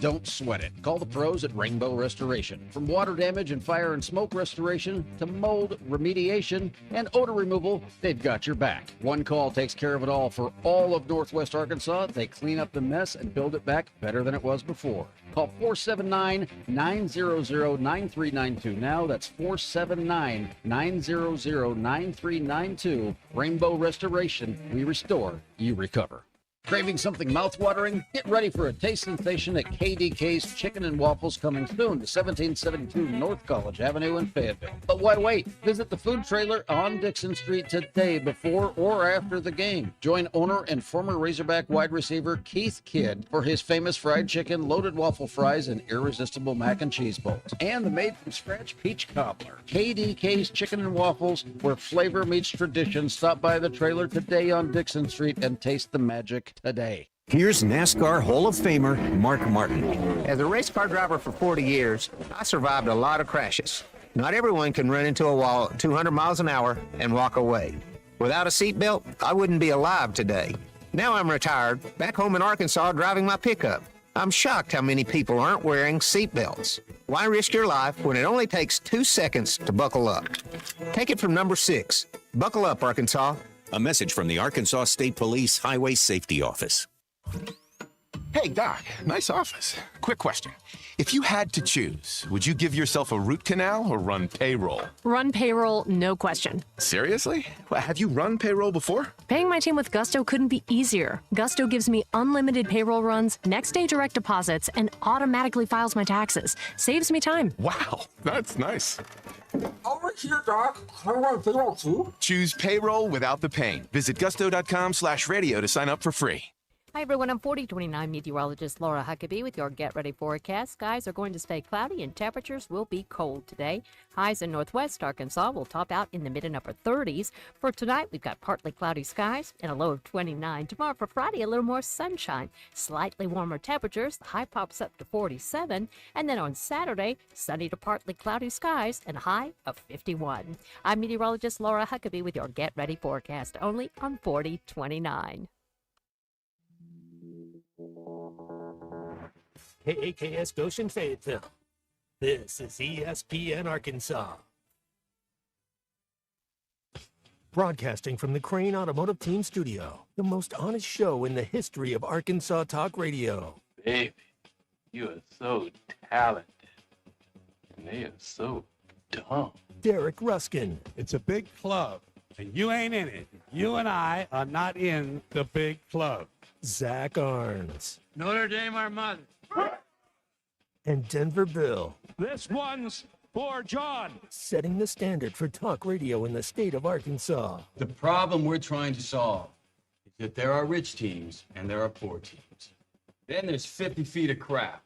Don't sweat it. Call the pros at Rainbow Restoration. From water damage and fire and smoke restoration to mold remediation and odor removal, they've got your back. One call takes care of it all for all of Northwest Arkansas. They clean up the mess and build it back better than it was before. Call 479-900-9392. Now that's 479-900-9392. Rainbow Restoration. We restore, you recover. Craving something mouthwatering? Get ready for a taste sensation at KDK's Chicken and Waffles coming soon to 1772 North College Avenue in Fayetteville. But why wait? Visit the food trailer on Dixon Street today before or after the game. Join owner and former Razorback wide receiver Keith Kidd for his famous fried chicken, loaded waffle fries, and irresistible mac and cheese bowls. And the made-from-scratch peach cobbler. KDK's Chicken and Waffles, where flavor meets tradition. Stop by the trailer today on Dixon Street and taste the magic today. Here's NASCAR Hall of Famer Mark Martin. As a race car driver for 40 years, I survived a lot of crashes. Not everyone can run into a wall at 200 miles an hour and walk away. Without a seatbelt, I wouldn't be alive today. Now I'm retired, back home in Arkansas driving my pickup. I'm shocked how many people aren't wearing seatbelts. Why risk your life when it only takes 2 seconds to buckle up? Take it from number 6. Buckle up, Arkansas. A message from the Arkansas State Police Highway Safety Office. Hey, Doc, nice office. Quick question. If you had to choose, would you give yourself a root canal or run payroll? Run payroll, no question. Seriously? Well, have you run payroll before? Paying my team with Gusto couldn't be easier. Gusto gives me unlimited payroll runs, next-day direct deposits, and automatically files my taxes. Saves me time. Wow, that's nice. Over here, Doc. I run payroll too. Choose payroll without the pain. Visit gusto.com/radio to sign up for free. Hi, everyone. I'm 4029 meteorologist Laura Huckabee with your Get Ready forecast. Skies are going to stay cloudy and temperatures will be cold today. Highs in northwest Arkansas will top out in the mid and upper 30s. For tonight, we've got partly cloudy skies and a low of 29. Tomorrow for Friday, a little more sunshine. Slightly warmer temperatures. The high pops up to 47. And then on Saturday, sunny to partly cloudy skies and a high of 51. I'm meteorologist Laura Huckabee with your Get Ready forecast only on 4029. KAKS Goshen Fayetteville. This is ESPN Arkansas. Broadcasting from the Crane Automotive Team Studio, the most honest show in the history of Arkansas Talk Radio. Baby, you are so talented, and they are so dumb. Derek Ruskin. It's a big club, and you ain't in it. You and I are not in the big club. Zach Arns. Notre Dame, our mother. And Denver Bill. This one's for John. Setting the standard for talk radio in the state of Arkansas. The problem we're trying to solve is that there are rich teams and there are poor teams. Then there's 50 feet of crap.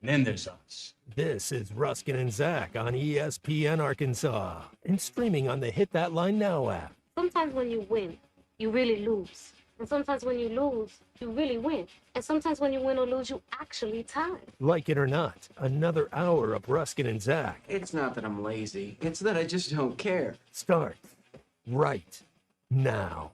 And then there's us. This is Ruskin and Zach on ESPN Arkansas and streaming on the Hit That Line Now app. Sometimes when you win, you really lose. And sometimes when you lose, you really win. And sometimes when you win or lose, you actually tie. Like it or not, another hour of Ruskin and Zach. It's not that I'm lazy. It's that I just don't care. Start right now.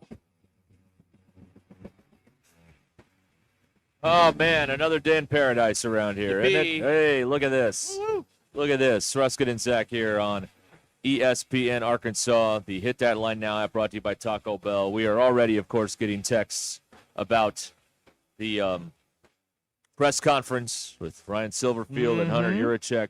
Oh, man, another day in paradise around here. Isn't it? Hey, look at this. Look at this. Ruskin and Zach here on ESPN Arkansas. The Hit That Line Now app brought to you by Taco Bell. We are already, of course, getting texts about the press conference with Ryan Silverfield and Hunter Yurachek.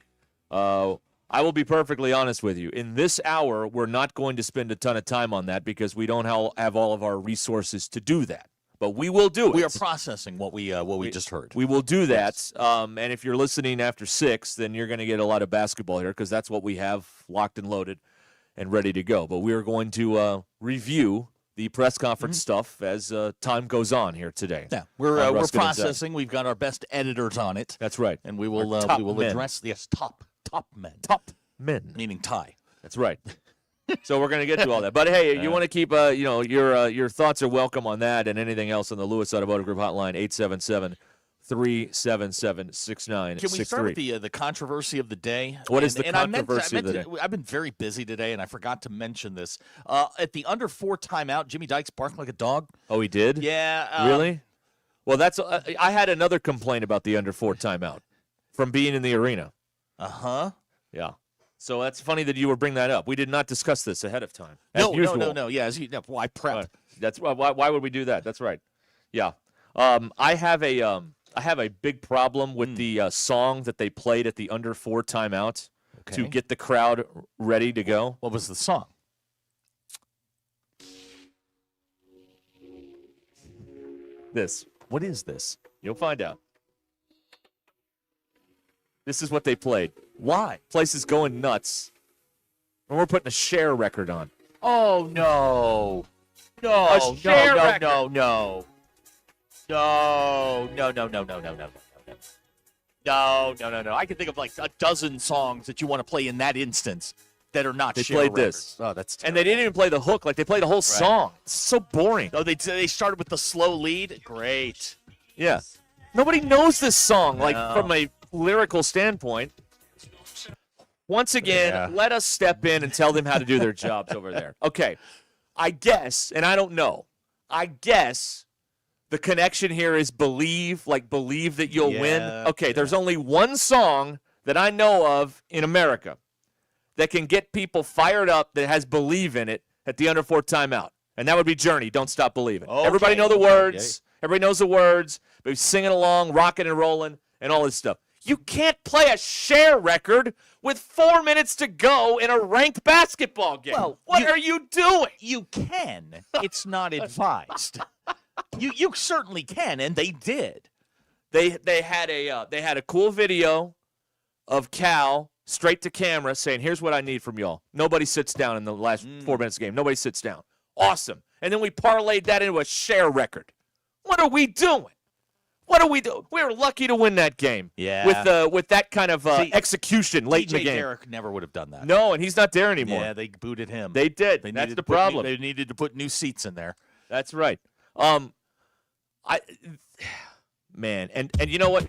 I will be perfectly honest with you. In this hour, we're not going to spend a ton of time on that because we don't have all of our resources to do that. But we will do it. We are processing what we just heard. We will do that. And if you're listening after 6, then you're going to get a lot of basketball here because that's what we have locked and loaded and ready to go. But we are going to review the press conference stuff as time goes on here today. Yeah, we're processing. We've got our best editors on it. That's right. And we will address top men. Top men. Meaning tie. That's right. So we're going to get to all that. But, hey, you want to keep, your thoughts are welcome on that and anything else on the Lewis Automotive Group hotline, 877-377-6963. Can we start with the controversy of the day? What is the controversy of the day? I've been very busy today, and I forgot to mention this. At the under 4 timeout, Jimmy Dykes barked like a dog. Oh, he did? Yeah. Really? Well, that's I had another complaint about the under 4 timeout from being in the arena. Uh-huh. Yeah. So that's funny that you were bringing that up. We did not discuss this ahead of time. No. Yeah, I prepped. That's why would we do that? That's right. Yeah. I have a big problem with the song that they played at the under 4 timeout to get the crowd ready to go. What was the song? This. What is this? You'll find out. This is what they played. Why? Place is going nuts. And we're putting a share record on. Oh, no. No, A share record. No. I can think of like a dozen songs that you want to play in that instance that are not They share played records. this. Oh, that's And they didn't even play the hook. Like, they played the whole song. It's so boring. Oh, they started with the slow lead? Great. Yeah. Nobody knows this song, like, No. from a lyrical standpoint. Once again, let us step in and tell them how to do their jobs over there. Okay. I guess, and I don't know, I guess the connection here is believe that you'll win. Okay, there's only one song that I know of in America that can get people fired up that has believe in it at the under 4 timeout. And that would be Journey, Don't Stop Believing. Okay. Everybody know the words. Everybody knows the words. They're singing along, rocking and rolling, and all this stuff. You can't play a share record with 4 minutes to go in a ranked basketball game. Well, what are you doing? You can. It's not advised. You certainly can, and they did. They had a cool video of Cal straight to camera saying, "Here's what I need from y'all." Nobody sits down in the last 4 minutes of the game. Nobody sits down. Awesome. And then we parlayed that into a share record. What are we doing? What are we doing? We were lucky to win that game. Yeah. With that kind of execution late in the game. Derek never would have done that. No, and he's not there anymore. Yeah, they booted him. They did. They That's needed the to put problem. they needed to put new seats in there. That's right. Man, and you know what?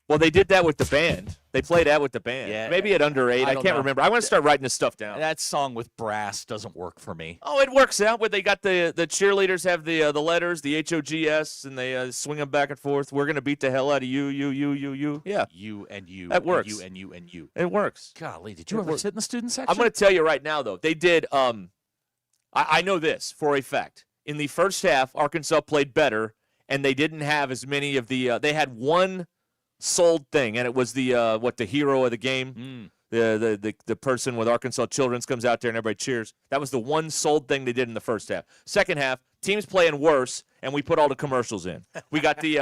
Well, they did that with the band. They played that with the band. Yeah. Maybe at under 8. I don't can't know. remember. I want to start writing this stuff down. That song with brass doesn't work for me. Oh, it works out. Where they got the cheerleaders have the letters, the HOGS, and they swing them back and forth. We're gonna beat the hell out of you. Yeah, You and you. That works. And you and you and you. it works. Golly, did you ever sit in the student section? I'm gonna tell you right now, though. They did. I know this for a fact. In the first half, Arkansas played better, and they didn't have as many of the. They had one sold thing, and it was the hero of the game. The person with Arkansas Children's comes out there and everybody cheers. That was the one sold thing they did in the first half. Second half, teams playing worse, and we put all the commercials in. We got the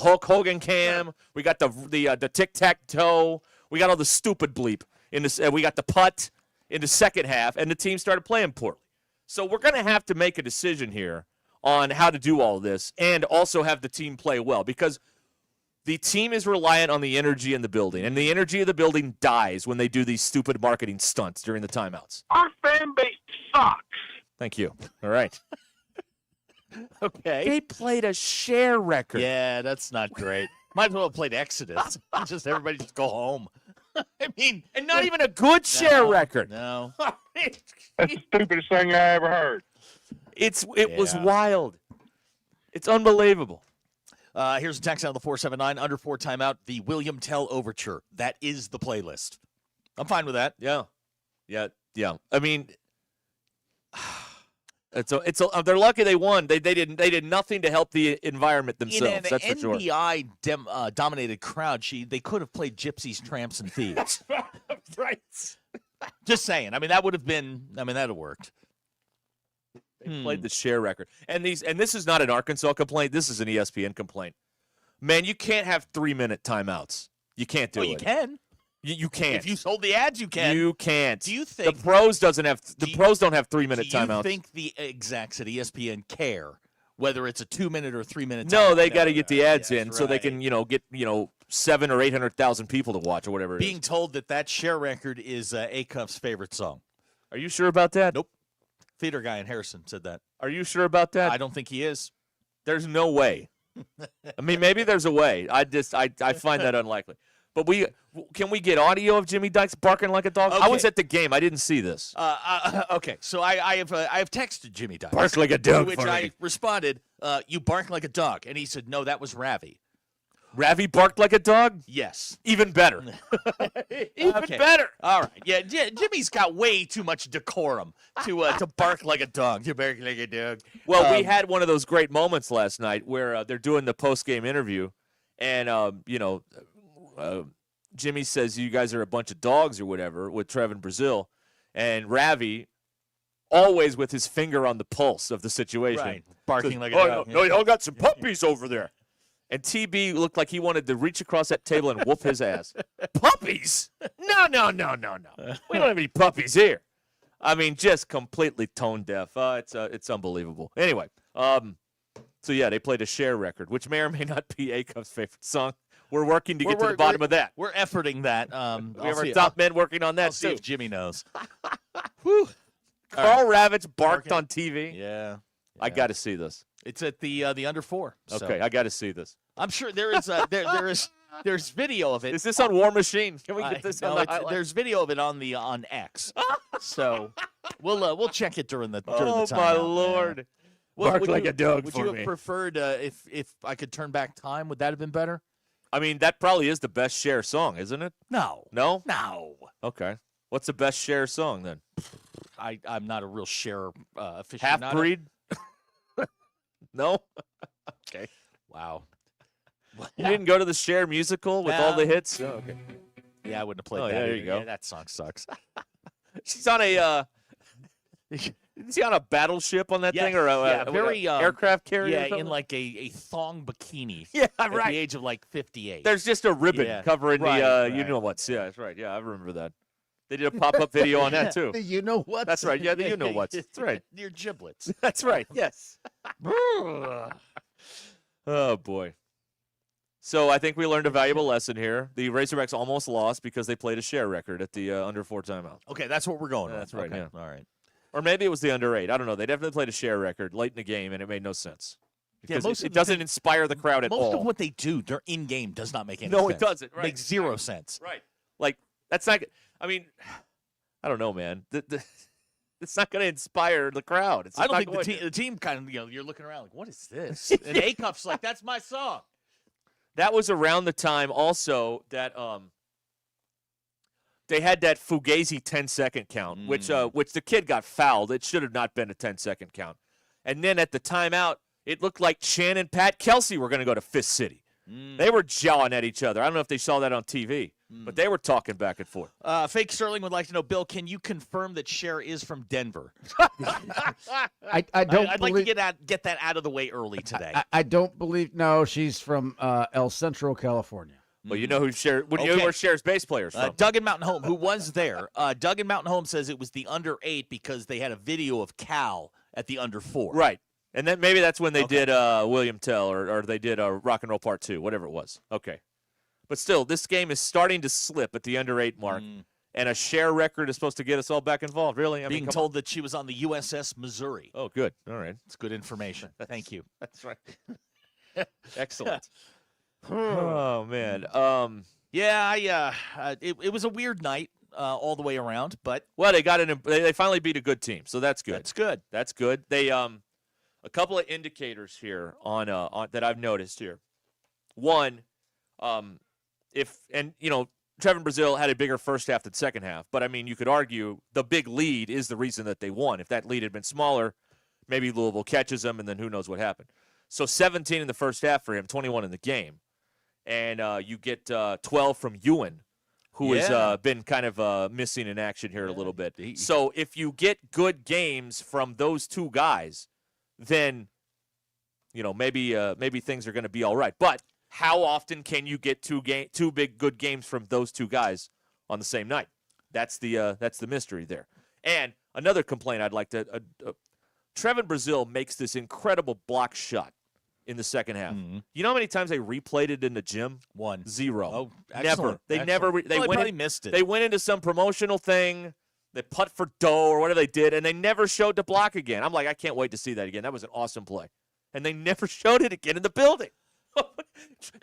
Hulk Hogan cam. We got the tic tac toe. We got all the stupid bleep in this. We got the putt in the second half, and the team started playing poorly. So we're going to have to make a decision here on how to do all this, and also have the team play well, because the team is reliant on the energy in the building, and the energy of the building dies when they do these stupid marketing stunts during the timeouts. Our fan base sucks. Thank you. All right. Okay. They played a share record. Yeah, that's not great. Might as well have played Exodus. Everybody just go home. I mean, and not even a good share record. No. That's the stupidest thing I ever heard. It was wild. It's unbelievable. Here's a text out of the 479, under 4 timeout, the William Tell Overture. That is the playlist. I'm fine with that. Yeah. I mean, they're lucky they won. They did nothing to help the environment themselves. In an that's for sure. NBI dominated crowd, they could have played Gypsies, Tramps, and Thieves. Right. Just saying. I mean, that would have worked. They played the share record. And this is not an Arkansas complaint. This is an ESPN complaint. Man, you can't have 3-minute timeouts. You can't do it. You can. You can't. If you sold the ads, you can. You can't. Do you think the pros don't have 3-minute timeouts? Do you think the execs at ESPN care whether it's a 2-minute or 3-minute timeout? No, they got to get the ads in so they can, get 700,000 or 800,000 people to watch or whatever it is. Being told that share record is Acuff's favorite song. Are you sure about that? Nope. Theater guy in Harrison said that. Are you sure about that? I don't think he is. There's no way. I mean, maybe there's a way. I find that unlikely. But can we get audio of Jimmy Dykes barking like a dog? Okay. I was at the game. I didn't see this. Okay, so I have texted Jimmy Dykes. Bark like a dog. To which for I me. responded, you bark like a dog. And he said, no, that was Ravi. Ravi barked like a dog? Yes. Even better. Even better. All right. Yeah, Jimmy's got way too much decorum to bark like a dog. You bark like a dog. Well, we had one of those great moments last night where they're doing the post-game interview, and, Jimmy says you guys are a bunch of dogs or whatever with Trev and Brazil, and Ravi, always with his finger on the pulse of the situation. Right. Barking says, like a dog. No, y'all got some puppies over there. And TB looked like he wanted to reach across that table and whoop his ass. Puppies? No. We don't have any puppies here. I mean, just completely tone deaf. It's unbelievable. Anyway, so yeah, they played a Cher record, which may or may not be Acup's favorite song. We're working to get to the bottom of that. We're efforting that. We have our top men working on that, I'll see too. if Jimmy knows. Whew. Carl Ravitch barked on TV. Yeah. I got to see this. It's at the under 4. So. Okay, I got to see this. I'm sure there is there's video of it. Is this on War Machine? Can we get this on the there's video of it on X. So we'll check it during the time. Oh my Lord! Bark like a dog Would for you me. have preferred if I could turn back time? Would that have been better? I mean, that probably is the best Cher song, isn't it? No. No? No. Okay. What's the best Cher song then? I'm not a real Cher aficionado. Half-breed? No? Okay. Wow. You didn't go to the Cher musical with all the hits? Oh, okay. Yeah, I wouldn't have played Oh, that. yeah, there either. you go. Yeah, that song sucks. She's on a is he on a battleship on that thing or a very aircraft carrier? Yeah, or something? in like a thong bikini. Yeah, at right. the age of like 58. There's just a ribbon Yeah. covering Right, the right. you know what's. Yeah, that's right. Yeah, I remember that. They did a pop-up video on that too. You know what? That's right. Yeah, the you know what's. That's right. Your giblets. That's right. Yes. Oh boy. So I think we learned a valuable lesson here. The Razorbacks almost lost because they played a Cher record at the under 4 timeout. Okay, that's what we're going with. That's right. Okay. Yeah. All right. Or maybe it was the under 8. I don't know. They definitely played a Cher record late in the game, and it made no sense. Because most it of the doesn't thing- inspire the crowd at all. Most of what they do, their in-game does not make any No, sense. it doesn't. Right. Makes zero sense. Right. Like, that's not – I mean, I don't know, man. It's not going to inspire the crowd. It's I don't not think going the team kind of, you're looking around like, what is this? And Acup's like, that's my song. That was around the time also that they had that Fugazi 10-second count, which the kid got fouled. It should have not been a 10-second count. And then at the timeout, it looked like Chan and Pat Kelsey were going to go to Fist City. They were jawing at each other. I don't know if they saw that on TV, but they were talking back and forth. Fake Sterling would like to know, Bill, can you confirm that Cher is from Denver? I don't. I'd like to get that out of the way early today. I don't believe. No, she's from El Centro, California. Well, you know who Cher. You know where Cher's bass players from? Doug in Mountain Home, who was there. Doug in Mountain Home says it was the under 8 because they had a video of Cal at the under 4. Right. And then maybe that's when they did William Tell or they did Rock and Roll Part 2, whatever it was. Okay. But still, this game is starting to slip at the under 8 mark. And a Cher record is supposed to get us all back involved. Really? Being told that she was on the USS Missouri. Oh, good. All right. It's good information. Thank you. That's right. Excellent. Oh, man. Yeah, it was a weird night all the way around, but well, they finally beat a good team, so that's good. That's good. That's good. They a couple of indicators here on that I've noticed here. One, Trevor Brazil had a bigger first half than second half, but I mean, you could argue the big lead is the reason that they won. If that lead had been smaller, maybe Louisville catches them, and then who knows what happened. So 17 in the first half for him, 21 in the game. And you get 12 from Ewan, who has been kind of missing in action here a little bit. So if you get good games from those two guys, then maybe things are going to be all right. But how often can you get two big good games from those two guys on the same night? That's the mystery there. And another complaint I'd like to Trevin Brazil makes this incredible block shot in the second half. Mm-hmm. You know how many times they replayed it in the gym? 0. Oh, never. They never. Missed it. They went into some promotional thing. They putt for dough or whatever they did, and they never showed the block again. I'm like, I can't wait to see that again. That was an awesome play, and they never showed it again in the building.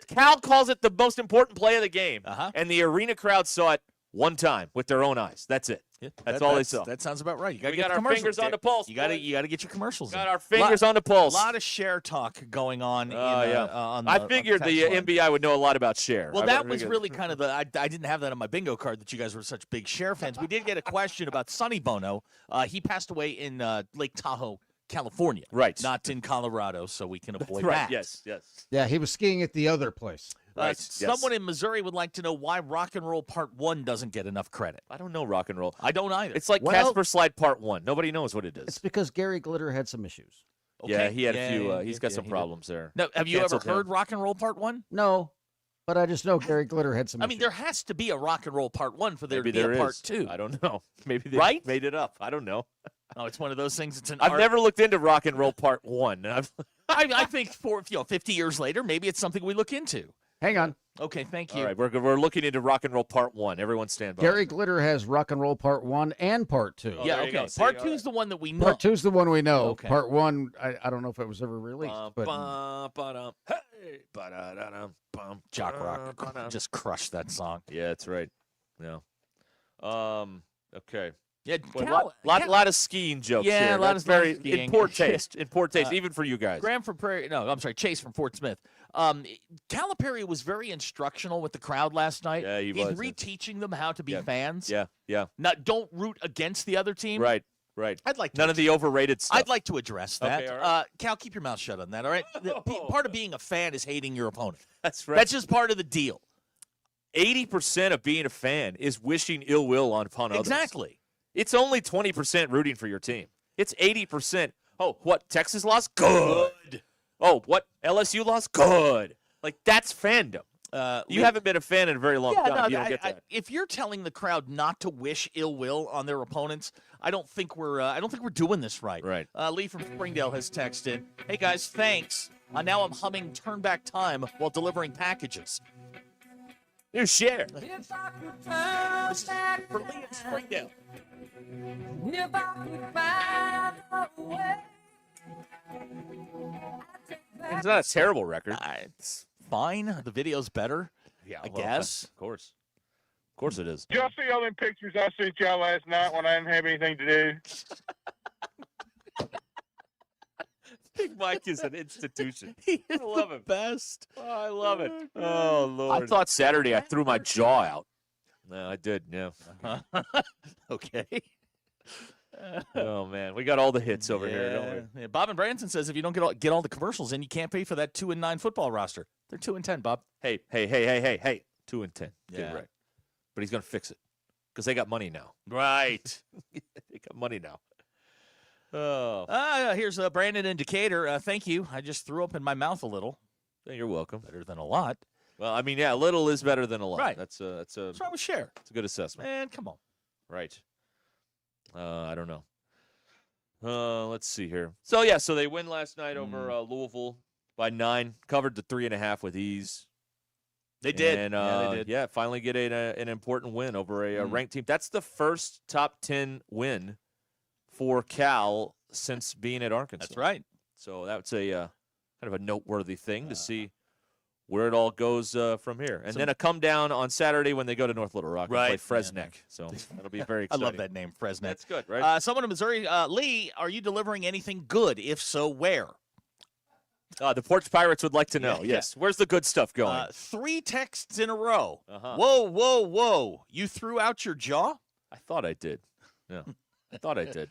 Cal calls it the most important play of the game, and the arena crowd saw it one time with their own eyes. That's it. That's all they saw. That sounds about right. You got to We get got the our fingers on the pulse. You got to get your commercials. Got in. our fingers on the pulse. A lot of share talk going on. On I figured the NBI would know a lot about share. Well, that was really kind of the. I didn't have that on my bingo card that you guys were such big share fans. We did get a question about Sonny Bono. He passed away in Lake Tahoe, California. Right. Not in Colorado, so we can avoid right. that. Yes. Yeah, he was skiing at the other place. Someone in Missouri would like to know why Rock and Roll Part 1 doesn't get enough credit. I don't know rock and roll. I don't either. It's like Casper Slide Part 1. Nobody knows what it is. It's because Gary Glitter had some issues. Okay. Yeah, he had a few. He's got some problems there. No, have you Canceled ever heard Rock and Roll Part 1? No, but I just know Gary Glitter had some I issues. mean, there has to be a Rock and Roll Part 1 for there Maybe to be there a Part is. 2. I don't know. Maybe they Right? made it up. I don't know. Oh, it's one of those things. It's an I've art. never looked into Rock and Roll Part 1. I think 50 years later, maybe it's something we look into. Hang on. Okay, thank you. All right, we're looking into Rock and Roll Part 1. Everyone stand by. Gary Glitter has Rock and Roll Part 1 and Part 2. Yeah, there you okay. go. See, Part all 2 right. is the one that we know. Part 2 is the one we know. Okay. Part 1, I don't know if it was ever released. But Jock Rock just crushed that song. Yeah, that's right. Yeah. Okay. Yeah, Well, lot of skiing jokes Yeah, here. a lot That's of very skiing. in poor taste. In poor taste, even for you guys. Graham from Prairie. No, I'm sorry, Chase from Fort Smith. Calipari was very instructional with the crowd last night. Yeah, he He's was. reteaching them how to be Yeah. fans. Yeah. Don't root against the other team. Right. I'd like to none of the overrated stuff. I'd like to address that. Okay, all right. Cal, keep your mouth shut on that, all right? Part of being a fan is hating your opponent. That's right. That's just part of the deal. 80% of being a fan is wishing ill will upon others. Exactly. It's only 20% rooting for your team. It's 80%. Oh, what? Texas lost? Good. Oh, what? LSU lost? Good. Like, that's fandom. You haven't been a fan in a very long time. You don't get that. If you're telling the crowd not to wish ill will on their opponents, I don't think we're doing this right. Right. Lee from Springdale has texted, "Hey guys, thanks. Now I'm humming Turn Back Time while delivering packages." New share. This is for Lee in Springdale. If I could find a way. It's not a terrible record. It's fine. The video's better. Yeah, I guess. Of course. Of course it is. Did y'all see all them pictures I sent y'all last night when I didn't have anything to do? Big Mike is an institution. He is I love him. Best. Oh, I love it. Oh, Lord. I thought Saturday I threw my jaw out. No, I did, yeah. Okay. Oh, man. We got all the hits over here, don't we? Yeah, Bob and Branson says if you don't get all the commercials in, you can't pay for that 2-9 football roster. They're 2-10, Bob. Hey. 2-10. Get Yeah. it right. But he's going to fix it because they got money now. Right. They got money now. Oh. Here's Brandon in Decatur. Thank you. I just threw up in my mouth a little. You're welcome. Better than a lot. Well, I mean, yeah, a little is better than a lot. Right. That's What's wrong with share? It's a good assessment. Man, come on. Right. I don't know. Let's see here. So they win last night over Louisville by 9. Covered the 3.5 with ease. They did. And, they did. Yeah, finally get an important win over a ranked team. That's the first top 10 win for Cal since being at Arkansas. That's right. So that's a kind of a noteworthy thing to see where it all goes from here. And then a come down on Saturday when they go to North Little Rock and play Fresneck. So that'll be very exciting. I love that name, Fresneck. That's good, right? Someone in Missouri, Lee, are you delivering anything good? If so, where? The Porch Pirates would like to know. Yes. Where's the good stuff going? 3 texts in a row. Uh-huh. Whoa. You threw out your jaw? I thought I did. Yeah. I thought I did.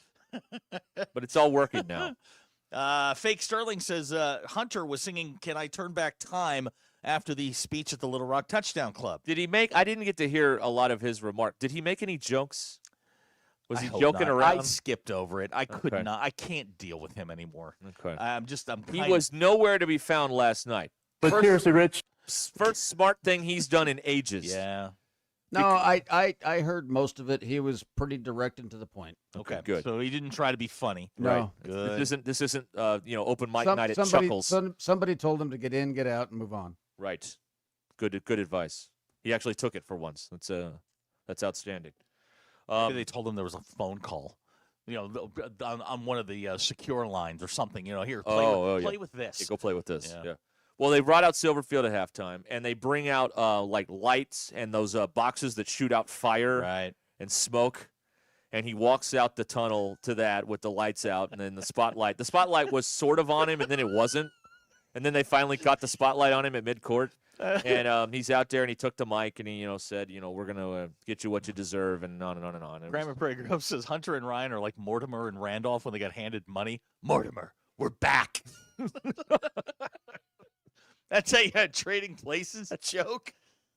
But it's all working now. Fake Sterling says Hunter was singing Can I Turn Back Time after the speech at the Little Rock Touchdown Club. Did he make – I didn't get to hear a lot of his remark. Did he make any jokes? Was he hope joking not. around? I skipped over it. I could Okay. not. I can't deal with him anymore. Okay. He He was nowhere to be found last night. But seriously, Rich. First smart thing he's done in ages. Yeah. No, I heard most of it. He was pretty direct and to the point. Okay, good. So he didn't try to be funny. No. Right. Good. This isn't open mic night at somebody, Chuckles. somebody told him to get in, get out, and move on. Right. Good advice. He actually took it for once. That's outstanding. Maybe they told him there was a phone call, on one of the secure lines or something. Here, play with this. Yeah, go play with this. Yeah. Yeah. Well, they brought out Silverfield at halftime, and they bring out like lights and those boxes that shoot out fire and smoke. And he walks out the tunnel to that with the lights out, and then the spotlight. The spotlight was sort of on him, and then it wasn't. And then they finally got the spotlight on him at midcourt. And he's out there, and he took the mic, and he said, we're going to get you what you deserve, and on and on and on. Grandma Grove says Hunter and Ryan are like Mortimer and Randolph when they got handed money. Mortimer, we're back. That's how you had Trading Places joke.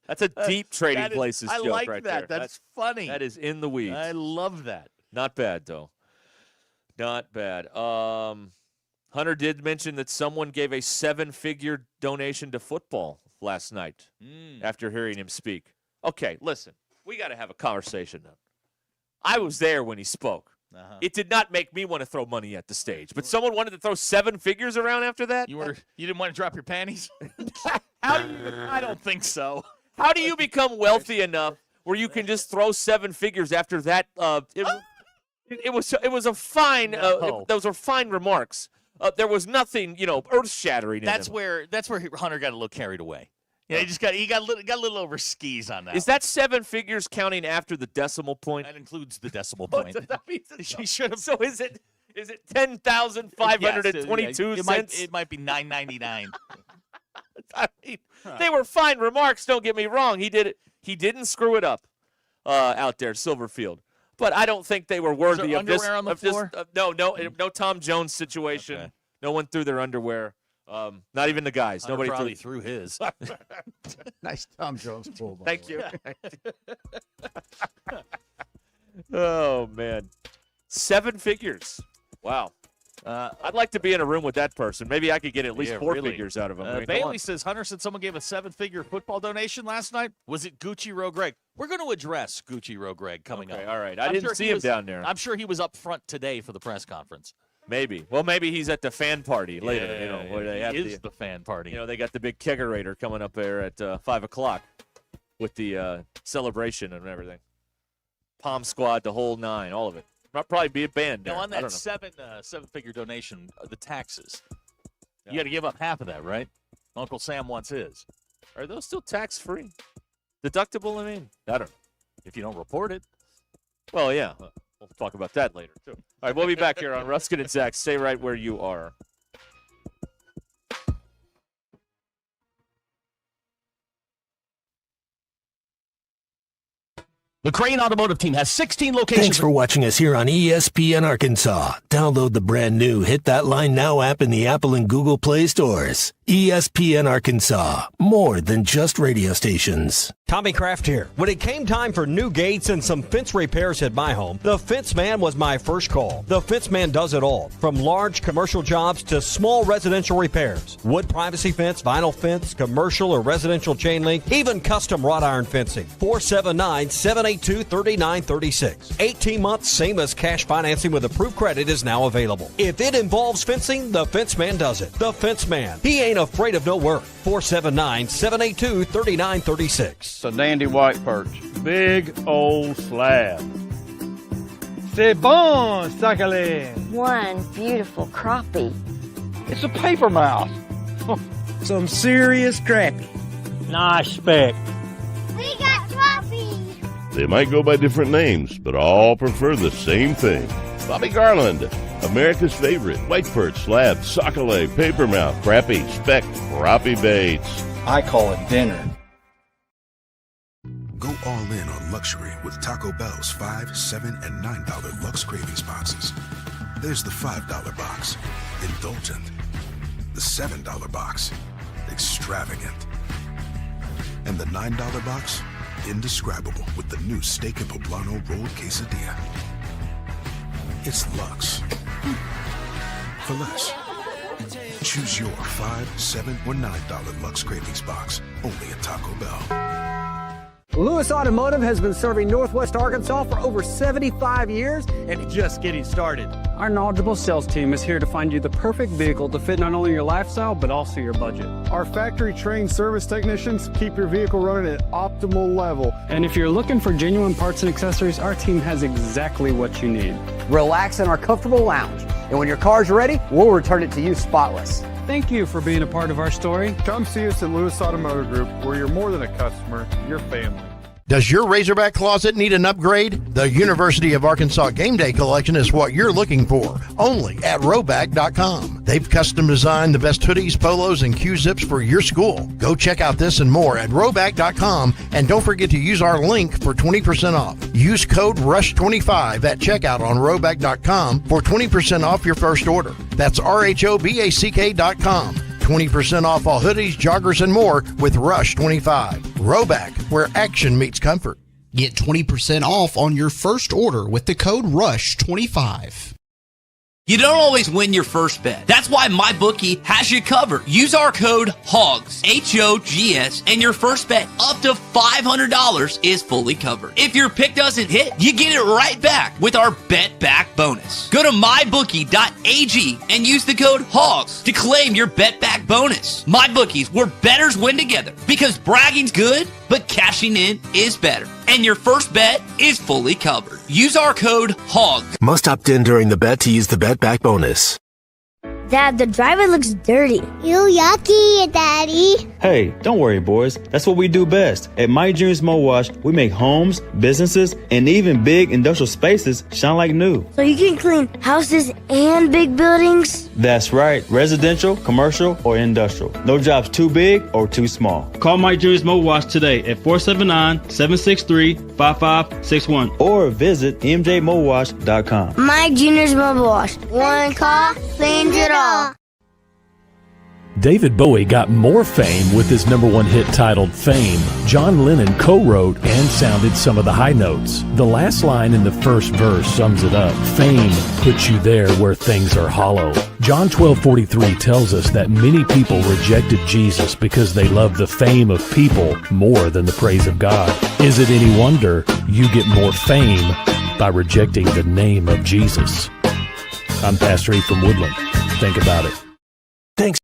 That's a deep Trading Places joke like right that. there. That's funny. That is in the weeds. I love that. Not bad, though. Not bad. Hunter did mention that someone gave a 7-figure donation to football last night after hearing him speak. Okay, listen. We got to have a conversation now. I was there when he spoke. It did not make me want to throw money at the stage, but someone wanted to throw 7 figures around after that? You didn't want to drop your panties? I don't think so. How do you become wealthy enough where you can just throw 7 figures after that? It was a fine. Those were fine remarks. There was nothing, earth-shattering. That's where Hunter got a little carried away. Yeah, he got a little over skis on that. Is that 7 figures counting after the decimal point? That includes the decimal point. She should have. So is it 10,522 cents? It might be $9.99. I mean, they were fine remarks. Don't get me wrong. He did it. He didn't screw it up out there, Silverfield. But I don't think they were worthy of this. Underwear on the floor? No Tom Jones situation. Okay. No one threw their underwear. Not even the guys. Hunter Nobody threw his. Nice Tom Jones pull. Thank you. Oh man, 7 figures. Wow. I'd like to be in a room with that person. Maybe I could get at least 4 figures out of him. Bailey says Hunter said someone gave a 7-figure football donation last night. Was it Gucci Roe Greg? We're going to address Gucci Roe Greg coming up. All right. I didn't see him down there. I'm sure he was up front today for the press conference. Maybe. Well, maybe he's at the fan party later. Where they have the fan party. They got the big kegerator coming up there at 5 o'clock with the celebration and everything. Palm Squad, the whole 9, all of it. Might probably be a band there. On that 7-figure donation, the taxes. You got to give up half of that, right? Uncle Sam wants his. Are those still tax-free? Deductible, I mean? I don't know. If you don't report it. Well, yeah. We'll talk about that later, too. All right, we'll be back here on Ruscin and Zach. Stay right where you are. The Crane Automotive Team has 16 locations. Thanks for watching us here on ESPN Arkansas. Download the brand new Hit That Line Now app in the Apple and Google Play stores. ESPN Arkansas, more than just radio stations. Tommy Kraft here. When it came time for new gates and some fence repairs at my home, the Fence Man was my first call. The Fence Man does it all, from large commercial jobs to small residential repairs. Wood privacy fence, vinyl fence, commercial or residential chain link, even custom wrought iron fencing. 479-782-3936. 18 months, same as cash financing with approved credit is now available. If it involves fencing, the Fence Man does it. The Fence Man. He ain't afraid of no work. 479-782-3936. It's a dandy white perch. Big old slab. C'est bon, sacale. One beautiful crappie. It's a paper mouth. Some serious crappie. Nice speck. We got crappie. They might go by different names, but all prefer the same thing. Bobby Garland, America's favorite white perch, slab, sockeye, papermouth, crappie, speck, crappie baits. I call it dinner. Go all in on luxury with Taco Bell's $5, $7, and $9 Lux Cravings boxes. There's the $5 box, indulgent. The $7 box, extravagant. And the $9 box, indescribable with the new steak and poblano rolled quesadilla. It's Lux. For less. Choose your $5, $7, or $9 Lux Cravings box, only at Taco Bell. Lewis Automotive has been serving Northwest Arkansas for over 75 years and just getting started. Our knowledgeable sales team is here to find you the perfect vehicle to fit not only your lifestyle, but also your budget. Our factory-trained service technicians keep your vehicle running at optimal level. And if you're looking for genuine parts and accessories, our team has exactly what you need. Relax in our comfortable lounge, and when your car's ready, we'll return it to you spotless. Thank you for being a part of our story. Come see us at Lewis Automotive Group, where you're more than a customer, you're family. Does your Razorback closet need an upgrade? The University of Arkansas Game Day Collection is what you're looking for, only at Roback.com. They've custom designed the best hoodies, polos, and Q-zips for your school. Go check out this and more at Roback.com, and don't forget to use our link for 20% off. Use code RUSH25 at checkout on Roback.com for 20% off your first order. That's RHOBACK.com. 20% off all hoodies, joggers, and more with Rush 25. Roback, where action meets comfort. Get 20% off on your first order with the code RUSH25. You don't always win your first bet. That's why MyBookie has you covered. Use our code HOGS, H-O-G-S, and your first bet up to $500 is fully covered. If your pick doesn't hit, you get it right back with our Bet Back bonus. Go to MyBookie.ag and use the code HOGS to claim your Bet Back bonus. MyBookie's, where bettors win together, because bragging's good, but cashing in is better. And your first bet is fully covered. Use our code HOGS. Must opt in during the bet to use the Bet Back bonus. Dad, the driver looks dirty. You yucky, Daddy. Hey, don't worry, boys. That's what we do best. At My Dreams Mo Wash, we make homes, businesses, and even big industrial spaces shine like new. So you can clean houses and big buildings? That's right. Residential, commercial, or industrial. No job's too big or too small. Call My Dreams Mo Wash today at 479-763-5561 or visit mjmowash.com. My Junior's Mobile Wash. One call cleans it all. David Bowie got more fame with his #1 hit titled Fame. John Lennon co-wrote and sounded some of the high notes. The last line in the first verse sums it up. Fame puts you there where things are hollow. John 12:43 tells us that many people rejected Jesus because they loved the fame of people more than the praise of God. Is it any wonder you get more fame by rejecting the name of Jesus? I'm Pastor E from Woodland. Think about it. Thanks.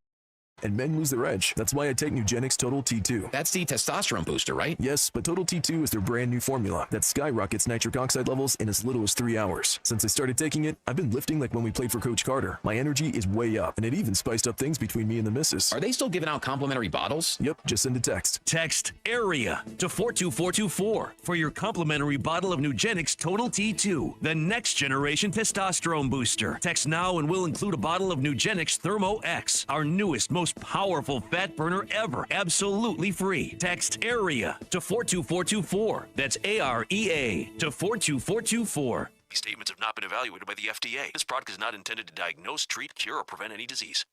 And men lose their edge. That's why I take Nugenix Total T2. That's the testosterone booster, right? Yes, but Total T2 is their brand new formula that skyrockets nitric oxide levels in as little as 3 hours. Since I started taking it, I've been lifting like when we played for Coach Carter. My energy is way up, and it even spiced up things between me and the missus. Are they still giving out complimentary bottles? Yep, just send a text. Text AREA to 42424 for your complimentary bottle of Nugenix Total T2, the next generation testosterone booster. Text now and we'll include a bottle of Nugenix Thermo X, our newest, most powerful fat burner ever, absolutely free. Text AREA to 42424. That's AREA to 42424. These statements have not been evaluated by the FDA. This product is not intended to diagnose, treat, cure, or prevent any disease.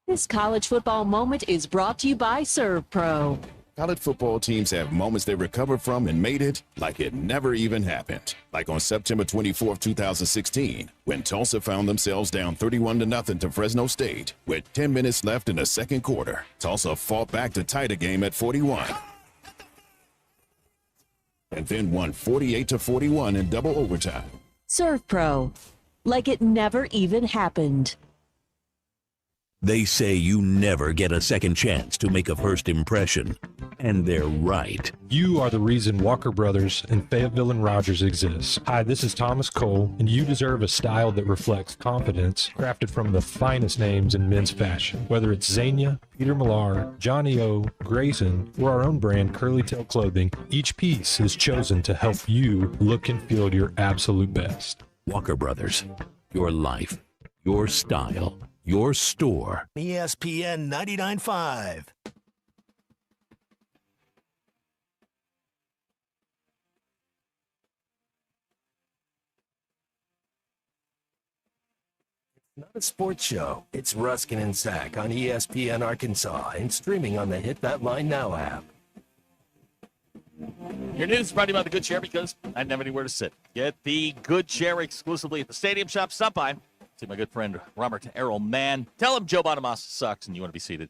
This college football moment is brought to you by ServPro. College football teams have moments they recovered from and made it like it never even happened. Like on September 24th, 2016, when Tulsa found themselves down 31-0 to Fresno State. With 10 minutes left in the second quarter, Tulsa fought back to tie the game at 41. And then won 48-41 in double overtime. ServPro, like it never even happened. They say you never get a second chance to make a first impression. And they're right. You are the reason Walker Brothers and Fayetteville and Rogers exists. Hi, this is Thomas Cole, and you deserve a style that reflects confidence, crafted from the finest names in men's fashion. Whether it's Zania, Peter Millar, Johnny O, Grayson, or our own brand, Curly Tail Clothing, each piece is chosen to help you look and feel your absolute best. Walker Brothers, your life, your style, your store. ESPN 99.5. Not a sports show. It's Ruscin and Zach on ESPN Arkansas and streaming on the Hit That Line Now app. Your news is brought to you by the Good Chair because I didn't have anywhere to sit. Get the Good Chair exclusively at the Stadium Shop. Stop by. See my good friend Robert Errol Mann. Tell him Joe Bonamassa sucks and you want to be seated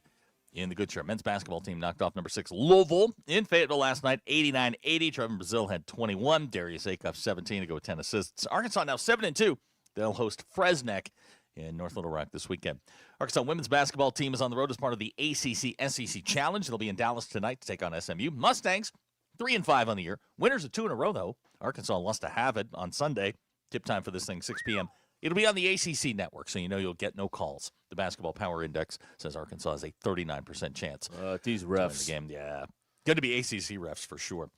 in the Good Chair. Men's basketball team knocked off number 6 Louisville in Fayetteville last night, 89-80. Trevor Brazil had 21. Darius Acuff 17 to go with 10 assists. Arkansas now 7-2. They'll host Fresneck in North Little Rock this weekend. Arkansas women's basketball team is on the road as part of the ACC-SEC Challenge. They'll be in Dallas tonight to take on SMU. Mustangs 3-5 on the year. Winners of 2 in a row, though. Arkansas lost to Harvard on Sunday. Tip time for this thing, 6 p.m. It'll be on the ACC network, so you know you'll get no calls. The Basketball Power Index says Arkansas has a 39% chance. These to win refs. the game. Yeah. Going to be ACC refs for sure.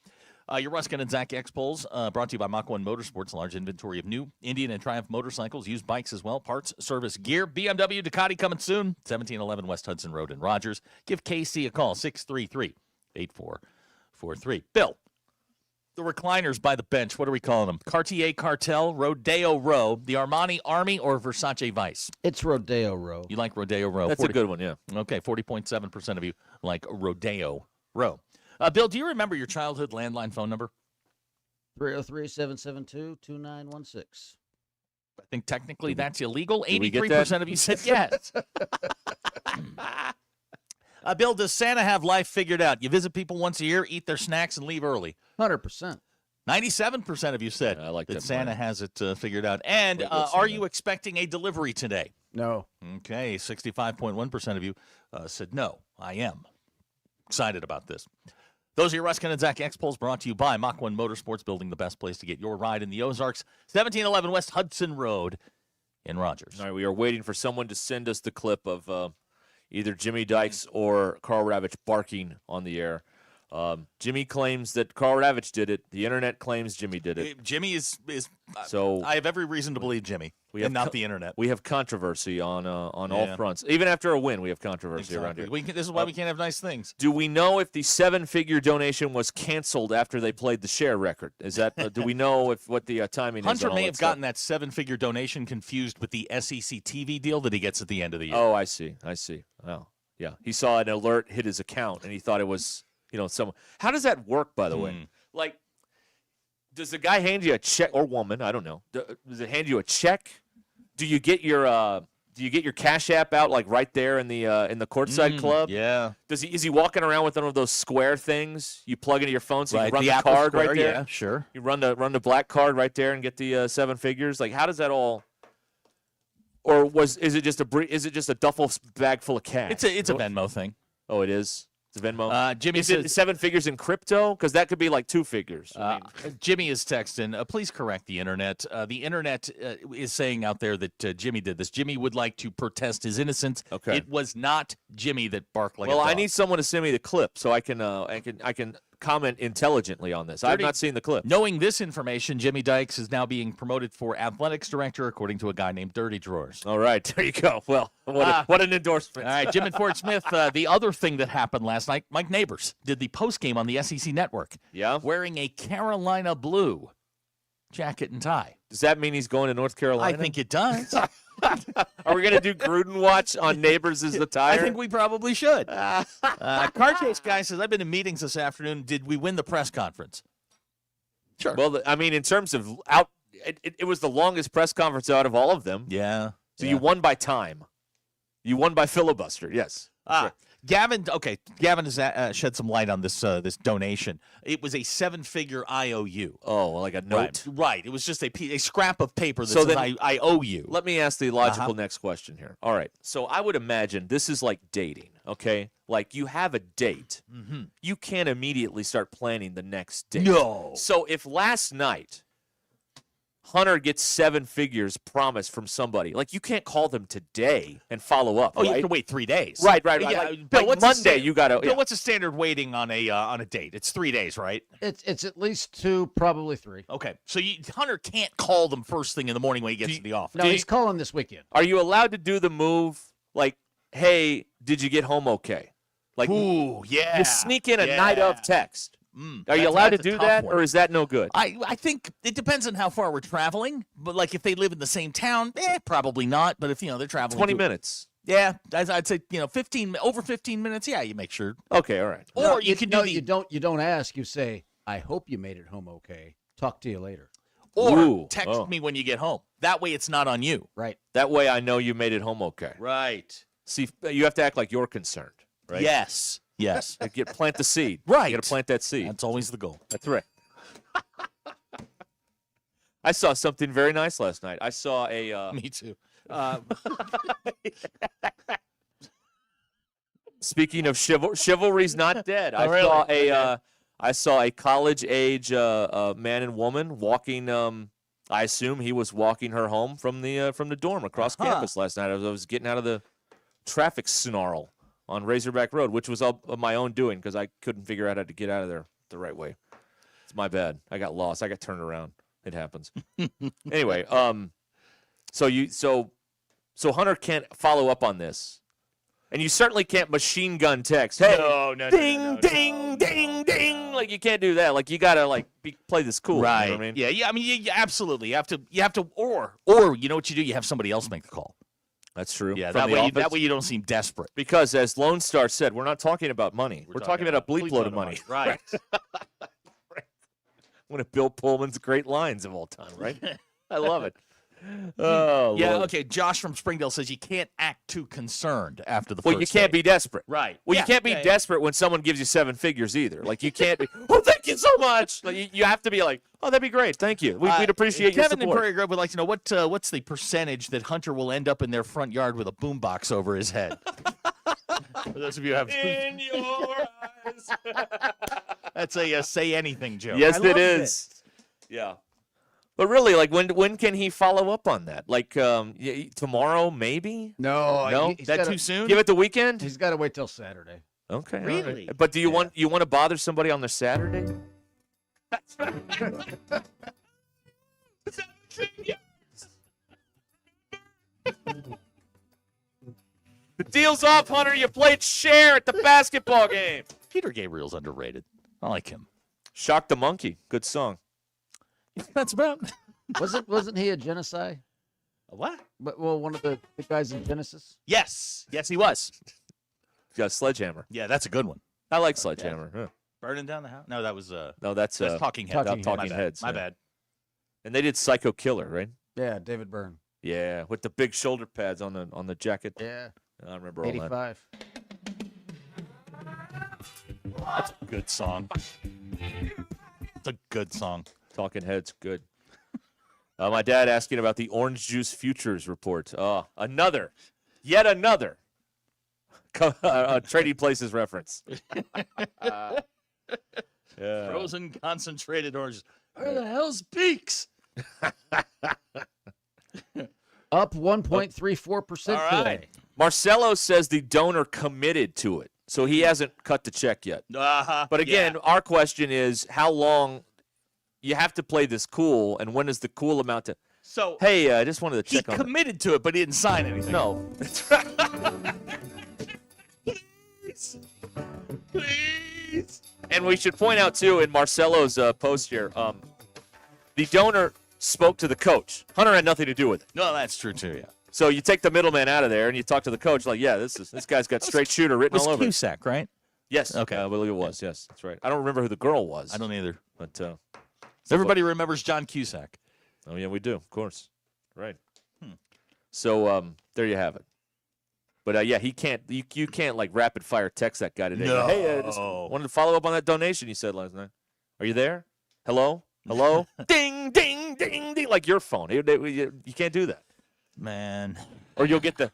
Your Ruscin and Zach X polls brought to you by Mach 1 Motorsports, large inventory of new Indian and Triumph motorcycles, used bikes as well, parts, service, gear. BMW, Ducati coming soon. 1711 West Hudson Road in Rogers. Give KC a call, 633-8443. Bill, the recliners by the bench, what are we calling them? Cartier Cartel, Rodeo Row, the Armani Army, or Versace Vice? It's Rodeo Row. You like Rodeo Row? That's a good one, yeah. Okay, 40.7% of you like Rodeo Row. Bill, do you remember your childhood landline phone number? 303-772-2916. I think technically that's illegal. Did we get that? 83% of you said yes. Bill, does Santa have life figured out? You visit people once a year, eat their snacks, and leave early. 100%. 97% of you said I like that Santa has it figured out. And are you expecting a delivery today? No. Okay, 65.1% of you said no, I am. Excited about this. Those are your Ruscin and Zach X polls brought to you by Mach 1 Motorsports, building the best place to get your ride in the Ozarks, 1711 West Hudson Road in Rogers. All right, we are waiting for someone to send us the clip of either Jimmy Dykes or Carl Ravitch barking on the air. Jimmy claims that Carl Ravitch did it. The internet claims Jimmy did it. Jimmy is so I have every reason to believe Jimmy, and not the internet. We have controversy on all fronts. Even after a win, we have controversy around here. This is why we can't have nice things. Do we know if the 7-figure donation was canceled after they played the share record? Is that do we know what the timing is? Hunter on all may that have stuff? gotten that 7-figure donation confused with the SEC TV deal that he gets at the end of the year. Oh, I see. Oh, yeah. He saw an alert hit his account, and he thought it was someone. How does that work, by the way? Like, does the guy hand you a check, or woman? I don't know. Does it hand you a check? Do you get your Cash App out like right there in the courtside club? Yeah. Is he walking around with one of those square things you plug into your phone so you can run the Apple card Square, right there? Yeah, sure. You run the black card right there and get the 7 figures. Like, how does that all? Or is it just a duffel bag full of cash? It's a Venmo thing. Oh, it is. It's Venmo. Jimmy is it says 7 figures in crypto? Because that could be like 2 figures. Jimmy is texting. Please correct the internet. The internet is saying out there that Jimmy did this. Jimmy would like to protest his innocence. Okay. It was not Jimmy that barked like a Well, dog. I need someone to send me the clip so I can comment intelligently on this. I've not seen the clip. Knowing this information, Jimmy Dykes is now being promoted for athletics director, according to a guy named Dirty Drawers. All right, there you go. Well, what an endorsement. All right, Jim and Fort Smith. The other thing that happened last night, Mike Neighbors did the postgame on the SEC Network. Yeah? Wearing a Carolina blue jacket and tie. Does that mean he's going to North Carolina? I think it does. Are we going to do Gruden watch on Neighbors' attire? I think we probably should. Car Chase guy says, I've been in meetings this afternoon. Did we win the press conference? Sure. Well, I mean, in terms of it was the longest press conference out of all of them. Yeah. So you won by time. You won by filibuster, yes. Sure. Gavin has shed some light on this donation. It was a 7-figure IOU. Oh, like a note? Right. It was just a scrap of paper that says, I owe you. Let me ask the logical next question here. All right. So I would imagine this is like dating, okay? Like you have a date. Mm-hmm. You can't immediately start planning the next date. No. So if last night Hunter gets 7 figures promised from somebody, like you can't call them today and follow up. Oh, right? you have to wait 3 days. Right. Yeah, Like, Bill, like what's Monday, you got to. Bill, what's the standard waiting on a date? It's 3 days, right? It's at least 2, probably 3. Okay, so Hunter can't call them first thing in the morning when he gets to the office. No, he's calling this weekend. Are you allowed to do the move like, hey, did you get home okay? Like, ooh, yeah. You sneak in a night of text. Are you allowed to do that, or is that no good? I think it depends on how far we're traveling. But like if they live in the same town, probably not. But if they're traveling 20 minutes. Yeah, I'd say 15 minutes. Yeah, you make sure. Okay, all right. Or you can do you don't ask. You say, I hope you made it home okay. Talk to you later. Or text me when you get home. That way it's not on you. Right. That way I know you made it home okay. Right. See, you have to act like you're concerned, right? Yes. Plant the seed. Right. You got to plant that seed. That's always the goal. That's right. I saw something very nice last night. I saw a. Me too. Speaking of chivalry's not dead. I saw a college age man and woman walking I assume he was walking her home from the dorm across campus last night. I was getting out of the traffic snarl on Razorback Road, which was all of my own doing because I couldn't figure out how to get out of there the right way. It's my bad. I got lost. I got turned around. It happens. Anyway, so Hunter can't follow up on this. And you certainly can't machine gun text. Hey, ding, ding, ding, ding. Like, you can't do that. Like, you got to, play this cool. Right. You know what I mean? Yeah, I mean, absolutely. You have to, or you know what you do? You have somebody else make the call. That's true. Yeah, From that way you don't seem desperate. Because, as Lone Star said, we're not talking about money. We're talking about a bleep load of money. Right. One of Bill Pullman's great lines of all time, right? I love it. Oh, yeah, Lord. okay. Josh from Springdale says you can't act too concerned after the Well, first you can't date. be desperate. Right. Well, Yeah, you can't be yeah. desperate when someone gives you 7 figures either. Like, you can't be, oh, thank you so much. Like, you have to be like, oh, that'd be great. Thank you. We'd appreciate your Kevin in support. Prairie Grove would like to know what's the percentage that Hunter will end up in their front yard with a boombox over his head. For those of you who have in your eyes. That's a say anything joke. Yes, I it loved is. Yeah. But really, like, when can he follow up on that? Like, tomorrow, maybe? No. Is that too soon? Give it the weekend? He's got to wait till Saturday. Okay. all Really? right. But do you want to bother somebody on their Saturday? The deal's off, Hunter. You played share at the basketball game. Peter Gabriel's underrated. I like him. Shock the Monkey. Good song. That's about. Wasn't he a genocide? A what? One of the guys in Genesis. Yes, he was. He's got a Sledgehammer. Yeah, that's a good one. I like Sledgehammer. Yeah. Burning down the house. No, that was No, that's Talking Heads. Talking My Heads. Bad. My yeah. bad. And they did Psycho Killer, right? Yeah, David Byrne. Yeah, with the big shoulder pads on the jacket. Yeah. I remember all that. 85. That's a good song. It's a good song. Talking Heads, good. My dad asking about the orange juice futures report. Yet another Trading Places reference. Yeah. Frozen concentrated oranges. Where the hell's Beaks? Up 1.34% today. Marcelo says the donor committed to it, so he hasn't cut the check yet. But again, our question is how long you have to play this cool, and when is the cool amount to? So hey, I just wanted to check on. He committed to it, but he didn't sign anything. No. Please. And we should point out too in Marcelo's post here, the donor spoke to the coach. Hunter had nothing to do with it. No, that's true too. Yeah. So you take the middleman out of there, and you talk to the coach. Like, yeah, this guy's got straight shooter written all over. Cusack, right? Yes. Okay. I believe it was. Yes, that's right. I don't remember who the girl was. I don't either. But everybody remembers John Cusack. Oh yeah, we do, of course. Right. So there you have it. But yeah, he can't. You can't like rapid fire text that guy today. No. Hey, I just wanted to follow up on that donation you said last night. Are you there? Hello? Ding, ding, ding, ding. Like your phone. You can't do that. Man. Or you'll get the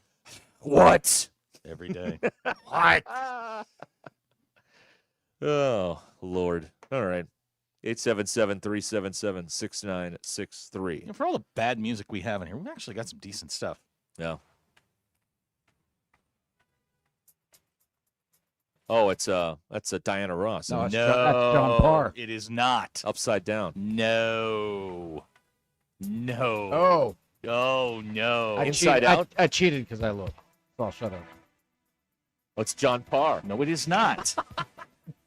what? Every day. What? Oh, Lord. All right. 877-377-6963. For all the bad music we have in here, we've actually got some decent stuff. Yeah. Oh, that's Diana Ross. No, that's John Parr. It is not. Upside Down. No. Oh. Oh, no. Inside Out? I cheated because I looked. So I'll shut up. It's John Parr. No, it is not.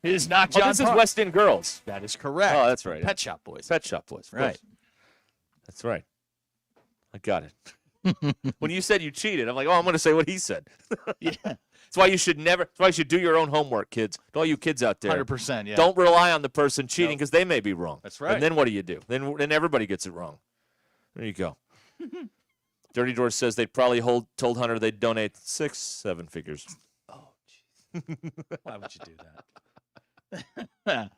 It is not John This is Parr. West End Girls. That is correct. Oh, that's right. Pet Shop Boys. Pet Shop Boys. of Right. course. That's right. I got it. When you said you cheated, I'm like, oh, I'm going to say what he said. Yeah. That's why you should do your own homework, kids. To all you kids out there. 100%, yeah. Don't rely on the person cheating because they may be wrong. That's right. And then what do you do? Then everybody gets it wrong. There you go. Dirty George says they probably told Hunter they'd donate 6-7 figures. Oh, jeez. Why would you do that?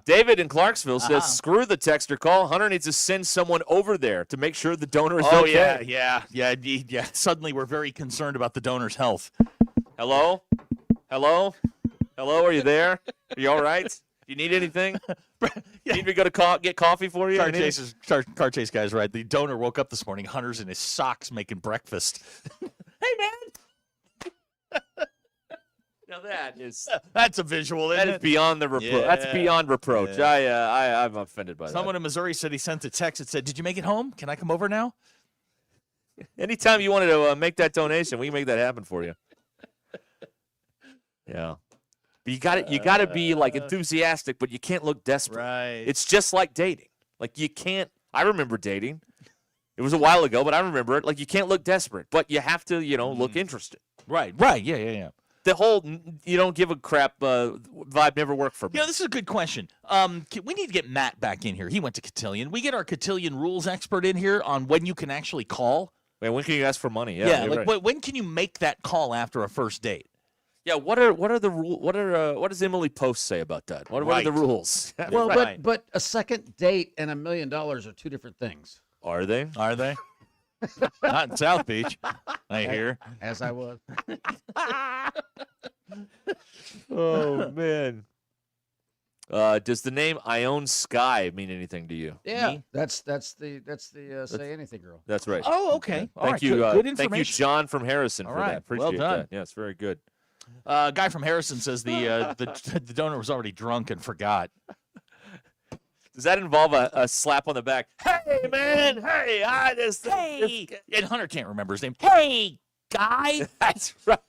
David in Clarksville says, screw the texter call. Hunter needs to send someone over there to make sure the donor is okay. Yeah. Suddenly we're very concerned about the donor's health. Hello? Are you there? Are you all right? You need anything? You need me to go get coffee for you? Car chase guy's right. The donor woke up this morning. Hunter's in his socks making breakfast. Hey, man. Now that's a visual. That is beyond the reproach. That's beyond reproach. Yeah. I'm offended by that. Someone in Missouri said he sent a text that said, "Did you make it home? Can I come over now?" Anytime you wanted to make that donation, we can make that happen for you. Yeah. But you got to be like enthusiastic, but you can't look desperate. Right. It's just like dating. Like you can't. I remember dating. It was a while ago, but I remember it. Like you can't look desperate, but you have to, look interested. Right. Yeah. The whole you don't give a crap vibe never worked for me. This is a good question. We need to get Matt back in here. He went to Cotillion. We get our Cotillion rules expert in here on when you can actually call. Wait, when can you ask for money? Yeah. Like when can you make that call after a first date? Yeah, what are the rules? What does Emily Post say about that? What are the rules? Well, but a second date and $1 million are two different things. Are they? Are they? Not in South Beach, I hear. As I was. Oh man. Does the name Ione Sky mean anything to you? Yeah, that's the Say Anything girl. That's right. Oh, okay. Thank you. Good information. Thank you, John from Harrison, All for right. that. Appreciate Well done. that. Yeah, it's very good. Guy from Harrison says the donor was already drunk and forgot. Does that involve a slap on the back? Hey, man! Hey, And Hunter can't remember his name. Hey, guy! That's right.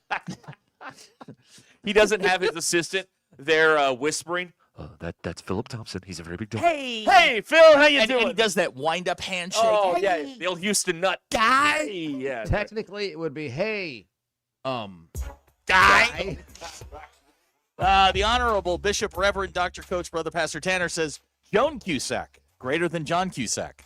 He doesn't have his assistant there whispering. That's Philip Thompson. He's a very big dog. Hey, Phil, how you doing? And he does that wind-up handshake. Oh, Hey. yeah, the old Houston nut guy. Yeah. Technically, it would be, hey, guy. The Honorable Bishop Reverend Dr. Coach Brother Pastor Tanner says, Joan Cusack, greater than John Cusack.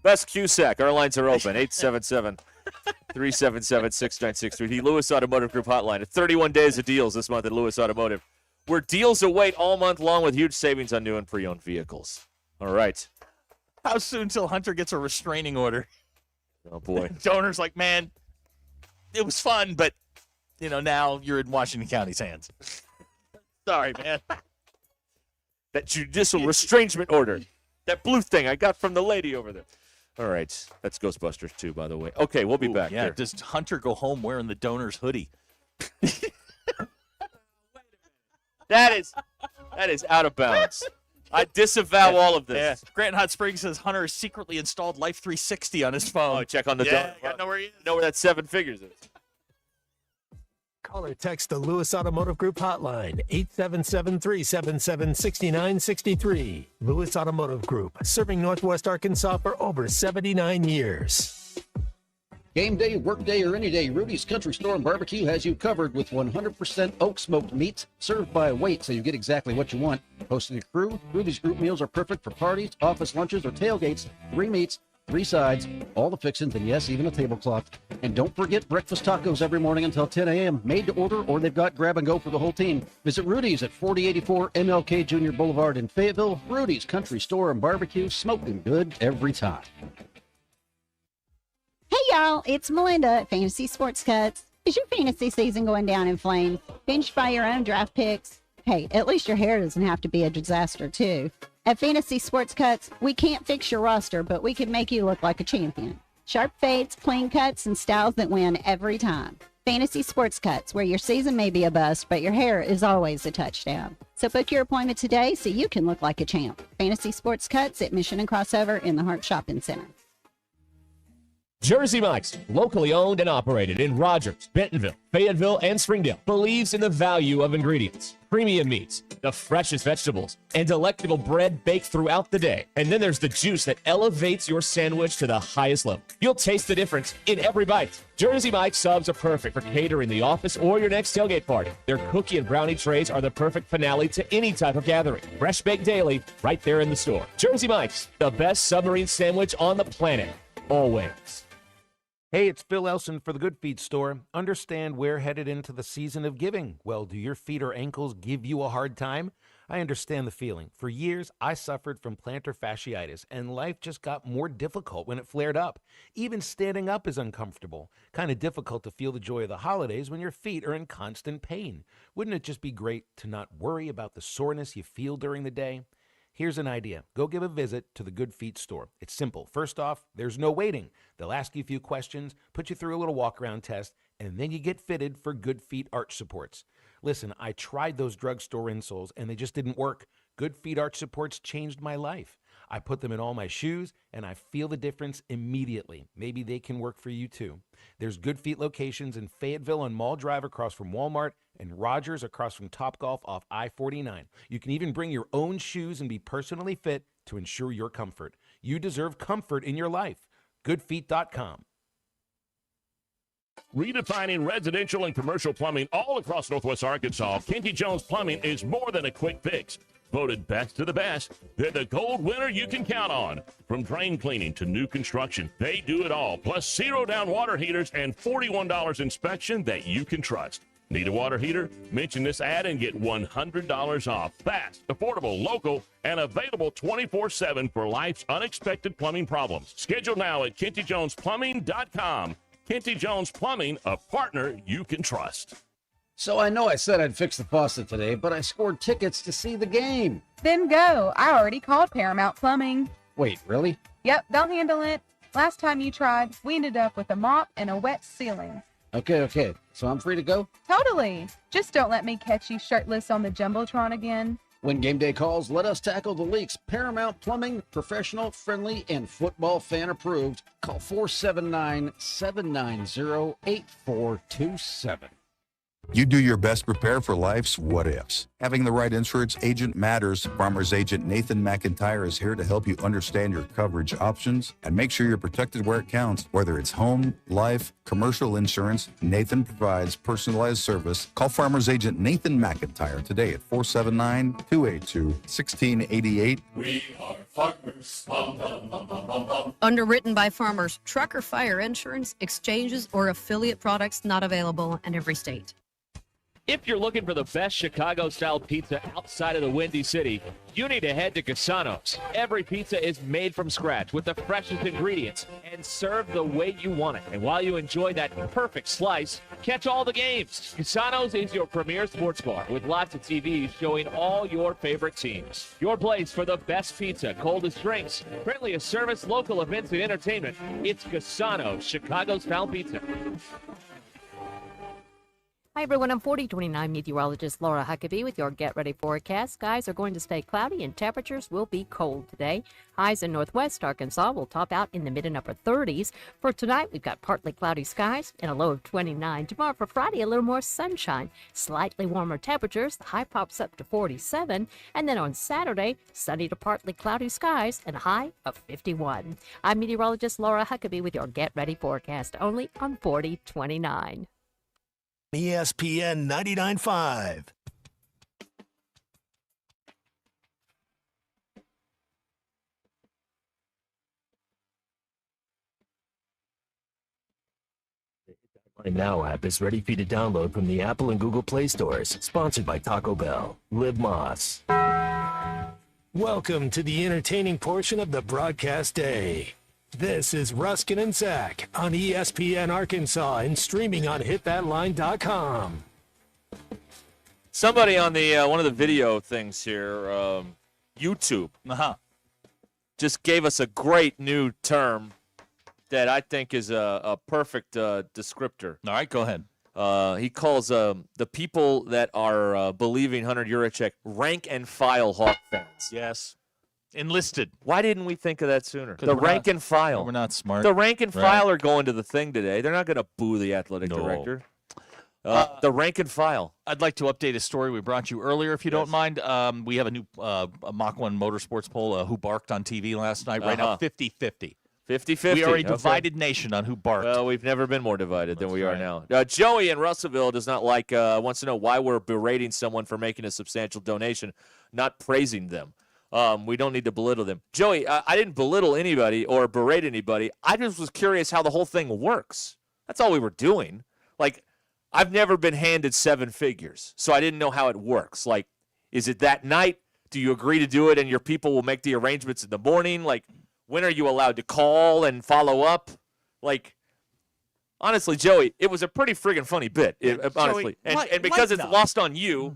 Best Cusack. Our lines are open. 877-377-6963. The Lewis Automotive Group hotline. It's 31 days of deals this month at Lewis Automotive, where deals await all month long with huge savings on new and pre-owned vehicles. All right. How soon till Hunter gets a restraining order? Oh, boy. Donor's like, man, it was fun, but, now you're in Washington County's hands. Sorry, man. That judicial restraining order. That blue thing I got from the lady over there. All right. That's Ghostbusters 2, by the way. Okay, we'll be back. Yeah, here. does Hunter go home wearing the donor's hoodie? That is out of bounds. I disavow all of this. Yeah. Grant Hot Springs says Hunter has secretly installed Life 360 on his phone. Oh, check on the Yeah, donor. gotta know where he is. Know where that 7 figures is. Call or text the Lewis Automotive Group hotline, 877-377-6963. Lewis Automotive Group, serving Northwest Arkansas for over 79 years. Game day, work day, or any day, Rudy's Country Store and Barbecue has you covered with 100% oak smoked meats served by weight so you get exactly what you want. Hosting a crew, Rudy's group meals are perfect for parties, office lunches, or tailgates. 3 meats, 3 sides, all the fixings, and yes, even a tablecloth. And don't forget breakfast tacos every morning until 10 a.m. Made to order, or they've got grab and go for the whole team. Visit Rudy's at 4084 MLK Jr. Boulevard in Fayetteville. Rudy's Country Store and Barbecue, smoking good every time. Hey y'all, it's Melinda at Fantasy Sports Cuts. Is your fantasy season going down in flames? Finished by your own draft picks? Hey, at least your hair doesn't have to be a disaster too. At Fantasy Sports Cuts, we can't fix your roster, but we can make you look like a champion. Sharp fades, clean cuts, and styles that win every time. Fantasy Sports Cuts, where your season may be a bust, but your hair is always a touchdown. So book your appointment today so you can look like a champ. Fantasy Sports Cuts at Mission and Crossover in the Hart Shopping Center. Jersey Mike's, locally owned and operated in Rogers, Bentonville, Fayetteville, and Springdale, believes in the value of ingredients, premium meats, the freshest vegetables, and delectable bread baked throughout the day. And then there's the juice that elevates your sandwich to the highest level. You'll taste the difference in every bite. Jersey Mike's subs are perfect for catering the office or your next tailgate party. Their cookie and brownie trays are the perfect finale to any type of gathering. Fresh baked daily, right there in the store. Jersey Mike's, the best submarine sandwich on the planet. Always. Hey, it's Bill Elson for the Good Feet Store. Understand we're headed into the season of giving. Well, do your feet or ankles give you a hard time? I understand the feeling. For years, I suffered from plantar fasciitis, and life just got more difficult when it flared up. Even standing up is uncomfortable. Kind of difficult to feel the joy of the holidays when your feet are in constant pain. Wouldn't it just be great to not worry about the soreness you feel during the day? Here's an idea. Go give a visit to the Good Feet store. It's simple. First off, there's no waiting. They'll ask you a few questions, put you through a little walk-around test, and then you get fitted for Good Feet arch supports. Listen, I tried those drugstore insoles, and they just didn't work. Good Feet arch supports changed my life. I put them in all my shoes, and I feel the difference immediately. Maybe they can work for you, too. There's Good Feet locations in Fayetteville on Mall Drive across from Walmart and Rogers across from Topgolf off I-49. You can even bring your own shoes and be personally fit to ensure your comfort. You deserve comfort in your life. Goodfeet.com. Redefining residential and commercial plumbing all across Northwest Arkansas, Kenty Jones Plumbing is more than a quick fix. Voted best of the best, they're the gold winner you can count on. From drain cleaning to new construction, they do it all. Plus zero-down water heaters and $41 inspection that you can trust. Need a water heater? Mention this ad and get $100 off. Fast, affordable, local, and available 24/7 for life's unexpected plumbing problems. Schedule now at KentyJonesPlumbing.com. Kenty Jones Plumbing, a partner you can trust. So I know I said I'd fix the faucet today, but I scored tickets to see the game. Then go. I already called Paramount Plumbing. Wait, really? Yep, they'll handle it. Last time you tried, we ended up with a mop and a wet ceiling. Okay. So I'm free to go? Totally. Just don't let me catch you shirtless on the Jumbotron again. When game day calls, let us tackle the leaks. Paramount Plumbing, professional, friendly, and football fan approved. Call 479-790-8427. You do your best to prepare for life's what-ifs. Having the right insurance agent matters. Farmers agent Nathan McIntyre is here to help you understand your coverage options and make sure you're protected where it counts. Whether it's home, life, commercial insurance, Nathan provides personalized service. Call Farmers agent Nathan McIntyre today at 479-282-1688. We are farmers. Bum, bum, bum, bum, bum, bum. Underwritten by farmers, truck or fire insurance, exchanges, or affiliate products not available in every state. If you're looking for the best Chicago-style pizza outside of the Windy City, you need to head to Cassano's. Every pizza is made from scratch with the freshest ingredients and served the way you want it. And while you enjoy that perfect slice, catch all the games. Cassano's is your premier sports bar with lots of TVs showing all your favorite teams. Your place for the best pizza, coldest drinks, friendliest service, local events, and entertainment. It's Cassano's Chicago-style pizza. Hi, everyone. I'm 4029 meteorologist Laura Huckabee with your Get Ready forecast. Skies are going to stay cloudy and temperatures will be cold today. Highs in northwest Arkansas will top out in the mid and upper 30s. For tonight, we've got partly cloudy skies and a low of 29. Tomorrow for Friday, a little more sunshine. Slightly warmer temperatures. The high pops up to 47. And then on Saturday, sunny to partly cloudy skies and a high of 51. I'm meteorologist Laura Huckabee with your Get Ready forecast only on 4029. ESPN 99.5. My Now app is ready for you to download from the Apple and Google Play stores. Sponsored by Taco Bell. Live Moss. Welcome to the entertaining portion of the broadcast day. This is Ruscin and Zach on ESPN Arkansas and streaming on hitthatline.com. Somebody on the one of the video things here, YouTube, just gave us a great new term that I think is a perfect descriptor. All right, go ahead. He calls the people that are believing Hunter Yurachek rank and file Hawk fans. Yes. Enlisted. Why didn't we think of that sooner? The rank and file. We're not smart. The rank and file are going to the thing today. They're not going to boo the athletic director. The rank and file. I'd like to update a story we brought you earlier, if you don't mind. We have a new Mach 1 Motorsports poll, Who Barked on TV last night. Right now, 50-50. 50-50. We are a divided nation on who barked. Well, we've never been more divided than we are now. Joey in Russellville does not like, wants to know why we're berating someone for making a substantial donation, not praising them. We don't need to belittle them. Joey, I didn't belittle anybody or berate anybody. I just was curious how the whole thing works. That's all we were doing. Like, I've never been handed 7 figures, so I didn't know how it works. Like, Is it that night? Do you agree to do it and your people will make the arrangements in the morning? Like, when are you allowed to call and follow up? Like, honestly, Joey, it was a pretty friggin' funny bit, honestly. Joey, And because it's lost on you,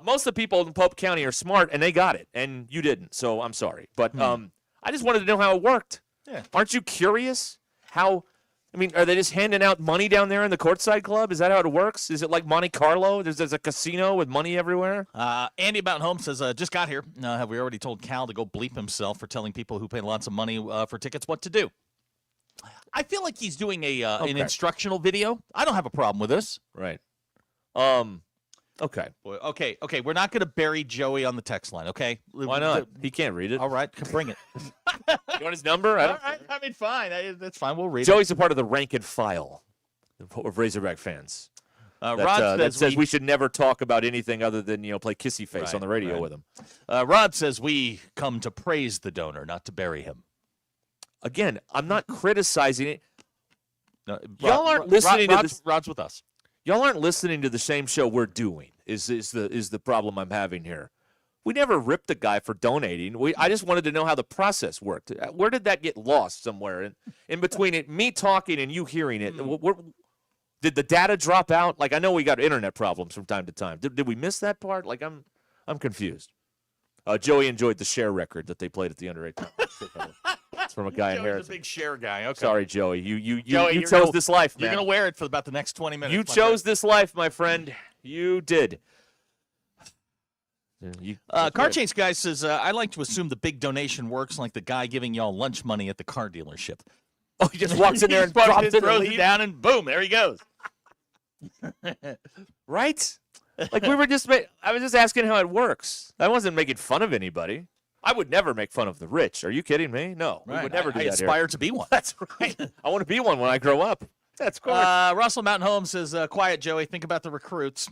most of the people in Pope County are smart, and they got it, and you didn't. So I'm sorry. But I just wanted to know how it worked. Yeah. Aren't you curious how – I mean, are they just handing out money down there in the courtside club? Is that how it works? Is it like Monte Carlo? There's a casino with money everywhere? Andy Mountain Home says, just got here. Have we already told Cal to go bleep himself for telling people who pay lots of money for tickets what to do? I feel like he's doing an instructional video. I don't have a problem with this. Right. Okay. Okay. We're not going to bury Joey on the text line, okay? Why not? He can't read it. All right, bring it. You want his number? All right, I mean, fine. That's fine. We'll read Joey's a part of the rank and file of Razorback fans. Rod says we should never talk about anything other than, play kissy face on the radio with him. Rod says we come to praise the donor, not to bury him. Again, I'm not criticizing it. Y'all aren't listening to this. Rod's with us. Y'all aren't listening to the same show we're doing. Is the problem I'm having here? We never ripped the guy for donating. I just wanted to know how the process worked. Where did that get lost somewhere in between it, me talking and you hearing it? Did the data drop out? Like, I know we got internet problems from time to time. Did we miss that part? Like, I'm confused. Joey enjoyed the share record that they played at the under 18. It's from a guy in Harrison. Joey's a big share guy. Okay. Sorry, Joey. You Joey, chose this life, man. You're going to wear it for about the next 20 minutes. You chose this life, my friend. You did. Car Chase guy says, I like to assume the big donation works like the guy giving y'all lunch money at the car dealership. Oh, he just walks in there and drops it, throws it down, and boom, there he goes. Right? Like I was just asking how it works. I wasn't making fun of anybody. I would never make fun of the rich. Are you kidding me? No, we would never do that. I aspire to be one. That's right. I want to be one when I grow up. That's cool. Russell Mountain Home says, quiet, Joey. Think about the recruits.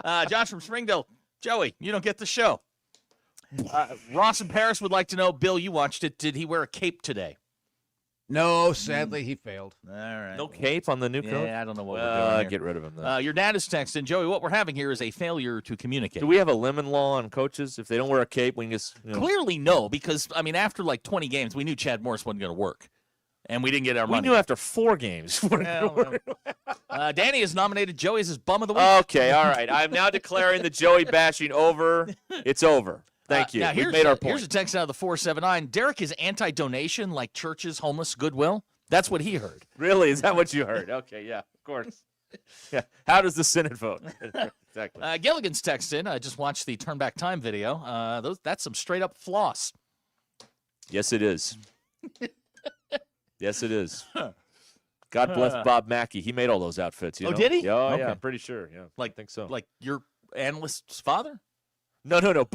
Josh from Springdale. Joey, you don't get the show. Ross in Paris would like to know, Bill, you watched it. Did he wear a cape today? No, sadly, he failed. All right. No cape on the new coach? Yeah, I don't know what we're doing here. Get rid of him then. Your dad is texting, Joey, what we're having here is a failure to communicate. Do we have a lemon law on coaches? If they don't wear a cape, we can just... Clearly no, because, after like 20 games, we knew Chad Morris wasn't going to work. And we didn't get our money. We knew after 4 games. Danny has nominated Joey as his bum of the week. Okay, all right. I'm now declaring the Joey bashing over. It's over. Thank you. Now, We've made our point. Here's a text out of the 479. Derek is anti-donation like churches, homeless, Goodwill. That's what he heard. Really? Is that what you heard? Okay, yeah, of course. Yeah. How does the Senate vote? Exactly. Gilligan's text in. I just watched the Turn Back Time video. That's some straight-up floss. Yes, it is. Yes, it is. God bless Bob Mackey. He made all those outfits. You know? Did he? Oh, Okay. yeah, I'm pretty sure. Yeah, I think so. Like your analyst's father? No. No.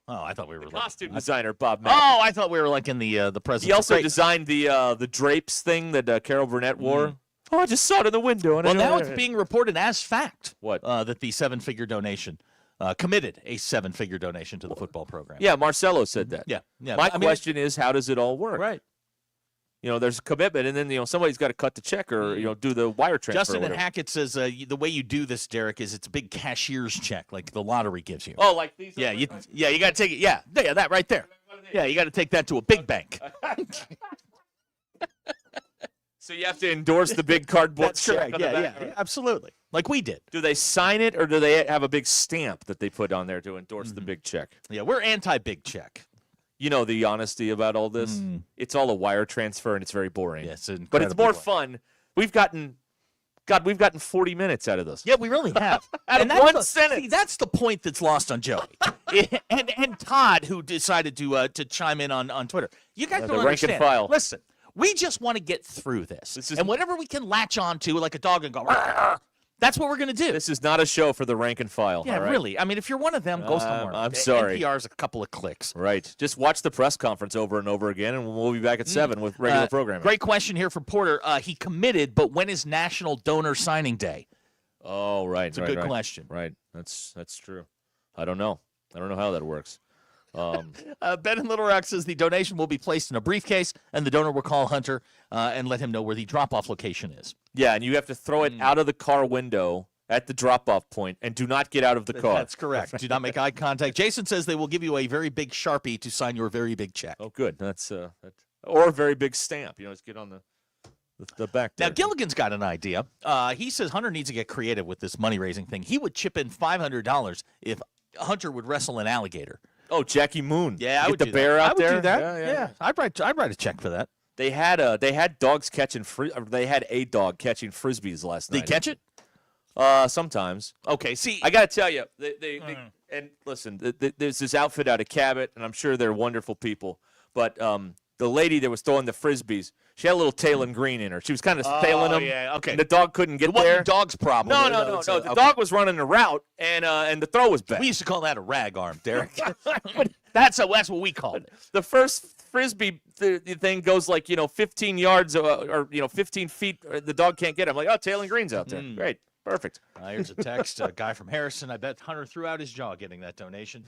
Oh, I thought we were costume designer Bob Mackey. Oh, I thought we were like in the president. He also designed the drapes thing that Carol Burnett wore. Oh, I just saw it in the window. And well, now it's being reported as fact. What? That the 7-figure donation committed a 7-figure donation to the football program. Yeah, Marcelo said that. Yeah. My question is, how does it all work? Right. There's a commitment, and then somebody's got to cut the check or do the wire transfer. Justin and Hackett says the way you do this, Derek, is it's a big cashier's check, like the lottery gives you. Oh, like these? Yeah, you got to take it. Yeah, that right there. Yeah, you got to take that to a big bank. So you have to endorse the big cardboard check. Yeah, absolutely. Like we did. Do they sign it, or do they have a big stamp that they put on there to endorse the big check? Yeah, we're anti-big check. You know the honesty about all this? It's all a wire transfer, and it's very boring. Yes, but it's more fun. We've gotten 40 minutes out of this. Yeah, we really have. Out of one sentence. See, that's the point that's lost on Joey. and Todd, who decided to chime in on Twitter. You guys don't understand. Rank and file. Listen, we just want to get through this. And whatever we can latch on to like a dog and go, "Rah!" That's what we're going to do. This is not a show for the rank and file. Yeah, all right? really. If you're one of them, go somewhere. I'm sorry. NPR's a couple of clicks. Right. Just watch the press conference over and over again, and we'll be back at 7 with regular programming. Great question here from Porter. He committed, but when is National Donor Signing Day? Oh, right. It's a good question. Right. That's true. I don't know how that works. Ben in Little Rock says the donation will be placed in a briefcase, and the donor will call Hunter and let him know where the drop-off location is. Yeah, and you have to throw it out of the car window at the drop-off point and do not get out of the car. That's correct. Do not make eye contact. Jason says they will give you a very big Sharpie to sign your very big check. Oh, good. That's or a very big stamp. Just get on the back there. Now, Gilligan's got an idea. He says Hunter needs to get creative with this money-raising thing. He would chip in $500 if Hunter would wrestle an alligator. Oh, Jackie Moon. Yeah, I get would the do bear that. out I would there. do that. Yeah. I'd write a check for that. They had dogs catching they had a dog catching frisbees last night. Did he catch it? Sometimes. Okay, see, I got to tell you, they and listen, there's this outfit out of Cabot, and I'm sure they're wonderful people, but the lady that was throwing the frisbees, she had a little Talon Green in her. She was kind of tailing them. Yeah, okay. And the dog couldn't get It wasn't there. the dog's problem. No. The dog was running the route, and the throw was bad. We used to call that a rag arm, Derek. That's what we call it. The first frisbee the thing goes like 15 yards or 15 feet. The dog can't get it. I'm like, oh, Talon Green's out there. Great, perfect. Here's a text, a guy from Harrison. I bet Hunter threw out his jaw getting that donation.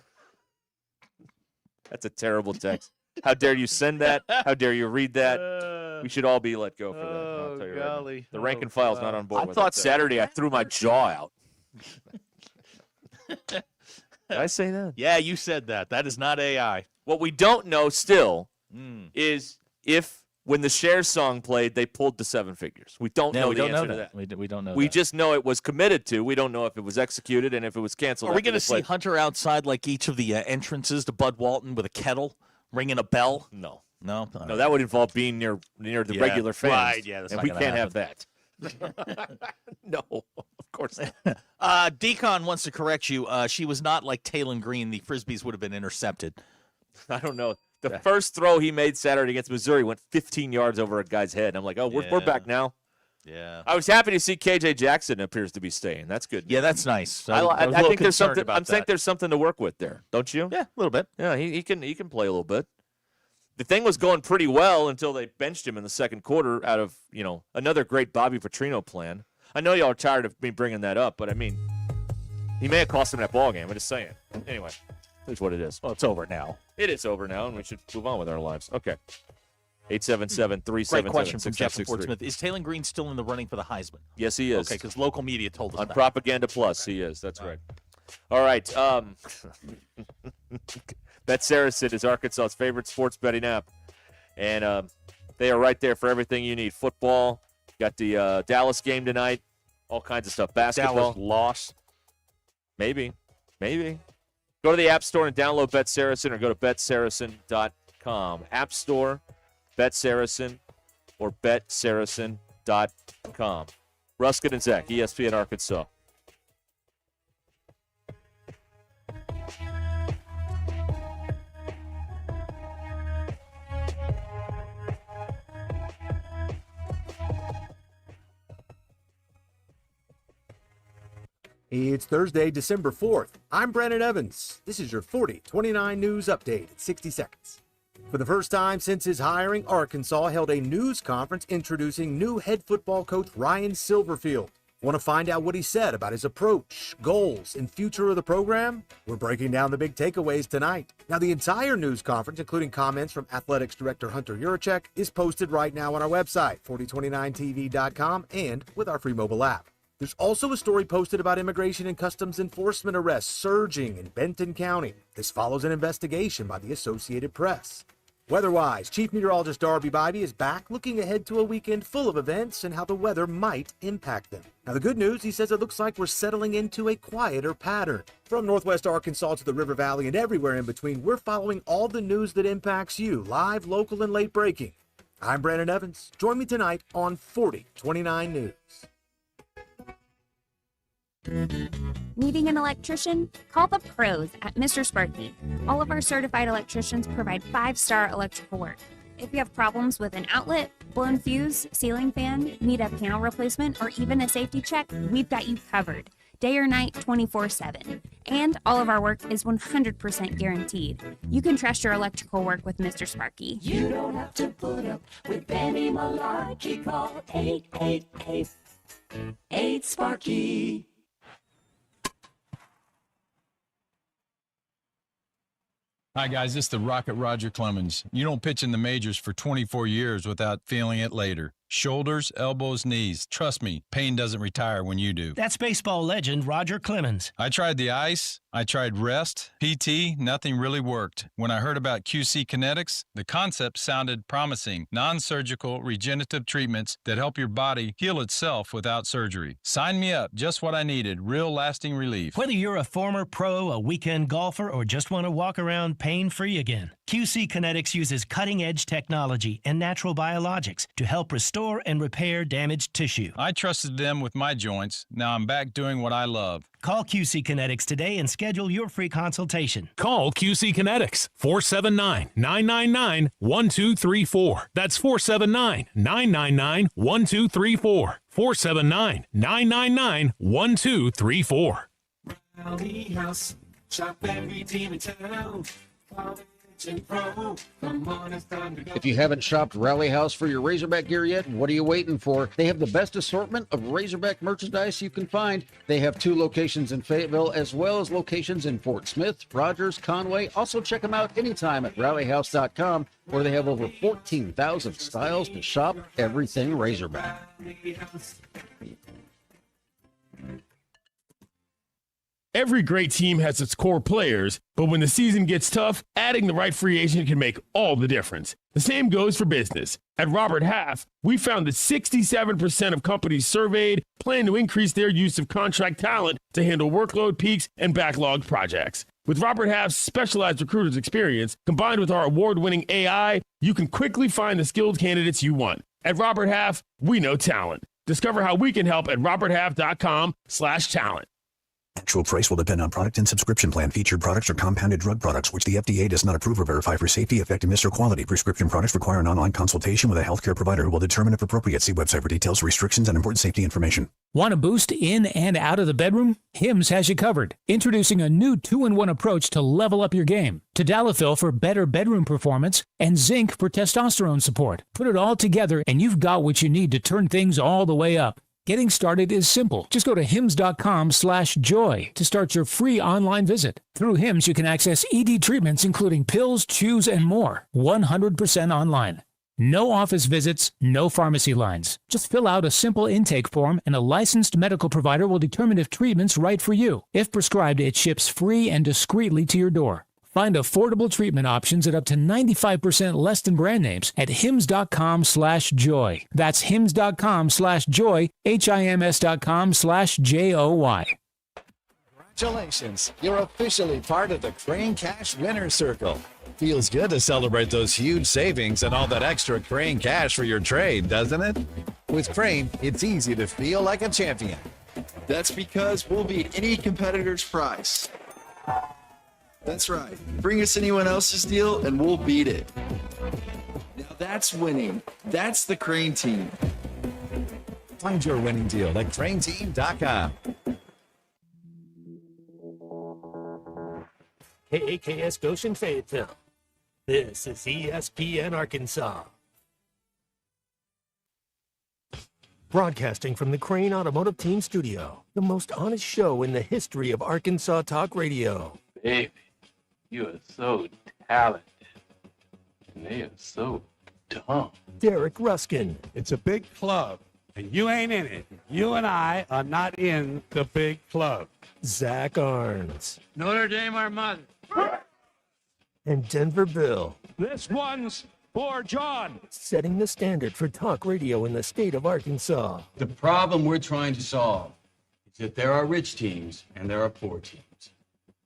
That's a terrible text. How dare you send that? How dare you read that? We should all be let go for that. I'll tell you right now. Golly. The rank and file's not on board. I with thought that. Saturday I threw my jaw out. Did I say that? Yeah, you said that. That is not AI. What we don't know still is if when the Cher song played, they pulled the seven figures. We don't know the answer to that. We don't know We that. just know it was committed to. We don't know if it was executed and if it was canceled. Are we after going to they see played. Hunter outside like each of the entrances to Bud Walton with a kettle, ringing a bell? No. No? No, that would involve being near the regular fans. Right, yeah, that's and not we gonna can't have happen. that. No, of course not. Decon wants to correct you. She was not like Talon Green. The Frisbees would have been intercepted. I don't know. The first throw he made Saturday against Missouri went 15 yards over a guy's head. I'm like, oh, we're back now. Yeah. I was happy to see KJ Jackson appears to be staying. That's good. Yeah, that's nice. I think there's something. I think there's something to work with there, don't you? Yeah, a little bit. Yeah, he can play a little bit. The thing was going pretty well until they benched him in the second quarter out of another great Bobby Petrino plan. I know y'all are tired of me bringing that up, but I mean, he may have cost him that ball game. I'm just saying. Anyway, here's what it is. Well, it's over now. It is over now, and we should move on with our lives. Okay. 877-377-6663. Great question from Jeff from Portsmouth. Is Talon Green still in the running for the Heisman? Yes, he is. Okay, because local media told us On that. Propaganda Plus, he is. That's right. All right. Bet Saracen is Arkansas's favorite sports betting app. And they are right there for everything you need. Football, got the Dallas game tonight, all kinds of stuff. Basketball. Dallas lost. Maybe. Go to the App Store and download Bet Saracen or go to betsaracen.com. App Store, Bet Saracen, or betsaracen.com. Ruscin and Zach, ESPN Arkansas. It's Thursday, December 4th. I'm Brandon Evans. This is your 40-29 News Update in 60 seconds. For the first time since his hiring, Arkansas held a news conference introducing new head football coach Ryan Silverfield. Want to find out what he said about his approach, goals, and future of the program? We're breaking down the big takeaways tonight. Now, the entire news conference, including comments from Athletics Director Hunter Yurachek, is posted right now on our website, 4029tv.com, and with our free mobile app. There's also a story posted about immigration and customs enforcement arrests surging in Benton County. This follows an investigation by the Associated Press. Weather-wise, Chief Meteorologist Darby Bybee is back looking ahead to a weekend full of events and how the weather might impact them. Now, the good news, he says it looks like we're settling into a quieter pattern. From Northwest Arkansas to the River Valley and everywhere in between, we're following all the news that impacts you, live, local, and late breaking. I'm Brandon Evans. Join me tonight on 4029 News. Needing an electrician? Call the pros at Mr. Sparky. All of our certified electricians provide 5-star electrical work. If you have problems with an outlet, blown fuse, ceiling fan, need a panel replacement, or even a safety check, we've got you covered. Day or night, 24/7. And all of our work is 100% guaranteed. You can trust your electrical work with Mr. Sparky. You don't have to put up with any malarkey. Call 888-8-SPARKY. Hi, guys. This is the Rocket Roger Clemens. You don't pitch in the majors for 24 years without feeling it later. Shoulders, elbows, knees. Trust me, pain doesn't retire when you do. That's baseball legend Roger Clemens. I tried the ice, I tried rest, PT, nothing really worked. When I heard about QC Kinetics, the concept sounded promising. Non-surgical regenerative treatments that help your body heal itself without surgery. Sign me up, just what I needed, real lasting relief. Whether you're a former pro, a weekend golfer, or just want to walk around pain-free again, QC Kinetics uses cutting-edge technology and natural biologics to help restore and repair damaged tissue. I trusted them with my joints. Now I'm back doing what I love. Call QC Kinetics today and schedule your free consultation. Call QC Kinetics, 479-999-1234. That's 479-999-1234. 479-999-1234. Rally House, shop every team in town. If you haven't shopped Rally House for your Razorback gear yet, what are you waiting for? They have the best assortment of Razorback merchandise you can find. They have 2 locations in Fayetteville as well as locations in Fort Smith, Rogers, Conway. Also check them out anytime at rallyhouse.com, where they have over 14,000 styles to shop everything Razorback. Every great team has its core players, but when the season gets tough, adding the right free agent can make all the difference. The same goes for business. At Robert Half, we found that 67% of companies surveyed plan to increase their use of contract talent to handle workload peaks and backlogged projects. With Robert Half's specialized recruiters experience, combined with our award-winning AI, you can quickly find the skilled candidates you want. At Robert Half, we know talent. Discover how we can help at roberthalf.com/talent. Actual price will depend on product and subscription plan. Featured products are compounded drug products, which the FDA does not approve or verify for safety, effectiveness, or quality. Prescription products require an online consultation with a healthcare provider who will determine if appropriate. See website for details, restrictions, and important safety information. Want a boost in and out of the bedroom? Hims has you covered. Introducing a new 2-in-1 approach to level up your game. Tadalafil for better bedroom performance and zinc for testosterone support. Put it all together and you've got what you need to turn things all the way up. Getting started is simple. Just go to hims.com/joy to start your free online visit. Through Hims, you can access ED treatments including pills, chews, and more. 100% online. No office visits, no pharmacy lines. Just fill out a simple intake form and a licensed medical provider will determine if treatment's right for you. If prescribed, it ships free and discreetly to your door. Find affordable treatment options at up to 95% less than brand names at hims.com/joy. That's hims.com/joy, HIMS.com/JOY. Congratulations, you're officially part of the Crane Cash Winner's Circle. Feels good to celebrate those huge savings and all that extra Crane cash for your trade, doesn't it? With Crane, it's easy to feel like a champion. That's because we'll beat any competitor's price. That's right. Bring us anyone else's deal and we'll beat it. Now that's winning. That's the Crane Team. Find your winning deal at craneteam.com. KAKS Goshen Fayetteville. This is ESPN Arkansas. Broadcasting from the Crane Automotive Team Studio, the most honest show in the history of Arkansas Talk Radio. Baby, you are so talented, and they are so dumb. Derek Ruskin. It's a big club, and you ain't in it. You and I are not in the big club. Zach Arns. Notre Dame Armada. And Denver Bill. This one's for John. Setting the standard for talk radio in the state of Arkansas. The problem we're trying to solve is that there are rich teams and there are poor teams.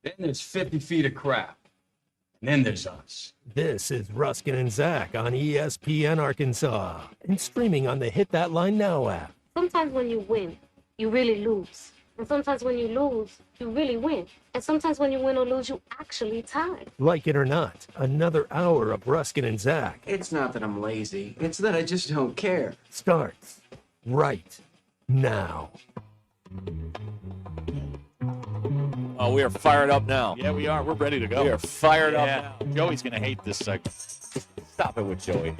Then there's 50 feet of crap. And then there's us. This is Ruskin and Zach on ESPN Arkansas and streaming on the Hit That Line Now app. Sometimes when you win, you really lose. And sometimes when you lose, you really win. And sometimes when you win or lose, you actually tie. Like it or not, another hour of Ruskin and Zach It's not that I'm lazy. It's that I just don't care. starts right now. Oh, we are fired up now. Yeah, we are. We're ready to go. We are fired up now. Joey's going to hate this segment. Stop it with Joey.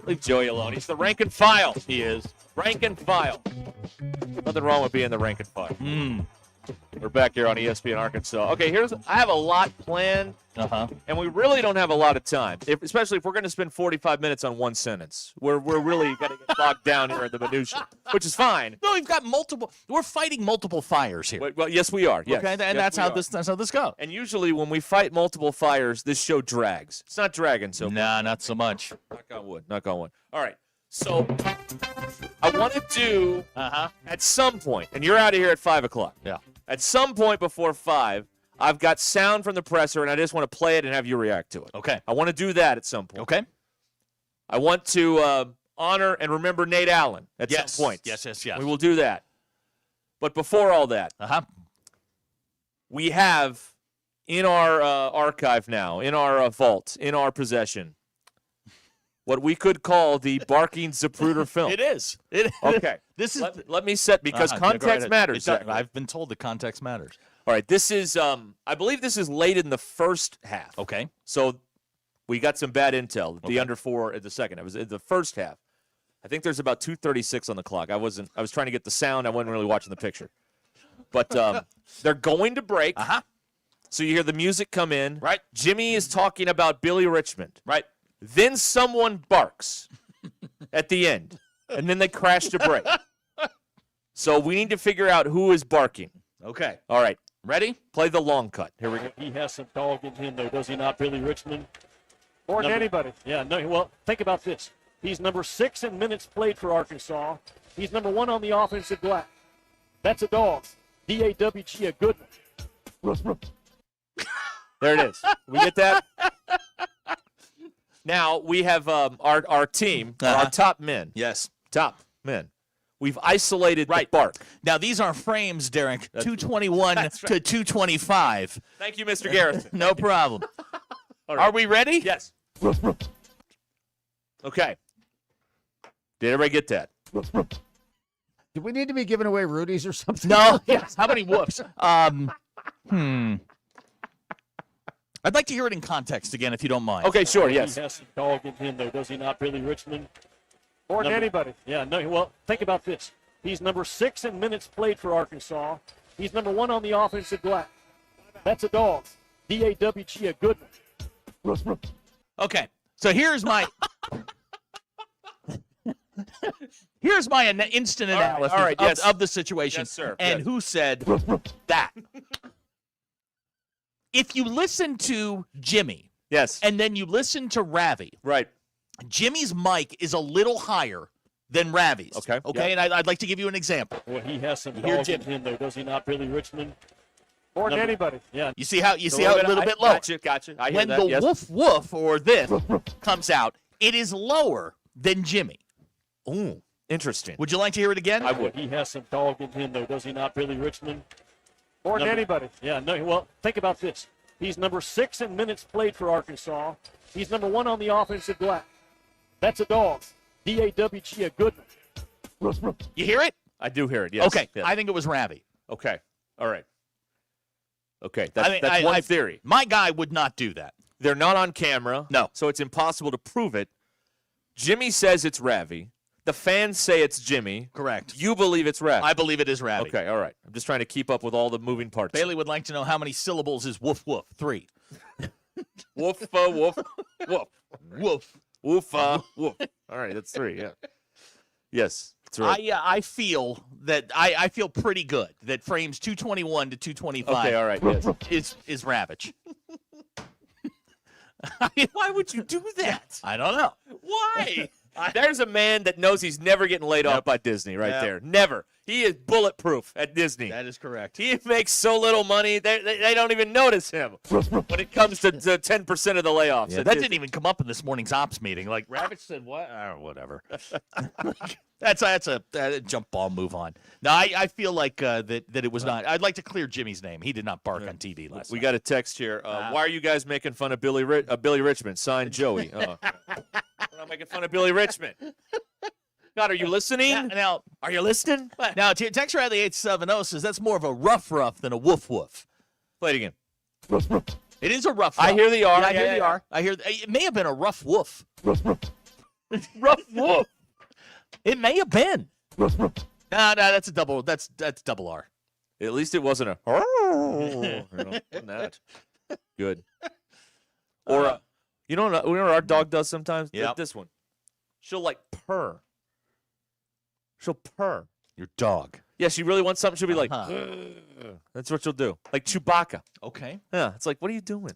Leave Joey alone. He's the rank and file. He is. Rank and file. Nothing wrong with being the rank and file. We're back here on ESPN Arkansas. Okay, I have a lot planned, and we really don't have a lot of time, especially if we're going to spend 45 minutes on one sentence. We're really got to get bogged down here in the minutia, which is fine. No, we've got multiple. We're fighting multiple fires here. Well, yes, we are. Yes. Okay, and Yes, that's how this goes. And usually when we fight multiple fires, this show drags. It's not dragging so much. Nah, not so much. Knock on wood. Knock on wood. All right. So I want to do at some point, and you're out of here at 5 o'clock. Yeah. At some point before 5, I've got sound from the presser, and I just want to play it and have you react to it. Okay. I want to do that at some point. Okay. I want to honor and remember Nate Allen at some point. Yes. We will do that. But before all that, we have in our archive now, in our vault, in our possession, what we could call the Barking Zapruder film. It is. Okay. This is. Let me set, because Go context ahead. matters. I've been told that context matters. All right. This is, I believe this is late in the first half. Okay. So we got some bad intel. The under 4 at the second. It was in the first half. I think there's about 2:36 on the clock. I was trying to get the sound. I wasn't really watching the picture. But they're going to break. So you hear the music come in. Right. Jimmy is talking about Billy Richmond. Right. Then someone barks at the end, and then they crash to break. So we need to figure out who is barking. Okay. All right. Ready? Play the long cut. Here we go. He has some dog in him, though, does he not, Billy Richmond? More than anybody. Yeah, no, well, think about this. He's number 6 in minutes played for Arkansas. He's number 1 on the offensive glass. That's a dog. D-A-W-G, a good one. There it is. We get that? Now, we have our team, our top men. Yes. Top men. We've isolated the bark. Now, these are frames, Derek. 221 to 225. Thank you, Mr. Garrison. No problem. All right. Are we ready? Yes. Okay. Did everybody get that? Do we need to be giving away Rudy's or something? No. Yes. How many whoofs? I'd like to hear it in context again, if you don't mind. Okay, sure, yes. He has some dog in him, though, does he not, Billy Richmond? More than anybody. Yeah, no, well, think about this. He's number 6 in minutes played for Arkansas. He's number 1 on the offensive glass. That's a dog. D-A-W-G, a good one. Okay, so here's my instant analysis of the situation. Yes, sir. And Yes. who said that? If you listen to Jimmy, yes, and then you listen to Ravi, right, Jimmy's mic is a little higher than Ravi's. Okay. Okay, and I'd like to give you an example. Well, he has some Here, dog Jim. in him, though, does he not, Billy Richmond? More than anybody. Yeah. You see how it's a little bit lower. Gotcha. I hear When that. the Yes. woof woof or this comes out, it is lower than Jimmy. Ooh, interesting. Would you like to hear it again? I would. He has some dog in him, though, does he not, Billy Richmond? More than anybody. Yeah, no, well, think about this. He's number 6 in minutes played for Arkansas. He's number 1 on the offensive glass. That's a dog. D-A-W-G, a good one. You hear it? I do hear it, yes. Okay, Yes. I think it was Ravi. Okay. All right. Okay, that's one theory. My guy would not do that. They're not on camera. No. So it's impossible to prove it. Jimmy says it's Ravi. The fans say it's Jimmy. Correct. You believe it's Ravi. I believe it is Ravi. Okay, all right. I'm just trying to keep up with all the moving parts. Bailey would like to know how many syllables is woof woof. 3. Woof, woof, woof. Woof. Woof, woof. All right, that's 3, yeah. Yes, that's right. I feel that I feel pretty good that frames 221 to 225 Okay, all right, yes. is Ravage. Why would you do that? I don't know. Why? There's a man that knows he's never getting laid off by Disney right there. Never. He is bulletproof at Disney. That is correct. He makes so little money, they don't even notice him when it comes to 10% of the layoffs. Yeah, that didn't even come up in this morning's ops meeting. Like, Ravage said what? Whatever. That's a jump ball, move on. No, I feel like that it was not. I'd like to clear Jimmy's name. He did not bark on TV last night. We got a text here. Why are you guys making fun of Billy Richmond? Signed, Joey. We're not making fun of Billy Richmond. God, are you listening? Now, are you listening? Now, Text Riley 870 says that's more of a rough to a woof woof. Play it again. It is a rough. I hear the R. Yeah, I hear the R. I hear it may have been a rough woof. Rough woof. It may have been. No, that's a double. That's double R. At least it wasn't a wasn't that. Good. Or you know what our dog does sometimes? Yep. This one. She'll like purr. She'll purr. Your dog. Yeah, she really wants something. She'll be like, Uh-huh. that's what she'll do. Like Chewbacca. Okay. Yeah, it's like, what are you doing?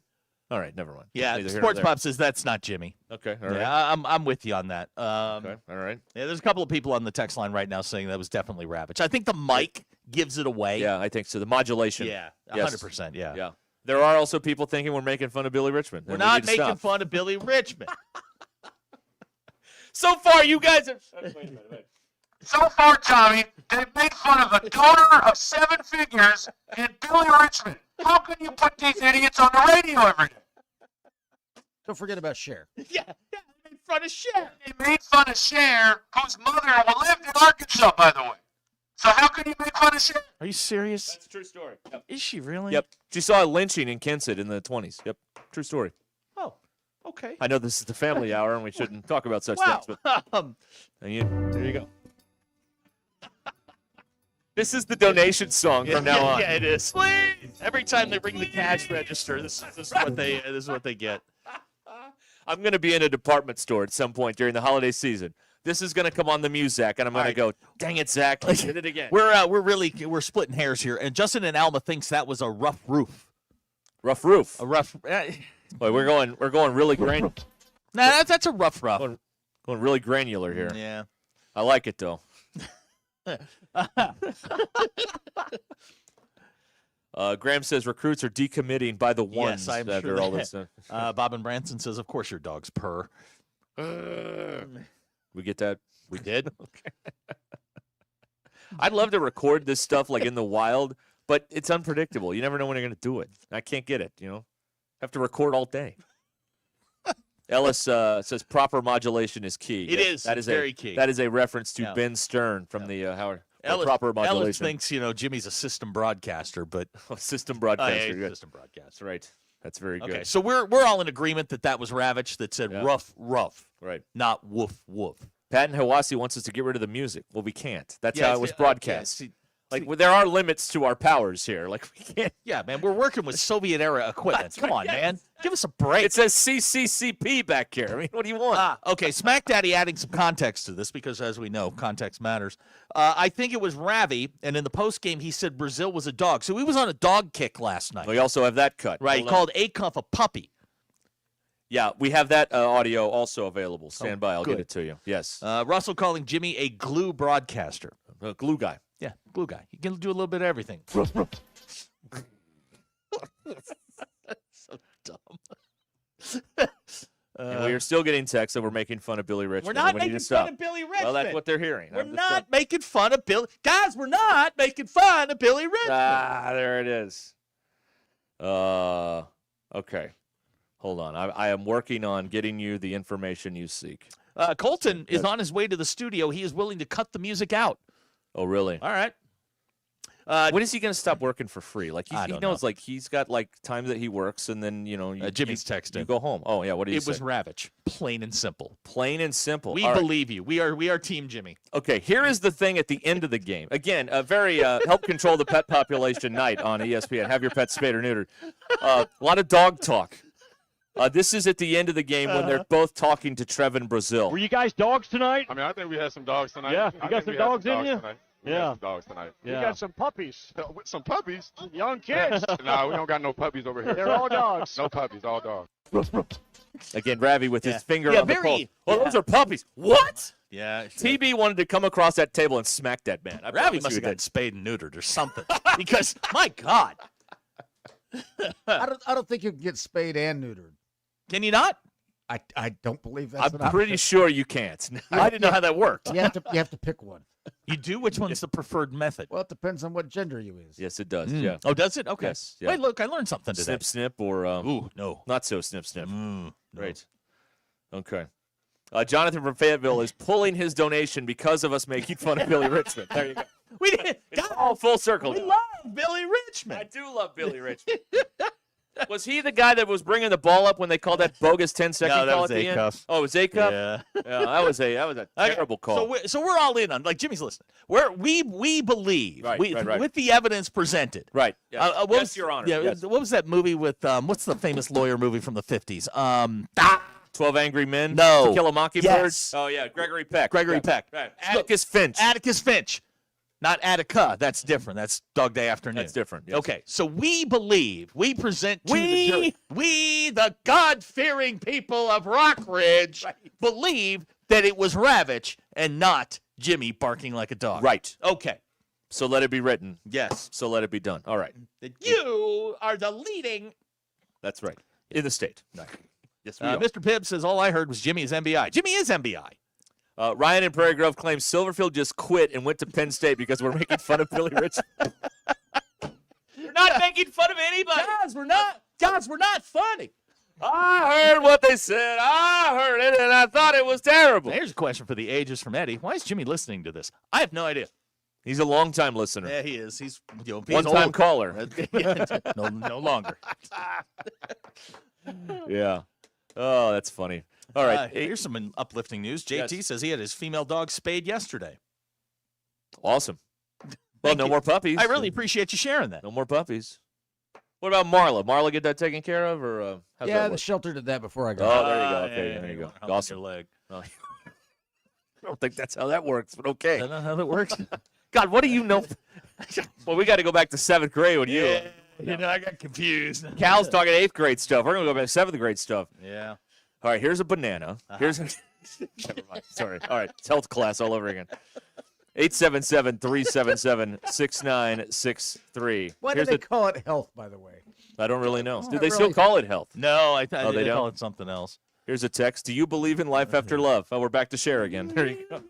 All right, never mind. Yeah, Neither here nor Sports there. Pop says that's not Jimmy. Okay, all right. Yeah, I'm with you on that. Okay, all right. Yeah, there's a couple of people on the text line right now saying that was definitely Ravitch. I think the mic gives it away. Yeah, I think so. The modulation. Yeah, Yes. 100%. Yeah. Yeah. There are also people thinking we're making fun of Billy Richmond. We're and we not need to making stop. fun of Billy Richmond. So far, you guys have. Wait a minute. So far, Tommy, they've made fun of a donor of 7 figures and Billy Richmond. How can you put these idiots on the radio every day? Don't forget about Cher. Yeah, they made fun of Cher. They made fun of Cher, whose mother lived in Arkansas, by the way. So how can you make fun of Cher? Are you serious? That's a true story. Yep. Is she really? Yep. She saw a lynching in Kensett in the 20s. Yep. True story. Oh, okay. I know this is the family hour and we shouldn't talk about such Wow. things, but there you go. This is the donation song from now on. Yeah, it is. Please. Every time they ring the cash register, this is what they get. I'm going to be in a department store at some point during the holiday season. This is going to come on the music, and I'm going to go, dang it, Zach, you did it again. We're splitting hairs here, and Justin and Alma thinks that was a rough roof. Rough roof. A rough. Boy, we're going really granular. Nah, that's a rough. Going really granular here. Yeah. I like it though. Graham says recruits are decommitting by the ones Yes, I'm after sure all that- this. Bob and Branson says, of course your dog's purr. We get that? We did. I'd love to record this stuff like in the wild, but it's unpredictable. You never know when you're going to do it. I can't get it, Have to record all day. Ellis says proper modulation is key. It is. That is very key. That is a reference to Yeah. Ben Stern from the Howard. Ellis, Proper modulation. Ellis thinks, Jimmy's a system broadcaster, but system broadcaster. yeah, good. system broadcaster. That's right. That's very good. Okay, so we're all in agreement that was Ravitch that said rough, Right. not woof, woof. Patton Hawasi wants us to get rid of the music. Well, we can't. That's Yeah, how it was see, broadcast. There are limits to our powers here. Like we can't. Yeah, man, we're working with Soviet era equipment. Come on, man, give us a break. It says CCCP back here. I mean, what do you want? Okay, Smack Daddy adding some context to this because, as we know, context matters. I think it was Ravi, and in the post game he said Brazil was a dog. So he was on a dog kick last night. We also have that cut. Right, he called Acuff a puppy. Yeah, we have that audio also available. Stand by. I'll good. get it to you. Yes. Russell calling Jimmy a glue broadcaster. A glue guy. Yeah, glue guy. He can do a little bit of everything. So dumb. And we are still getting texts that we're making fun of Billy Richmond. We're not We need to making stop. fun of Billy Richmond. Well, that's what they're hearing. We're not making fun of Billy. Guys, we're not making fun of Billy Richmond. There it is. Okay. Hold on. I am working on getting you the information you seek. Colton is on his way to the studio. He is willing to cut the music out. Oh, really? All right. When is he going to stop working for free? Like he I don't knows, know. like he's got like time that he works, and then Jimmy's texting. You go home. Oh yeah, what did he It say? was Ravitch. Plain and simple. Plain and simple. We All right. believe you. We are Team Jimmy. Okay, here is the thing at the end of the game. Again, a very help control the pet population night on ESPN. Have your pet spayed or neutered. A lot of dog talk. This is at the end of the game when they're both talking to Trevin Brazil. Were you guys dogs tonight? I mean, I think we had some dogs tonight. Yeah, I you think got some we had dogs in you? tonight. We Yeah. had some dogs tonight. You got some puppies. With some puppies? Young kids. No, we don't got no puppies over here. They're all dogs. No puppies, all dogs. Again, Ravi with his finger Yeah, on the very- pulse. Well, those are puppies. What? Yeah. TB wanted to come across that table and smack that man. I Ravi promise must you have he got did. spayed and neutered or something. Because, my God. I don't think you can get spayed and neutered. Can you not? I don't believe that's. I'm pretty sure you can't. I didn't know how that worked. You have to pick one. You do? Which one's the preferred method? Well, it depends on what gender you is. Yes, it does. Yeah. Oh, does it? Okay. Yes, yeah. Wait, look, I learned something today. Snip, snip, or Ooh, no. not so snip, snip. No. Right. Okay. Jonathan from Fayetteville is pulling his donation because of us making fun of Billy Richmond. There you go. We did. It's all full circle. We love Billy Richmond. I do love Billy Richmond. Was he the guy that was bringing the ball up when they called that bogus 10-second No, that call was at the end? Acuff. Oh, it was Acuff? Yeah. Yeah, that was a terrible call. So we're all in on, like Jimmy's listening. We believe Right. with the evidence presented. Right. Yes, What yes was, Your Honor. Yeah. Yes. What was that movie with? What's the famous lawyer movie from the 50s? 12 Angry Men? No. To Kill a Mockingbird? Yes. Oh, yeah. Gregory Peck. Gregory Yeah. Peck. Right. Atticus Finch. Atticus Finch. Not Attica. That's different. That's Dog Day Afternoon. That's different. Yes. Okay, so we believe, we present to the jury, we, the God-fearing people of Rock Ridge, believe that it was Ravitch and not Jimmy barking like a dog. Right. Okay. So let it be written. Yes. So let it be done. All right. That you are the leading. That's right. In the state. Right. Yes, we are. Mr. Pibb says, all I heard was Jimmy is MBI. Jimmy is MBI. Ryan in Prairie Grove claims Silverfield just quit and went to Penn State because we're making fun of Billy Richmond. We're not making fun of anybody. Guys, we're not funny. I heard what they said. I heard it, and I thought it was terrible. Here's a question for the ages from Eddie. Why is Jimmy listening to this? I have no idea. He's a long-time listener. Yeah, he is. He's One-time caller. no longer. Yeah. Oh, that's funny. All right. Here's some uplifting news. JT says he had his female dog spayed yesterday. Awesome. Well, no more puppies. I really appreciate you sharing that. No more puppies. What about Marla? Marla get that taken care of, or how's Yeah, that the work? shelter did that before I got Oh, there you go. Ah, Okay, yeah, there you go. Hump Awesome. your leg. Oh. I don't think that's how that works, but okay. I don't know how that works. God, what do you know? Well, we got to go back to 7th grade with you. Yeah, you know, I got confused. Cal's talking 8th grade stuff. We're going to go back to 7th grade stuff. Yeah. All right, here's a banana. Here's a... Never mind. Sorry. All right, it's health class all over again. 877-377-6963. Why do Here's they the... call it health, by the way? I don't really know. Oh, Do they not still really. call it health? No, I thought Oh, they they don't? call it something else. Here's a text. Do you believe in life after love? Oh, we're back to share again. There you go.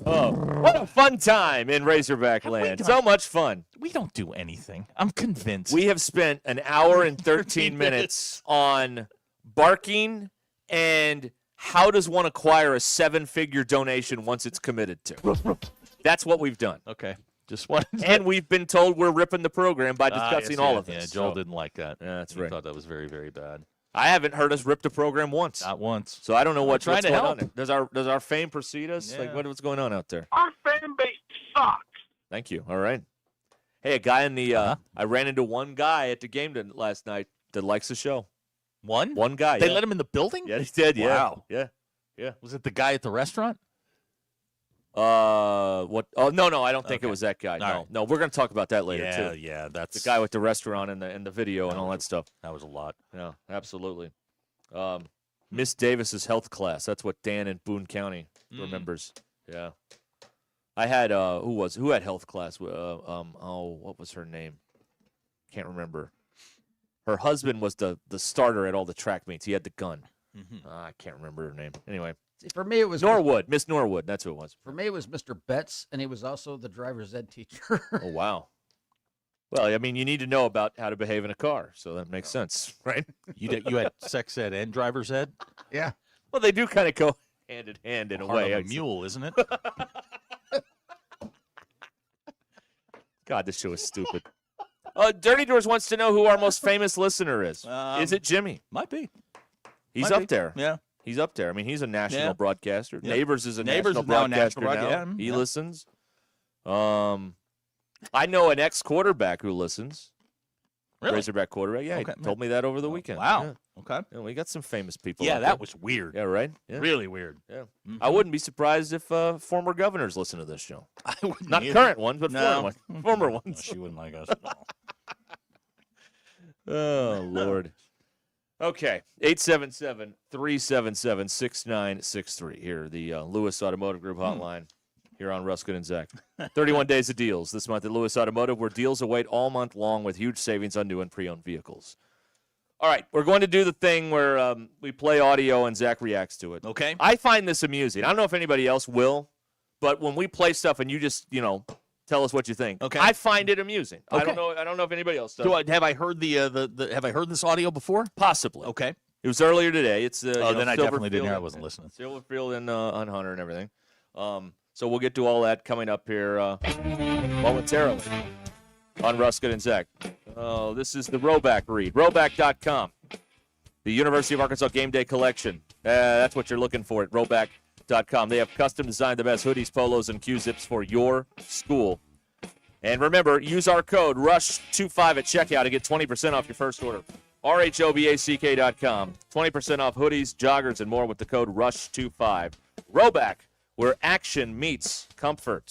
Oh, what a fun time in Razorback land. So much fun. We don't do anything. I'm convinced. We have spent an hour and 13 minutes on barking and how does one acquire a 7-figure donation once it's committed to. That's what we've done. Okay. Just one. And we've been told we're ripping the program by discussing all of this. Yeah, Joel didn't like that. Yeah, that's He right. thought that was very, very bad. I haven't heard us rip the program once. Not once. So I don't know what's trying to going help. on there. Does our fame precede us? Yeah. Like what's going on out there? Our fan base sucks. Thank you. All right. Hey, a guy in the I ran into one guy at the game last night that likes the show. One guy. They yeah. let him in the building? Yeah, he did. Yeah. Wow. Yeah. Yeah. Was it the guy at the restaurant? What? Oh no, I don't think it Okay. was that guy. All No, right. no, we're gonna talk about that later Yeah, too. yeah, that's The guy with the restaurant and the video and all that stuff. That was a lot. Yeah, absolutely. Miss Davis's health class. That's what Dan in Boone County remembers. Yeah. I had who had health class? What was her name? Can't remember. Her husband was the starter at all the track meets. He had the gun. I can't remember her name. Anyway, See, for me, it was Norwood, Miss Norwood. That's who it was. For me, it was Mr. Betts, and he was also the driver's ed teacher. Oh wow. Well, I mean, you need to know about how to behave in a car, so that makes sense, right? You had sex ed and driver's ed? Yeah. Well, they do kind of go hand in hand in a Heart way. of a I'd say. mule, isn't it? God, this show is stupid. Dirty Doors wants to know who our most famous listener is. Is it Jimmy? Might be. He's Might up be. there. Yeah. He's up there. I mean, he's a national yeah. broadcaster. Yeah. Neighbors is a Neighbors national is now a broadcaster national now. broadcaster. He Yeah. listens. I know an ex-quarterback who listens. Really? Razorback quarterback. Yeah, Okay. he told me that over the weekend. Wow. Yeah. Okay. Yeah, we got some famous people. Yeah, out that there. was weird. Yeah, right? Yeah. Really weird. Yeah. Mhm. I wouldn't be surprised if former governors listen to this show. I wouldn't Not either. current ones, but No. former No, ones. she wouldn't like us at all. Oh, Lord. Okay, 877-377-6963. Here, the Lewis Automotive Group hotline here on Ruscin and Zach. 31 days of deals this month at Lewis Automotive, where deals await all month long with huge savings on new and pre-owned vehicles. All right, we're going to do the thing where we play audio and Zach reacts to it. Okay. I find this amusing. I don't know if anybody else will, but when we play stuff and you just, tell us what you think. Okay. I find it amusing. I Okay. don't know if anybody else does. Have I heard have I heard this audio before? Possibly. Okay. It was earlier today. It's then I definitely didn't hear. I wasn't listening. Silverfield and on Hunter and everything. So we'll get to all that coming up here momentarily. on Ruscin and Zach. Oh, this is the Roback read. Roback.com. The University of Arkansas Game Day Collection. That's what you're looking for at Roback.com. They have custom designed the best hoodies, polos, and Q-zips for your school. And remember, use our code RUSH25 at checkout to get 20% off your first order. RHOBACK.com. 20% off hoodies, joggers, and more with the code RUSH25. Roback, where action meets comfort.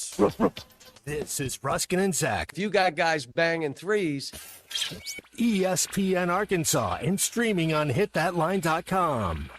This is Ruscin and Zach. If you got guys banging threes, ESPN Arkansas and streaming on hitthatline.com.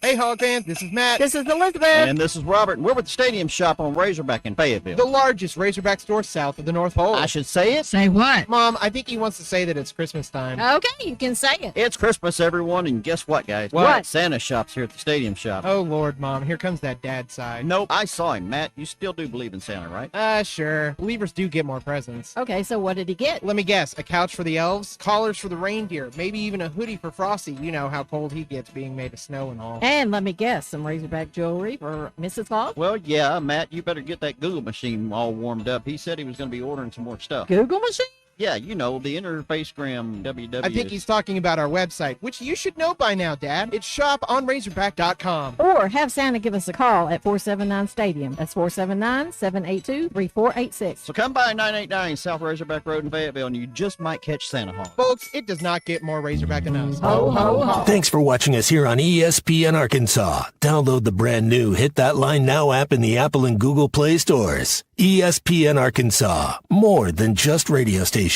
Hey, Hog Fan, this is Matt. This is Elizabeth. And this is Robert, and we're with the Stadium Shop on Razorback in Fayetteville. The largest Razorback store south of the North Pole. I should say it. Say what? Mom, I think he wants to say that it's Christmas time. Okay, you can say it. It's Christmas, everyone, and guess what, guys? What? Santa shop's here at the Stadium Shop. Oh, Lord, Mom, here comes that dad side. Nope, I saw him, Matt. You still do believe in Santa, right? Sure. Believers do get more presents. Okay, so what did he get? Let me guess, a couch for the elves, collars for the reindeer, maybe even a hoodie for Frosty. You know how cold he gets being made of snow and all. And let me guess, some Razorback jewelry for Mrs. Hogg? Well, yeah, Matt, you better get that Google machine all warmed up. He said he was going to be ordering some more stuff. Google machine? Yeah, you know, the Interfacegram WW. I think he's talking about our website, which you should know by now, Dad. It's shoponrazorback.com. Or have Santa give us a call at 479-STADIUM. That's 479-782-3486. So come by 989 South Razorback Road in Fayetteville, and you just might catch Santa Hog. Folks, it does not get more Razorback than us. Ho, ho, ho. Thanks for watching us here on ESPN Arkansas. Download the brand new Hit That Line Now app in the Apple and Google Play stores. ESPN Arkansas, more than just radio stations.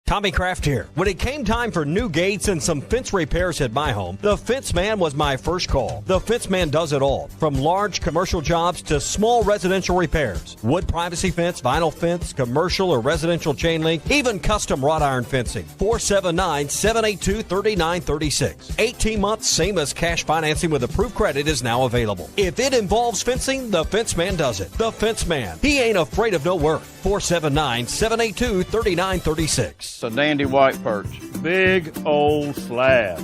Tommy Kraft here. When it came time for new gates and some fence repairs at my home, the Fence Man was my first call. The Fence Man does it all, from large commercial jobs to small residential repairs. Wood privacy fence, vinyl fence, commercial or residential chain link, even custom wrought iron fencing. 479-782-3936. 18 months, same as cash financing with approved credit is now available. If it involves fencing, the Fence Man does it. The Fence Man. He ain't afraid of no work. 479-782-3936. It's a dandy white perch. Big old slab.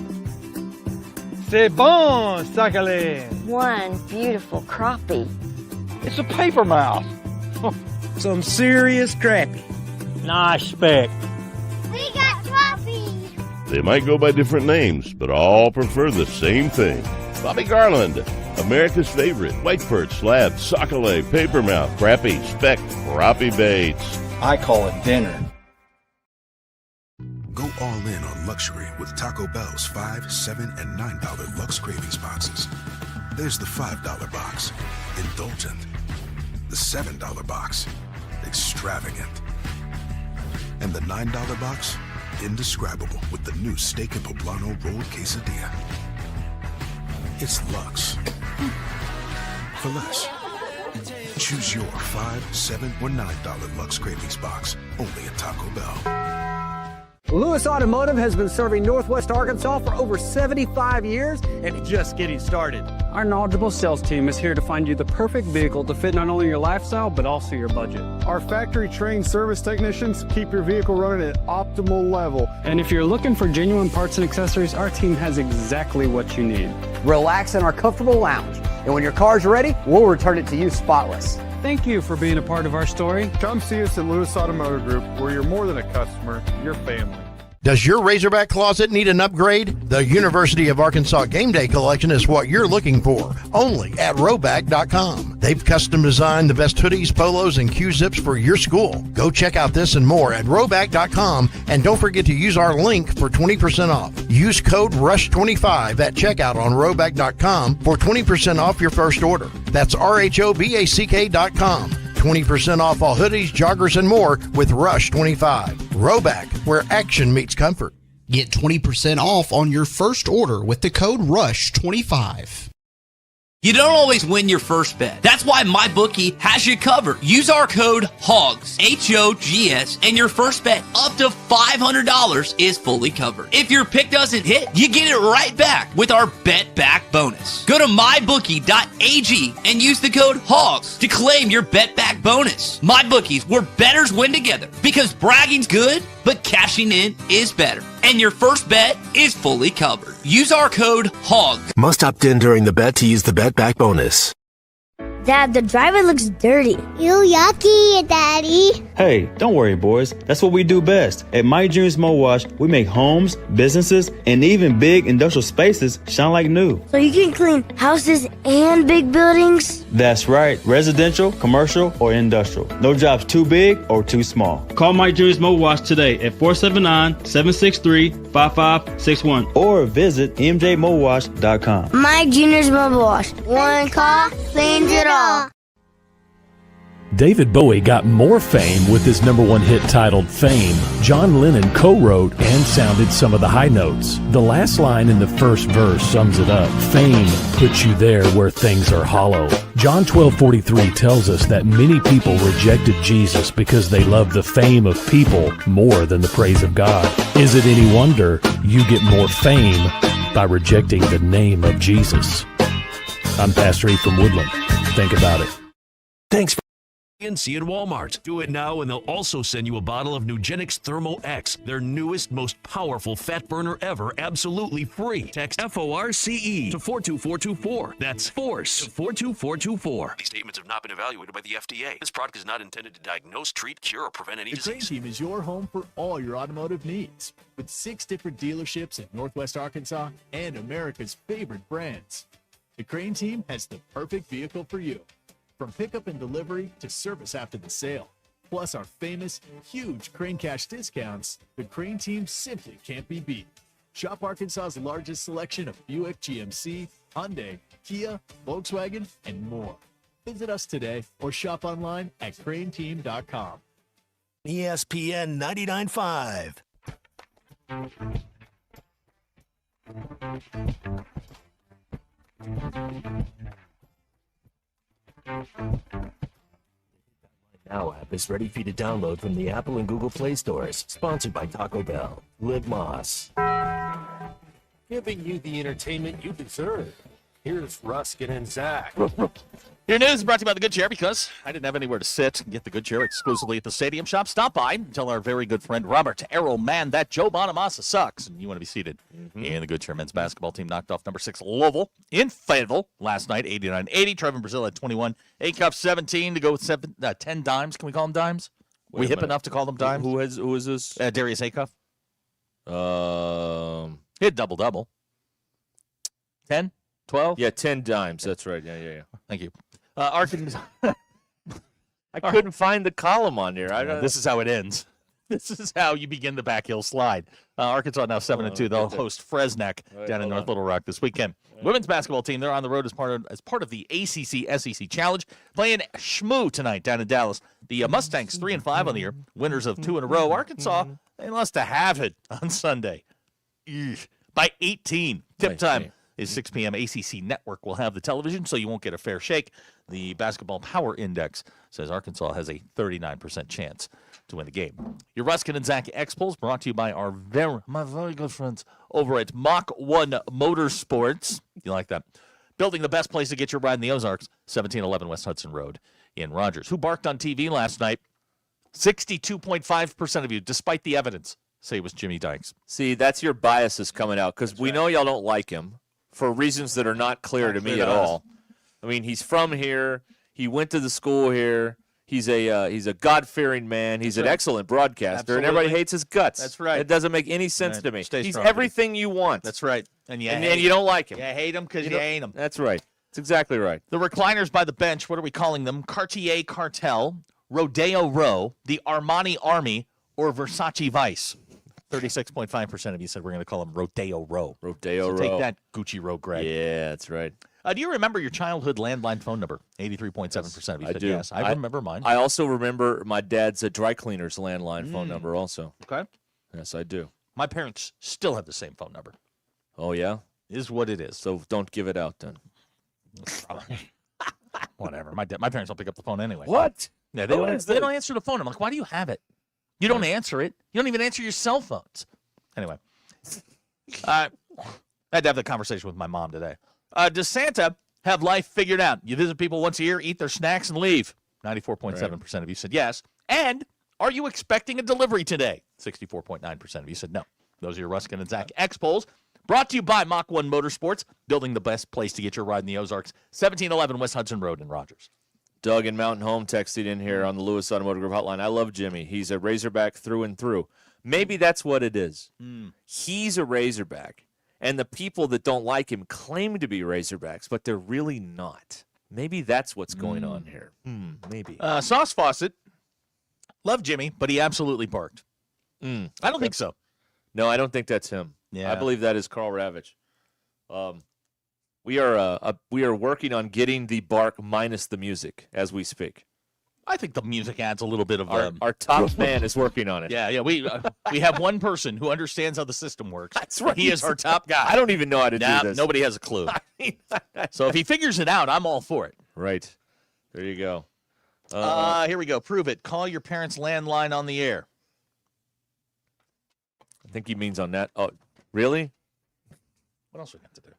C'est bon, sacalé. One beautiful crappie. It's a paper mouth. Some serious crappie. Nice speck. We got crappies. They might go by different names, but all prefer the same thing. Bobby Garland, America's favorite white perch, slab, sockeye, papermouth, crappie, speck, crappie baits. I call it dinner. Go all in on luxury with Taco Bell's $5, $7, and $9 Lux Cravings boxes. There's the $5 box, indulgent. The $7 box, extravagant. And the $9 box, indescribable with the new steak and poblano rolled quesadilla. It's Lux. For less. Choose your $5, $7, or $9 Lux Cravings box, only at Taco Bell. Lewis Automotive has been serving Northwest Arkansas for over 75 years and just getting started. Our knowledgeable sales team is here to find you the perfect vehicle to fit not only your lifestyle, but also your budget. Our factory-trained service technicians keep your vehicle running at optimal level. And if you're looking for genuine parts and accessories, our team has exactly what you need. Relax in our comfortable lounge. And when your car's ready, we'll return it to you spotless. Thank you for being a part of our story. Come see us at Lewis Automotive Group, where you're more than a customer, you're family. Does your Razorback closet need an upgrade? The University of Arkansas Game Day Collection is what you're looking for, only at Roback.com. They've custom designed the best hoodies, polos, and Q-zips for your school. Go check out this and more at Roback.com, and don't forget to use our link for 20% off. Use code RUSH25 at checkout on Roback.com for 20% off your first order. That's RHOBACK.com. 20% off all hoodies, joggers, and more with Rush25. Roback, where action meets comfort. Get 20% off on your first order with the code RUSH25. You don't always win your first bet. That's why MyBookie has you covered. Use our code HOGS, H-O-G-S, and your first bet up to $500 is fully covered. If your pick doesn't hit, you get it right back with our Bet Back bonus. Go to mybookie.ag and use the code HOGS to claim your Bet Back bonus. MyBookie's, where bettors win together, because bragging's good, but cashing in is better. And your first bet is fully covered. Use our code HOGS. Must opt in during the bet to use the Bet Back bonus. Dad, the driver looks dirty. Ew, yucky, Daddy. Hey, don't worry, boys. That's what we do best. At My Dreams Mo Wash, we make homes, businesses, and even big industrial spaces shine like new. So you can clean houses and big buildings? That's right. Residential, commercial, or industrial. No job's too big or too small. Call My Dreams Mo Wash today at 479-763-5561 or visit mjmowash.com. My Junior's Mobile Wash. One call cleans it all. David Bowie got more fame with his #1 hit titled Fame. John Lennon co-wrote and sounded some of the high notes. The last line in the first verse sums it up. Fame puts you there where things are hollow. John 12:43 tells us that many people rejected Jesus because they loved the fame of people more than the praise of God. Is it any wonder you get more fame by rejecting the name of Jesus? I'm Pastor E from Woodland. Think about it. Thanks. See at Walmart. Do it now and they'll also send you a bottle of Nugenix Thermo X, their newest, most powerful fat burner ever, absolutely free. Text FORCE to 42424. That's FORCE to 42424. These statements have not been evaluated by the FDA. This product is not intended to diagnose, treat, cure, or prevent any disease. The Crane Team is your home for all your automotive needs. With 6 different dealerships in Northwest Arkansas and America's favorite brands. The Crane Team has the perfect vehicle for you. From pickup and delivery to service after the sale. Plus our famous, huge Crane Cash discounts, the Crane Team simply can't be beat. Shop Arkansas's largest selection of Buick, GMC, Hyundai, Kia, Volkswagen, and more. Visit us today or shop online at craneteam.com. ESPN 99.5. Now app is ready for you to download from the Apple and Google Play stores. Sponsored by Taco Bell. Live Moss. Giving you the entertainment you deserve. Here's Ruscin and Zach. Your news is brought to you by the Good Chair because I didn't have anywhere to sit. Get the Good Chair exclusively at the Stadium Shop. Stop by and tell our very good friend Robert Errol, man, that Joe Bonamassa sucks. And you want to be seated. And the Good Chair men's basketball team knocked off number 6 Louisville in Fayetteville last night, 89-80. Trevor Brazil had 21. A-Cup 17 to go with 10 dimes. Can we call them dimes? We hip enough to call them dimes? Who is this? Darius Acuff. He had double-double. 10? 12? Yeah, 10 dimes. That's right. Yeah. Thank you. Arkansas. I couldn't find the column on here. This is how it ends. This is how you begin the back hill slide. Arkansas now 7-2. They'll host Fresnac down in North Little Rock this weekend. Women's basketball team, they're on the road as part of the ACC-SEC Challenge, playing Shmoo tonight down in Dallas. The Mustangs 3-5 on the year, winners of 2 in a row. Arkansas, they lost to Havant on Sunday by 18. Tip time is 6 p.m. ACC Network will have the television, so you won't get a fair shake. The Basketball Power Index says Arkansas has a 39% chance to win the game. Your Ruscin and Zach X-Pulls brought to you by my very good friends over at Mach 1 Motorsports. You like that? Building the best place to get your ride in the Ozarks, 1711 West Hudson Road in Rogers. Who barked on TV last night? 62.5% of you, despite the evidence, say it was Jimmy Dykes. See, that's your biases coming out because we know y'all don't like him for reasons that are not clear to me at all. I mean, he's from here. He went to the school here. He's a God-fearing man. He's an excellent broadcaster, and everybody hates his guts. That's right. It doesn't make any sense to me. He's everything you want. That's right. And you don't like him. You hate him because you hate him. That's right. That's exactly right. The recliners by the bench, what are we calling them? Cartier Cartel, Rodeo Row, the Armani Army, or Versace Vice? 36.5% of you said we're going to call them Rodeo Row. Rodeo Row. Take that, Gucci Row, Greg. Yeah, that's right. Do you remember your childhood landline phone number? 83.7% of you said do. yes. I remember mine. I also remember my dad's dry cleaner's landline phone number also. Okay. Yes, I do. My parents still have the same phone number. Oh, yeah? Is what it is. So don't give it out then. Whatever. My parents don't pick up the phone anyway. What? Yeah, they don't answer the phone. I'm like, why do you have it? You don't answer it. You don't even answer your cell phones. Anyway. I had to have the conversation with my mom today. Does Santa have life figured out? You visit people once a year, eat their snacks, and leave. 94.7% of you said yes. And are you expecting a delivery today? 64.9% of you said no. Those are your Ruscin and Zach X polls. Brought to you by Mach 1 Motorsports, building the best place to get your ride in the Ozarks. 1711 West Hudson Road in Rogers. Doug in Mountain Home texted in here on the Lewis Automotive Group hotline. I love Jimmy. He's a Razorback through and through. Maybe that's what it is. He's a Razorback, and the people that don't like him claim to be Razorbacks, but they're really not. Maybe that's what's going on here. Maybe. Sauce Fawcett, love Jimmy, but he absolutely barked. I don't think so. No, I don't think that's him. Yeah. I believe that is Carl Ravitch. We are working on getting the bark minus the music as we speak. I think the music adds a little bit of our top man is working on it. Yeah. We have one person who understands how the system works. That's right. He is our top guy. I don't even know how to do this. Nobody has a clue. So if he figures it out, I'm all for it. Right. There you go. Here we go. Prove it. Call your parents' landline on the air. I think he means on that. Oh, really? What else we got to do?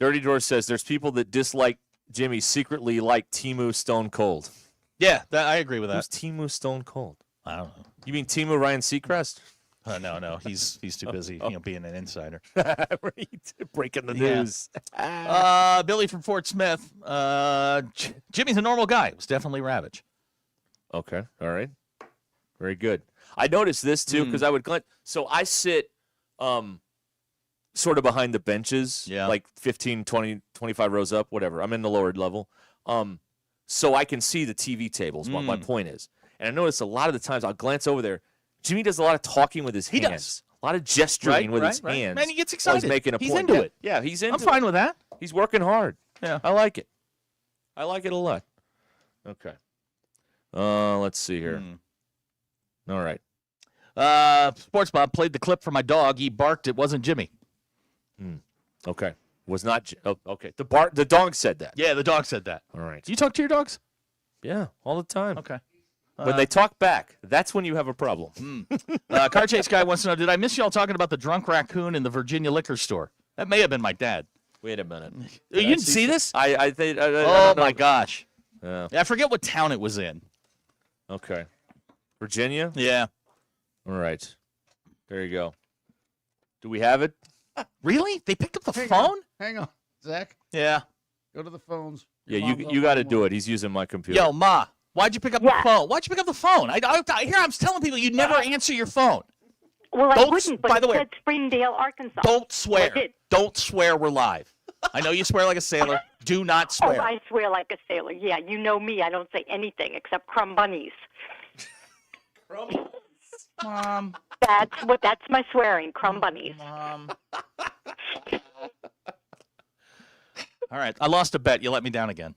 Dirty Door says there's people that dislike Jimmy secretly like Timu Stone Cold. Yeah, I agree with that. Who's Timu Stone Cold? I don't know. You mean Timu Ryan Seacrest? No, he's too busy, being an insider. Breaking the news. Billy from Fort Smith. Jimmy's a normal guy. It was definitely Ravitch. Okay, all right. Very good. I noticed this, too, because I would glance. So I sit sort of behind the benches, like 15, 20, 25 rows up, whatever. I'm in the lower level. So I can see the TV tables, what my point is. And I notice a lot of the times I'll glance over there. Jimmy does a lot of talking with his hands. He does. A lot of gesturing with his hands. Man, he gets while excited. He's making a He's point. into it. Yeah, he's into it. I'm fine with that. He's working hard. Yeah. I like it. I like it a lot. Okay. Let's see here. All right. Sports Bob played the clip for my dog. He barked. It wasn't Jimmy. Okay. Was not. Okay. The dog said that. Yeah, the dog said that. All right. Do you talk to your dogs? Yeah, all the time. Okay. When they talk back, that's when you have a problem. Car Chase Guy wants to know, did I miss y'all talking about the drunk raccoon in the Virginia liquor store? That may have been my dad. Wait a minute. You didn't see this? I think. Oh, my gosh. Yeah. I forget what town it was in. Okay. Virginia? Yeah. All right. There you go. Do we have it? Really? They picked up the phone? Hang on, Zach. Yeah. Go to the phones. Yeah, you got to do it. He's using my computer. Yo, Ma, why'd you pick up the phone? Why'd you pick up the phone? I'm telling people you never answer your phone. Well, I wouldn't, but by the way, it said Springdale, Arkansas. Don't swear. I did. Don't swear we're live. I know you swear like a sailor. Do not swear. Oh, I swear like a sailor. Yeah, you know me. I don't say anything except crumb bunnies. Mom. That's my swearing, crumb bunnies. Mom. All right, I lost a bet. You let me down again.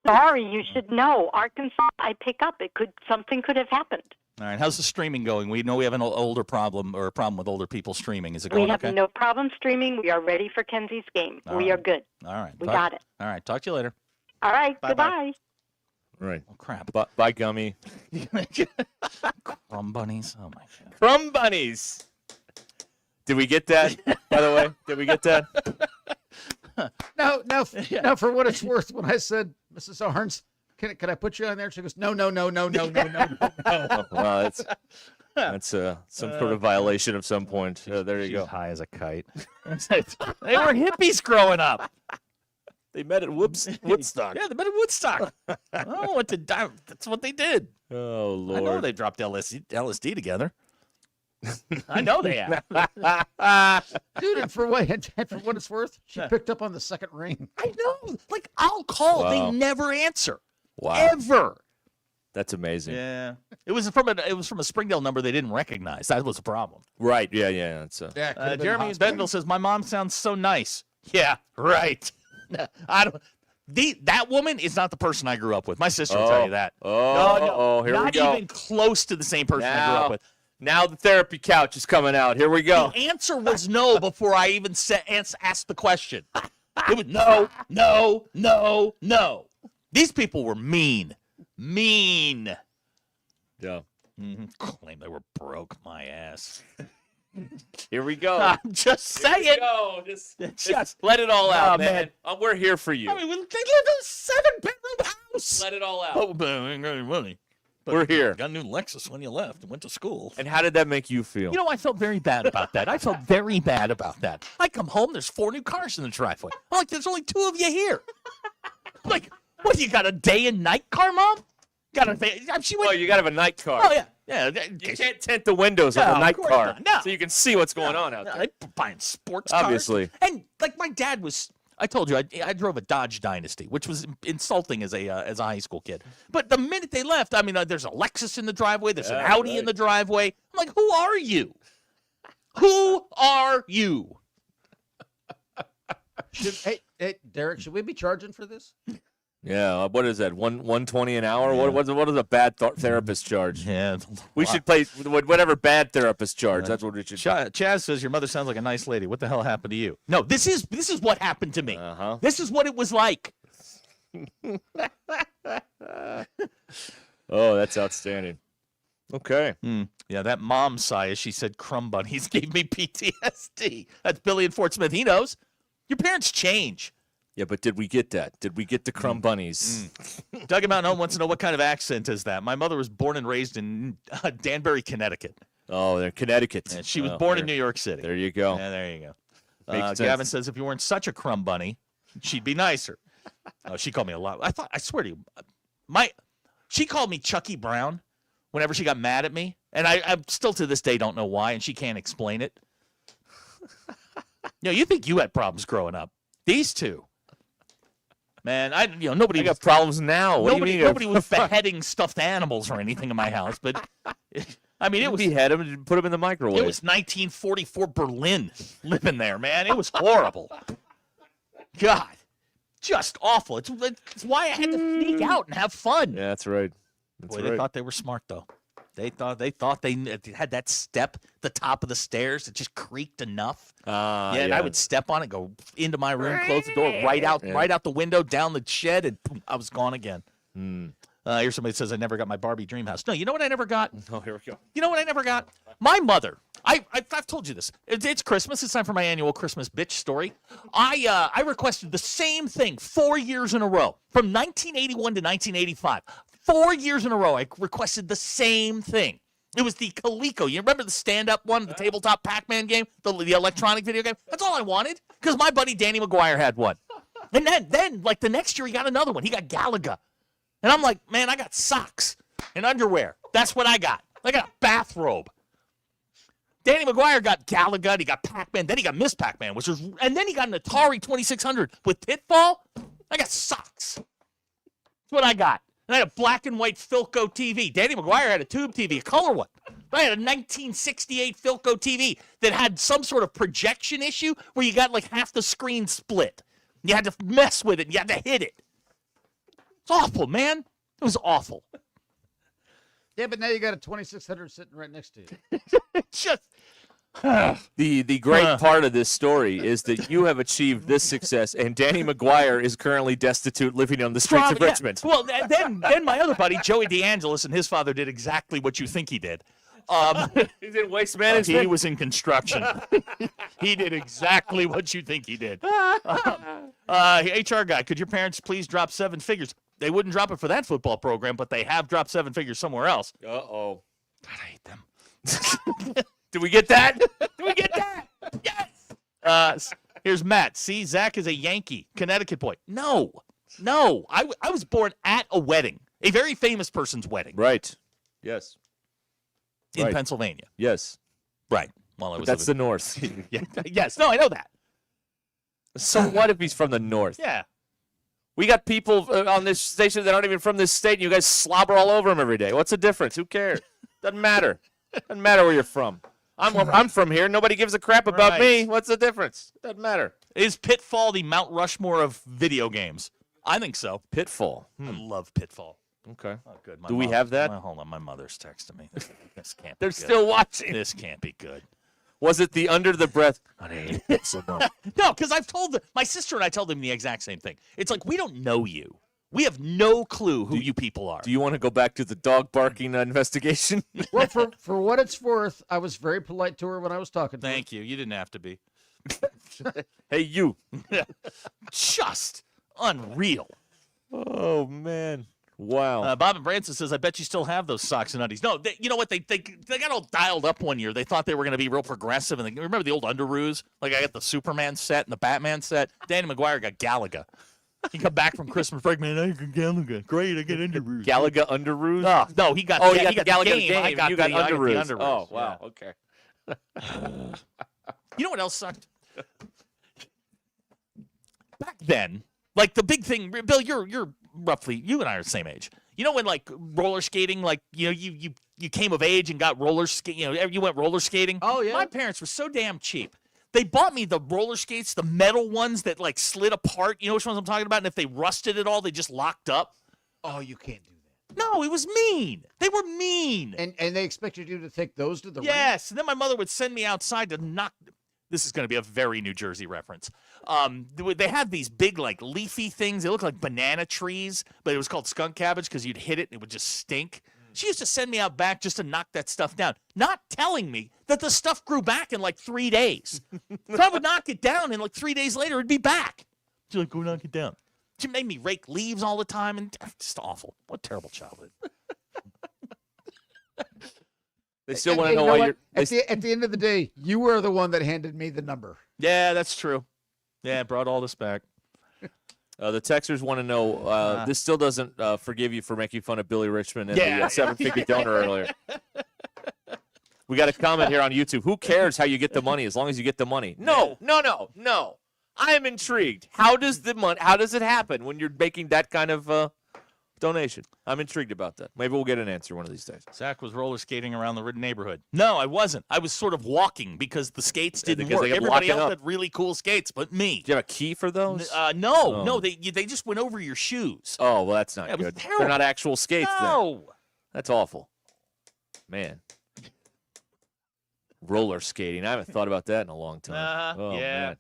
Sorry, you should know. Arkansas, I pick up. Something could have happened. All right, how's the streaming going? We know we have an older problem or a problem with older people streaming. Is it going We have okay? no problem streaming. We are ready for Kenzie's game. We are good. All right. We got it. All right, talk to you later. All right, Bye-bye. goodbye. Right. Oh, crap. Bye, Gummy. Crumb bunnies. Oh, my God. Crumb bunnies. Did we get that, by the way? Did we get that? No, for what it's worth, when I said, Mrs. Arns, can I put you on there? She goes, no. Oh, well, that's some sort of violation of some point. There you go. High as a kite. They were hippies growing up. They met at Woodstock. Yeah, they met at Woodstock. Oh, that's what they did. Oh, Lord. I know they dropped LSD together. I know they have. Dude, and for what it's worth, she picked up on the second ring. I know. Like, I'll call. Wow. They never answer. Wow. Ever. That's amazing. Yeah. It was from a Springdale number they didn't recognize. That was the problem. Right. Yeah. It's Jeremy in Bentonville says, my mom sounds so nice. Yeah, right. That woman is not the person I grew up with. My sister will tell you that. Oh, here we go. Not even close to the same person I grew up with. Now the therapy couch is coming out. Here we go. The answer was no before I even asked the question. It was no. These people were mean. Mean. Yeah. Claim they were broke. My ass. Here we go. I'm just saying. Here we go. Just let it all out, man. We're here for you. I mean, they live in a 7-bedroom house. Let it all out. Oh, but I ain't got any money. We're here. Got a new Lexus when you left and went to school. And how did that make you feel? You know, I felt very bad about that. I felt very bad about that. I come home, there's 4 new cars in the driveway. I'm like, there's only 2 of you here. I'm like, what, you got a day and night car, Mom? Got a she went, you got to have a night car. Oh, yeah. Yeah. You can't tint the windows of a night car not. No. so you can see what's going on out there. I'm buying sports Obviously. cars. And, like, my dad was... I told you, I drove a Dodge Dynasty, which was insulting as a high school kid. But the minute they left, I mean, there's a Lexus in the driveway. There's an Audi in the driveway. I'm like, who are you? Who are you? Hey, Derek, should we be charging for this? Yeah, what is that? $120 an hour? Yeah. What does a bad therapist charge? Yeah, we should pay whatever bad therapist charge. That's what we should. Chaz says your mother sounds like a nice lady. What the hell happened to you? No, this is what happened to me. This is what it was like. Oh, that's outstanding. Okay. Yeah, that mom sigh as she said crumb bunnies gave me PTSD. That's Billy in Fort Smith. He knows. Your parents change. Yeah, but did we get that? Did we get the crumb bunnies? Doug in Mountain Home wants to know what kind of accent is that. My mother was born and raised in Danbury, Connecticut. Oh, they're in Connecticut. And she was born in New York City. There you go. Yeah, there you go. Makes Gavin sense. says if you weren't such a crumb bunny, she'd be nicer. Oh, she called me a lot. I swear to you, she called me Chucky Brown whenever she got mad at me, and I still to this day don't know why, and she can't explain it. You think you had problems growing up? These two. Man, nobody got problems now. What do you mean? Nobody was beheading stuffed animals or anything in my house, but I mean, it was behead them and put them in the microwave. It was 1944 Berlin living there, man. It was horrible. God, just awful. It's why I had to sneak out and have fun. Yeah, that's right. They thought they were smart though. They thought they had that step, the top of the stairs that just creaked enough. And I would step on it, go into my room, close the door, right out the window, down the shed, and boom, I was gone again. Here's somebody that says I never got my Barbie dream house. No, you know what I never got? Oh, here we go. You know what I never got? My mother. I've told you this. It's Christmas. It's time for my annual Christmas bitch story. I requested the same thing 4 years in a row, from 1981 to 1985. 4 years in a row, I requested the same thing. It was the Coleco. You remember the stand-up one, the tabletop Pac-Man game, the electronic video game? That's all I wanted, because my buddy Danny McGuire had one. And then, like the next year, he got another one. He got Galaga. And I'm like, man, I got socks and underwear. That's what I got. I got a bathrobe. Danny McGuire got Galaga, he got Pac-Man, then he got Miss Pac-Man, and then he got an Atari 2600 with Pitfall. I got socks. That's what I got. And I had a black and white Philco TV. Danny McGuire had a tube TV, a color one. I had a 1968 Philco TV that had some sort of projection issue where you got like half the screen split. You had to mess with it. And you had to hit it. It's awful, man. It was awful. Yeah, but now you got a 2600 sitting right next to you. Just the great part of this story is that you have achieved this success, and Danny McGuire is currently destitute, living on the streets of Richmond. Well, then my other buddy Joey DeAngelis and his father did exactly what you think he did. He's in waste management. He was in construction. He did exactly what you think he did. HR guy, could your parents please drop 7 figures? They wouldn't drop it for that football program, but they have dropped 7 figures somewhere else. Uh-oh. God, I hate them. Did we get that? Did we get that? Yes. Here's Matt. See, Zach is a Yankee, Connecticut boy. No. I was born at a wedding, a very famous person's wedding. Right. Yes. In Pennsylvania. Yes. Right. Well, that's the north. Yeah. Yes. No, I know that. So what if he's from the north? Yeah. We got people on this station that aren't even from this state, and you guys slobber all over them every day. What's the difference? Who cares? Doesn't matter. Doesn't matter where you're from. I'm from here. Nobody gives a crap about me. What's the difference? Doesn't matter. Is Pitfall the Mount Rushmore of video games? I think so. Pitfall. I love Pitfall. Okay. Oh, good. Do we have that? Well, hold on. My mother's texting me. This can't be They're good. still watching. This can't be good. Was it the under the breath? Honey, it's a no. No, because I've told my sister and I told them the exact same thing. It's like, we don't know you. We have no clue who you people are. Do you want to go back to the dog barking investigation? Well, for what it's worth, I was very polite to her when I was talking to her. Thank you. You didn't have to be. Hey, you. Just unreal. Oh, man. Wow. Bob and Branson says, I bet you still have those socks and undies. No, you know what? They got all dialed up one year. They thought they were going to be real progressive. And remember the old Underoos? Like I got the Superman set and the Batman set. Danny McGuire got Galaga. He come back from Christmas break, man, I got Galaga. Great, I get Underoos. Galaga Underoos? No, he got he got the Galaga game. I got you got Underoos. the Underoos. Oh, wow. Yeah. Okay. You know what else sucked? Back then, like the big thing, Bill, you're roughly, you and I are the same age. You know when like roller skating, like you came of age and got roller skating, you went roller skating. Oh yeah. My parents were so damn cheap. They bought me the roller skates, the metal ones that like slid apart. You know which ones I'm talking about? And if they rusted at all, they just locked up. Oh, you can't do that. No, it was mean. They were mean. And they expected you to take those to the ring? Yes, and then my mother would send me outside to knock. This is going to be a very New Jersey reference. They had these big, like, leafy things. They looked like banana trees, but it was called skunk cabbage because you'd hit it and it would just stink. She used to send me out back just to knock that stuff down, not telling me that the stuff grew back in, like, 3 days. So I would knock it down, and, like, 3 days later, it'd be back. She's like, go knock it down. She made me rake leaves all the time, and just awful. What a terrible childhood. They still want to know why you're. At the end of the day, you were the one that handed me the number. Yeah, that's true. Yeah, it brought all this back. The texters want to know, this still doesn't forgive you for making fun of Billy Richmond and the seven-figure donor earlier. We got a comment here on YouTube. Who cares how you get the money as long as you get the money? No. I am intrigued. How does it happen when you're making that kind of donation? I'm intrigued about that. Maybe we'll get an answer one of these days. Zach was roller skating around the neighborhood. No, I wasn't. I was sort of walking because the skates didn't work. Everybody else had really cool skates, but me. Do you have a key for those? No. They just went over your shoes. Oh, well, that's not good. They're not actual skates No. then. That's awful. Man. Roller skating. I haven't thought about that in a long time. Yeah.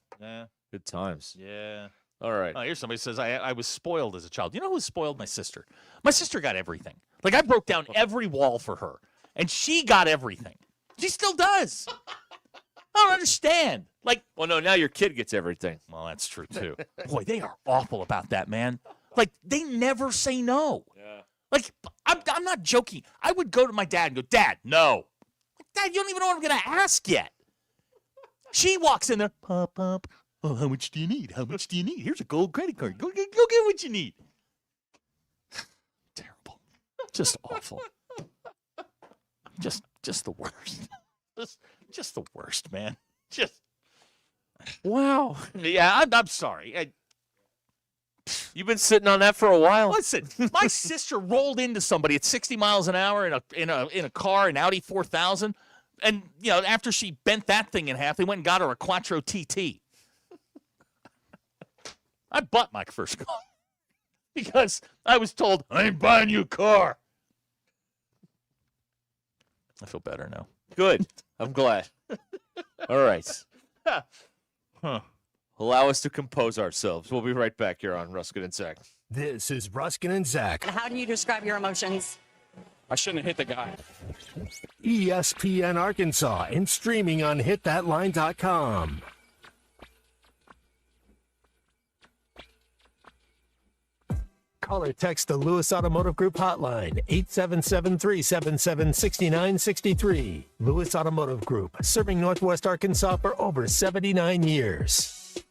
Good times. Yeah. All right. Oh, here's somebody says, I was spoiled as a child. You know who spoiled my sister? My sister got everything. Like, I broke down every wall for her, and she got everything. She still does. I don't understand. Like, well, no, now your kid gets everything. Well, that's true, too. Boy, they are awful about that, man. Like, they never say no. Yeah. Like, I'm not joking. I would go to my dad and go, Dad, no. Dad, you don't even know what I'm going to ask yet. She walks in there, Pop. Oh, how much do you need? How much do you need? Here's a gold credit card. Go get what you need. Terrible. Just awful. Just the worst. Just the worst, man. Just. Wow. Yeah, I'm sorry. You've been sitting on that for a while. Listen, my sister rolled into somebody at 60 miles an hour in a car, an Audi 4000, and after she bent that thing in half, they went and got her a Quattro TT. I bought my first car because I was told, I ain't buying you a car. I feel better now. Good. I'm glad. All right. Allow us to compose ourselves. We'll be right back here on Ruscin and Zach. This is Ruscin and Zach. How do you describe your emotions? I shouldn't have hit the guy. ESPN Arkansas and streaming on hitthatline.com. Call or text the Lewis Automotive Group hotline, 877-377-6963. Lewis Automotive Group, serving Northwest Arkansas for over 79 years.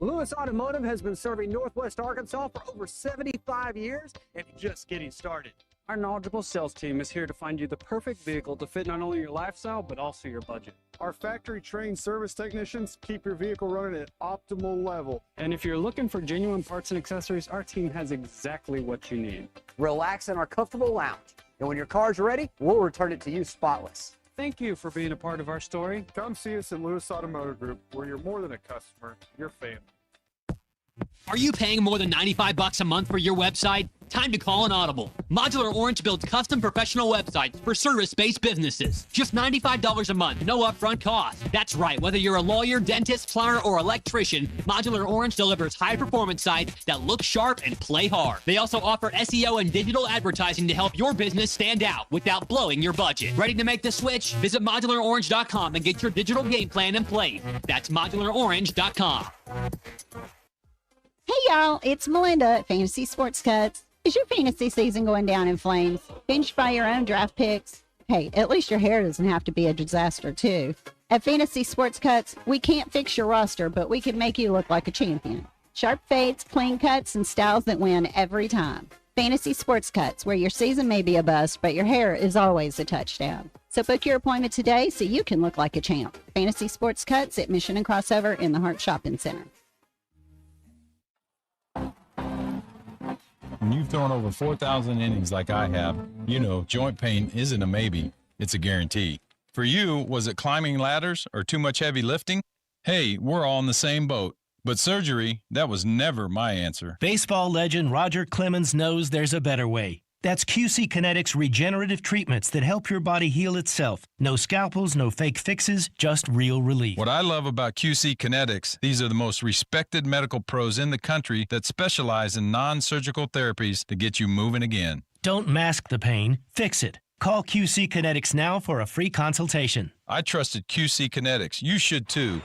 Lewis Automotive has been serving Northwest Arkansas for over 75 years and just getting started. Our knowledgeable sales team is here to find you the perfect vehicle to fit not only your lifestyle, but also your budget. Our factory-trained service technicians keep your vehicle running at optimal level. And if you're looking for genuine parts and accessories, our team has exactly what you need. Relax in our comfortable lounge. And when your car's ready, we'll return it to you spotless. Thank you for being a part of our story. Come see us at Lewis Automotive Group, where you're more than a customer, you're family. Are you paying more than $95 a month for your website? Time to call an Audible. Modular Orange builds custom professional websites for service-based businesses. Just $95 a month, no upfront cost. That's right, whether you're a lawyer, dentist, plumber, or electrician, Modular Orange delivers high-performance sites that look sharp and play hard. They also offer SEO and digital advertising to help your business stand out without blowing your budget. Ready to make the switch? Visit modularorange.com and get your digital game plan in place. That's modularorange.com. Hey y'all, it's Melinda at Fantasy Sports Cuts. Is your fantasy season going down in flames? Finished by your own draft picks? Hey, at least your hair doesn't have to be a disaster, too. At Fantasy Sports Cuts, we can't fix your roster, but we can make you look like a champion. Sharp fades, clean cuts, and styles that win every time. Fantasy Sports Cuts, where your season may be a bust, but your hair is always a touchdown. So book your appointment today so you can look like a champ. Fantasy Sports Cuts at Mission and Crossover in the Hart Shopping Center. When you've thrown over 4,000 innings like I have, you know joint pain isn't a maybe, it's a guarantee. For you, was it climbing ladders or too much heavy lifting? Hey, we're all in the same boat. But surgery, that was never my answer. Baseball legend Roger Clemens knows there's a better way. That's QC Kinetics regenerative treatments that help your body heal itself. No scalpels, no fake fixes, just real relief. What I love about QC Kinetics, these are the most respected medical pros in the country that specialize in non-surgical therapies to get you moving again. Don't mask the pain, fix it. Call QC Kinetics now for a free consultation. I trusted QC Kinetics. You should too.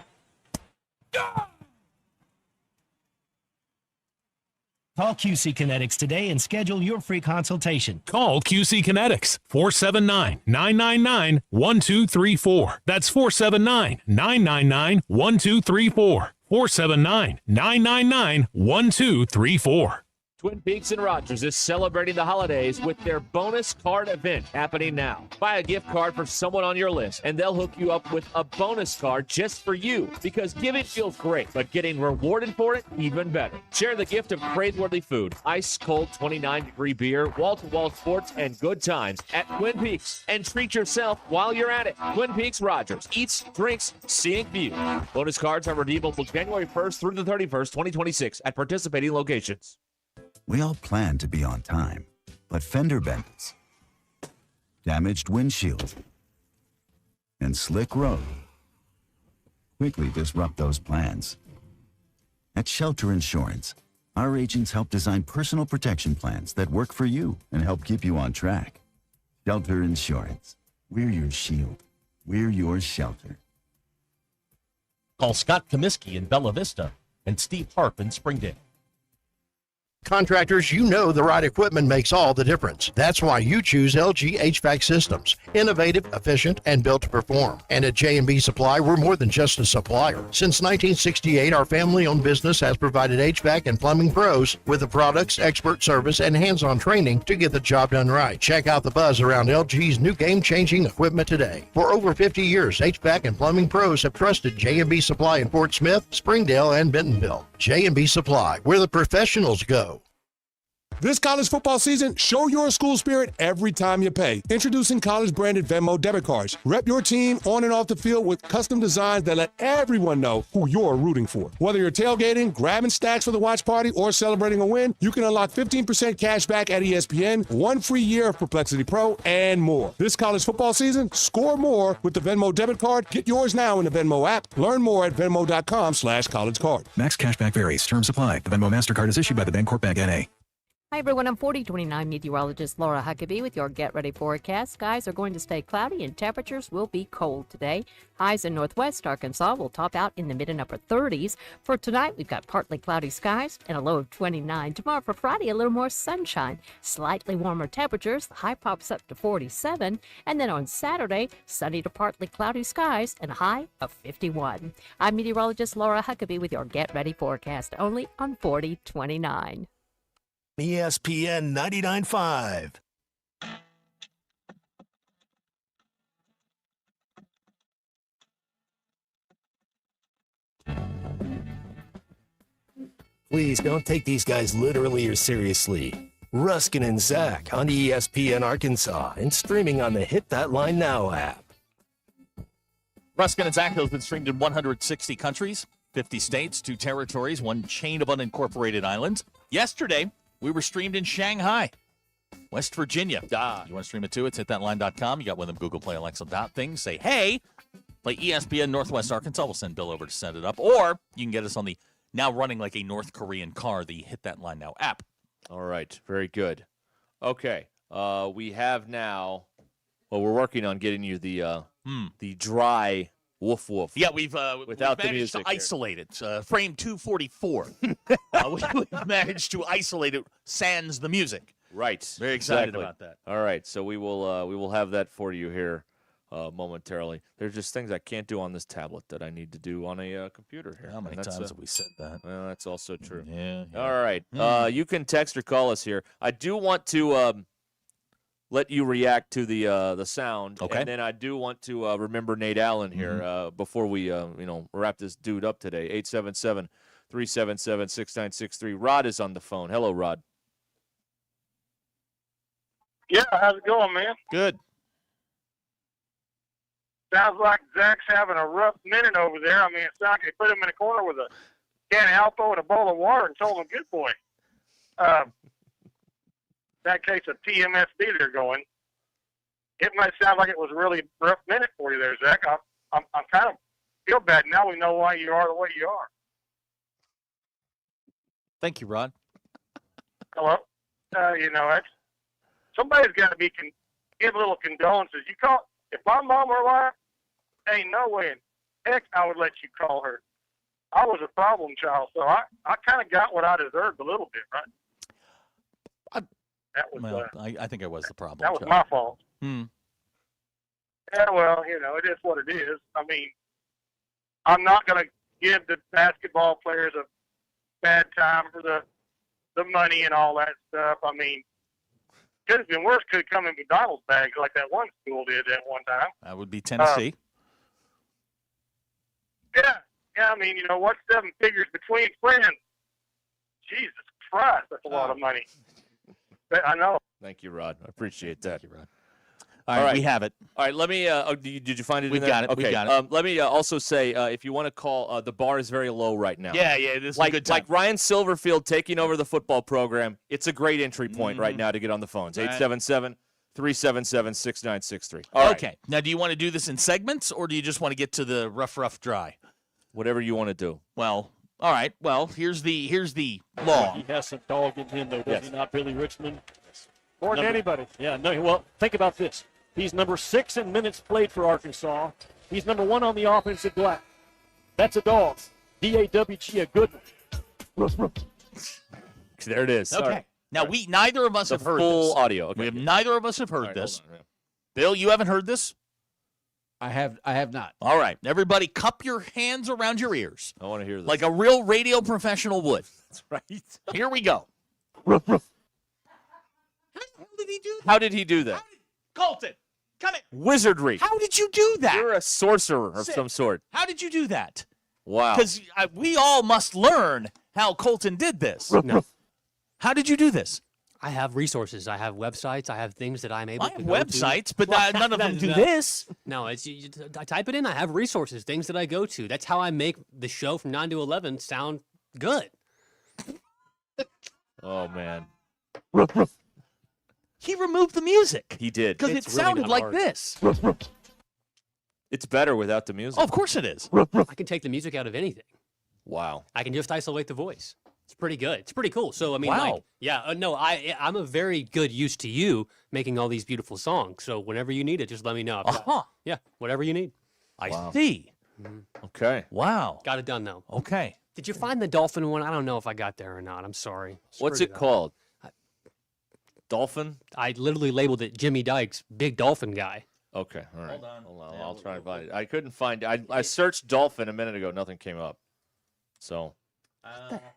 Call QC Kinetics today and schedule your free consultation. Call QC Kinetics, 479-999-1234. That's 479-999-1234. 479-999-1234. Twin Peaks and Rogers is celebrating the holidays with their bonus card event happening now. Buy a gift card for someone on your list, and they'll hook you up with a bonus card just for you. Because giving feels great, but getting rewarded for it, even better. Share the gift of praiseworthy food, ice-cold 29-degree beer, wall-to-wall sports, and good times at Twin Peaks. And treat yourself while you're at it. Twin Peaks Rogers. Eats, drinks, scenic view. Bonus cards are redeemable January 1st through the 31st, 2026 at participating locations. We all plan to be on time, but fender benders, damaged windshield, and slick road quickly disrupt those plans. At Shelter Insurance, our agents help design personal protection plans that work for you and help keep you on track. Shelter Insurance. We're your shield. We're your shelter. Call Scott Comiskey in Bella Vista and Steve Harp in Springdale. Contractors, you know the right equipment makes all the difference. That's why you choose LG HVAC systems. Innovative, efficient, and built to perform. And at J&B Supply, we're more than just a supplier. Since 1968, our family-owned business has provided HVAC and plumbing pros with the products, expert service, and hands-on training to get the job done right. Check out the buzz around LG's new game-changing equipment today. For over 50 years, HVAC and plumbing pros have trusted J&B Supply in Fort Smith, Springdale, and Bentonville. J&B Supply, where the professionals go. This college football season, show your school spirit every time you pay. Introducing college-branded Venmo debit cards. Rep your team on and off the field with custom designs that let everyone know who you're rooting for. Whether you're tailgating, grabbing stacks for the watch party, or celebrating a win, you can unlock 15% cash back at ESPN, 1 free year of Perplexity Pro, and more. This college football season, score more with the Venmo debit card. Get yours now in the Venmo app. Learn more at venmo.com/collegecard. Max cashback varies. Terms apply. The Venmo MasterCard is issued by the Bancorp Bank N.A. Hi everyone, I'm 4029 meteorologist Laura Huckabee with your Get Ready forecast. Skies are going to stay cloudy and temperatures will be cold today. Highs in northwest Arkansas will top out in the mid and upper 30s. For tonight, we've got partly cloudy skies and a low of 29. Tomorrow for Friday, a little more sunshine. Slightly warmer temperatures. The high pops up to 47. And then on Saturday, sunny to partly cloudy skies and a high of 51. I'm meteorologist Laura Huckabee with your Get Ready forecast only on 4029. ESPN 99.5. Please don't take these guys literally or seriously. Ruskin and Zach on ESPN Arkansas and streaming on the Hit That Line Now app. Ruskin and Zach has been streamed in 160 countries, 50 states, 2 territories, 1 chain of unincorporated islands. Yesterday, we were streamed in Shanghai, West Virginia. You want to stream it too? It's hitthatline.com. You got one of them Google Play, Alexa things. Say, hey, play ESPN Northwest Arkansas. We'll send Bill over to set it up. Or you can get us on the now running like a North Korean car, the Hit That Line Now app. All right. Very good. Okay. We have now, well, we're working on getting you the dry Woof woof. Yeah, we've Without the managed music to here. isolate it. Frame 244. We've managed to isolate it sans the music. Right. Very excited Exactly. about that. All right, so we will have that for you here momentarily. There's just things I can't do on this tablet that I need to do on a computer here. How many And that's, times have we said that? Well, that's also true. Yeah. All right. You can text or call us here. I do want to let you react to the sound. Okay. And then I do want to remember Nate Allen here before we wrap this dude up today. 877-377-6963. Rod is on the phone. Hello, Rod. Yeah, how's it going, man? Good. Sounds like Zach's having a rough minute over there. I mean, it sounds like they put him in a corner with a can of Alpo and a bowl of water and told him, good boy. That case of TMSD they're going. It might sound like it was a really rough minute for you there, Zach. I'm kind of feel bad. Now we know why you are the way you are. Thank you, Rod. Hello? That's, somebody's got to give a little condolences. You call, if my mom were alive, ain't no way in heck I would let you call her. I was a problem child, so I kind of got what I deserved a little bit, right? That was, I think I was the problem. that was child. my fault. Hmm. Yeah, well, it is what it is. I mean, I'm not going to give the basketball players a bad time for the money and all that stuff. I mean, could have been worse. Could have come in McDonald's bags like that one school did at one time. That would be Tennessee. Yeah. I mean, what's 7 figures between friends? Jesus Christ, that's a lot of money. But I know. Thank you, Rod. I appreciate that. Thank you, Rod. All right, we have it. All right, let me. Did you find it? We've in there? got it. Okay. We've got it. Let me also say, if you want to call, the bar is very low right now. Yeah, this is like, a good time. Like Ryan Silverfield taking over the football program. It's a great entry point right now to get on the phones. 877-377-6963. All right. Okay. Now, do you want to do this in segments, or do you just want to get to the rough dry? Whatever you want to do. Well, all right. Well, here's the law. He has some dog in him, though, does Yes. he not, Billy Richmond? More than anybody. Yeah, no. Well, think about this. He's number 6 in minutes played for Arkansas. He's number 1 on the offensive glass. That's a dog. D-A-W-G, a good one. There it is. Okay. All right. Now, neither of us The have heard full this. audio. Okay. Neither of us have heard All right, this. hold on, yeah. Bill, you haven't heard this? I have not. All right. Everybody, cup your hands around your ears. I want to hear this. Like a real radio professional would. That's right. Here we go. How did he do that? Colton, come in. Wizardry. How did you do that? You're a sorcerer of some sort. How did you do that? Wow. Because we all must learn how Colton did this. No. How did you do this? I have resources. I have websites. I have things that I'm able I to have go to. websites, but none of them do this. No, I type it in. I have resources, things that I go to. That's how I make the show from 9 to 11 sound good. Oh, man. He removed the music. He did. Because it It's really sounded not like hard. this. It's better without the music. Oh, of course it is. I can take the music out of anything. Wow. I can just isolate the voice. It's pretty good. It's pretty cool. So I mean, Wow. like, yeah, I'm a very good use to you making all these beautiful songs. So whenever you need it, just let me know. Yeah, whatever you need. I see. Okay. Wow. Got it done though. Okay. Did you find the dolphin one? I don't know if I got there or not. I'm sorry. What's Screwed it up. called? Dolphin? I literally labeled it Jimmy Dykes, big dolphin guy. Okay. All right. Hold on. I'll try and find it. I couldn't find it. I searched dolphin a minute ago. Nothing came up. So.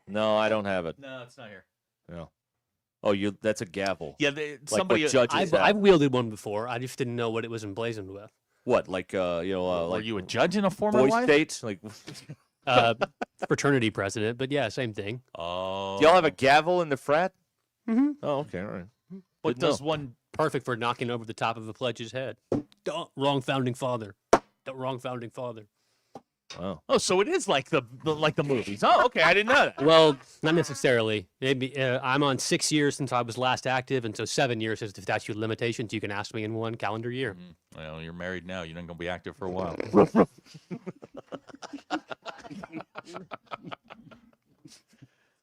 No, I don't have it. No, it's not here. No. Oh, that's a gavel. Yeah, Like somebody. what judges have. I've wielded one before. I just didn't know what it was emblazoned with. What, like Were like you a judge in a former voice life? state? Like, Fraternity president, but yeah, same thing. Oh. y'all have a gavel in the frat? Mm-hmm. Oh, okay, all right. What Good to does know. one? Perfect for knocking over the top of a pledge's head. Wrong founding father. Wrong founding father. Wow. Oh, so it is like the movies. Oh, okay. I didn't know that. Well, not necessarily. Maybe I'm on 6 years since I was last active, and so 7 years is the statute of limitations. You can ask me in one calendar year. Well, you're married now. You're not going to be active for a while.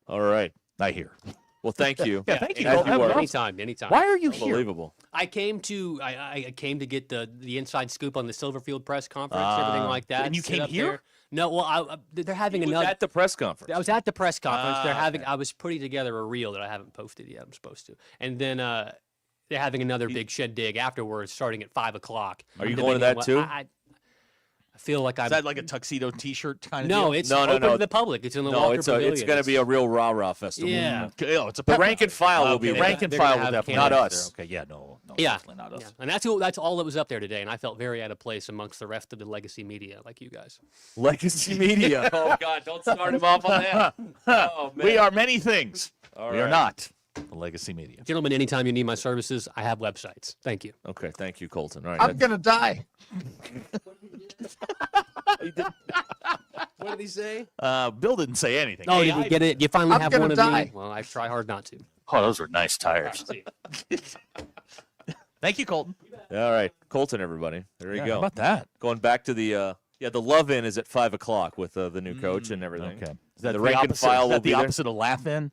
All right. I hear. Well, thank you. Yeah, thank you. As you were. Anytime. Why are you here? Unbelievable. I came to get the inside scoop on the Silverfield press conference, everything like that. And you sit came up here? there. No, well, they're having He was another. at the press conference. I was at the press conference. They're having. Okay. I was putting together a reel that I haven't posted yet. I'm supposed to, and then they're having another big shindig afterwards, starting at 5 o'clock. Are you going to that too? I feel like I'm. Is that like a tuxedo T-shirt kind of No, deal? it's No, open no. to the public. It's in the No, Walker it's Pavilion. going to be a real rah-rah festival. Yeah. Oh, it's a The rank and file will be the there. rank and They're file gonna will have definitely Not be us. there. Okay, yeah, no, Yeah. definitely not us. Yeah. And that's all that was up there today, and I felt very out of place amongst the rest of the legacy media, like you guys. Legacy media. Oh, God, don't start him off on that. Oh, man. We are many things. All we are right. not the legacy media. Gentlemen, anytime you need my services, I have websites. Thank you. Okay, thank you, Colton. All right. I'm gonna die. What did he say? Bill didn't say anything. Oh, Hey, did you get it? You finally I'm have gonna one of die. me? Well, I try hard not to. Oh, those were nice tires. Thank you, Colton. All right, Colton, everybody. There you Yeah, go. how about that? Going back to the the love-in is at 5 o'clock with the new coach and everything. Okay. Is that the rank and opposite, file is will that be the there? opposite of laugh-in?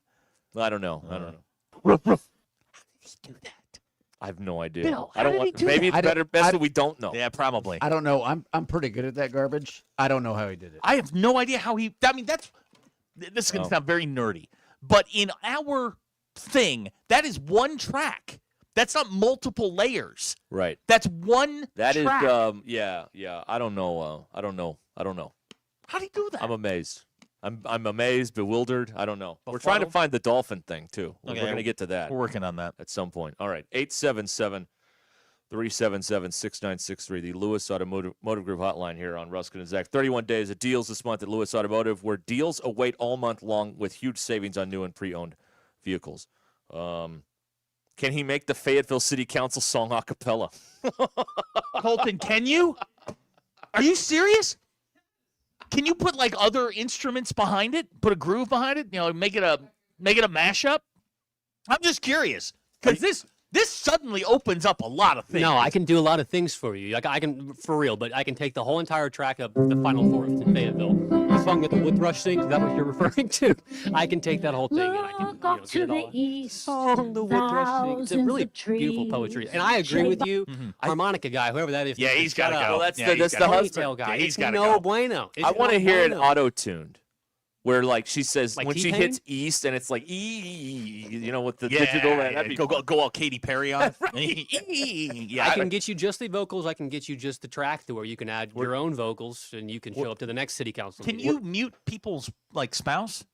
I don't know. I don't know. Ruff, ruff. I have no idea. Bill, I don't how did want. he do Maybe that? it's better. Best that we don't know. Yeah, probably. I don't know. I'm pretty good at that garbage. I don't know how he did it. I have no idea how he. I mean, this is going to sound very nerdy, but in our thing, that is one track. That's not multiple layers. Right. That's one. That is. track. Yeah. I don't know. I don't know. How do you do that? I'm amazed. I'm amazed, bewildered. I don't know. We're trying to find the dolphin thing too. Okay, We're going to get to that. We're working on that at some point. All right. 877-377-6963. The Lewis Automotive Group hotline here on Ruscin and Zach. 31 days of deals this month at Lewis Automotive, where deals await all month long with huge savings on new and pre-owned vehicles. Can he make the Fayetteville City Council song a cappella? Colton, can you? Are you serious? Can you put like other instruments behind it? Put a groove behind it? You know, make it a mashup? I'm just curious because this suddenly opens up a lot of things. No, I can do a lot of things for you. Like I can, for real, but I can take the whole entire track of the Final Forest in Fayetteville. The song that the Wood Thrush sings, is that what you're referring to? I can take that whole thing and I can get it all. Song the Wood Thrush sings. It's a really beautiful poetry. And I agree with you. Harmonica guy, whoever that is. Yeah, he's got to go. Well, that's Yeah, the husband. Ponytail guy. Yeah, he's It's gotta no go. bueno. It's I want to no hear it bueno. auto-tuned, where like she says Like when she T-Pain? hits east and it's like with the digital. That'd be go all Katy Perry on. Yeah, I can get you just the vocals. I can get you just the track to where you can add your own vocals and you can show up to the next city council. Can meeting. you mute people's like spouse?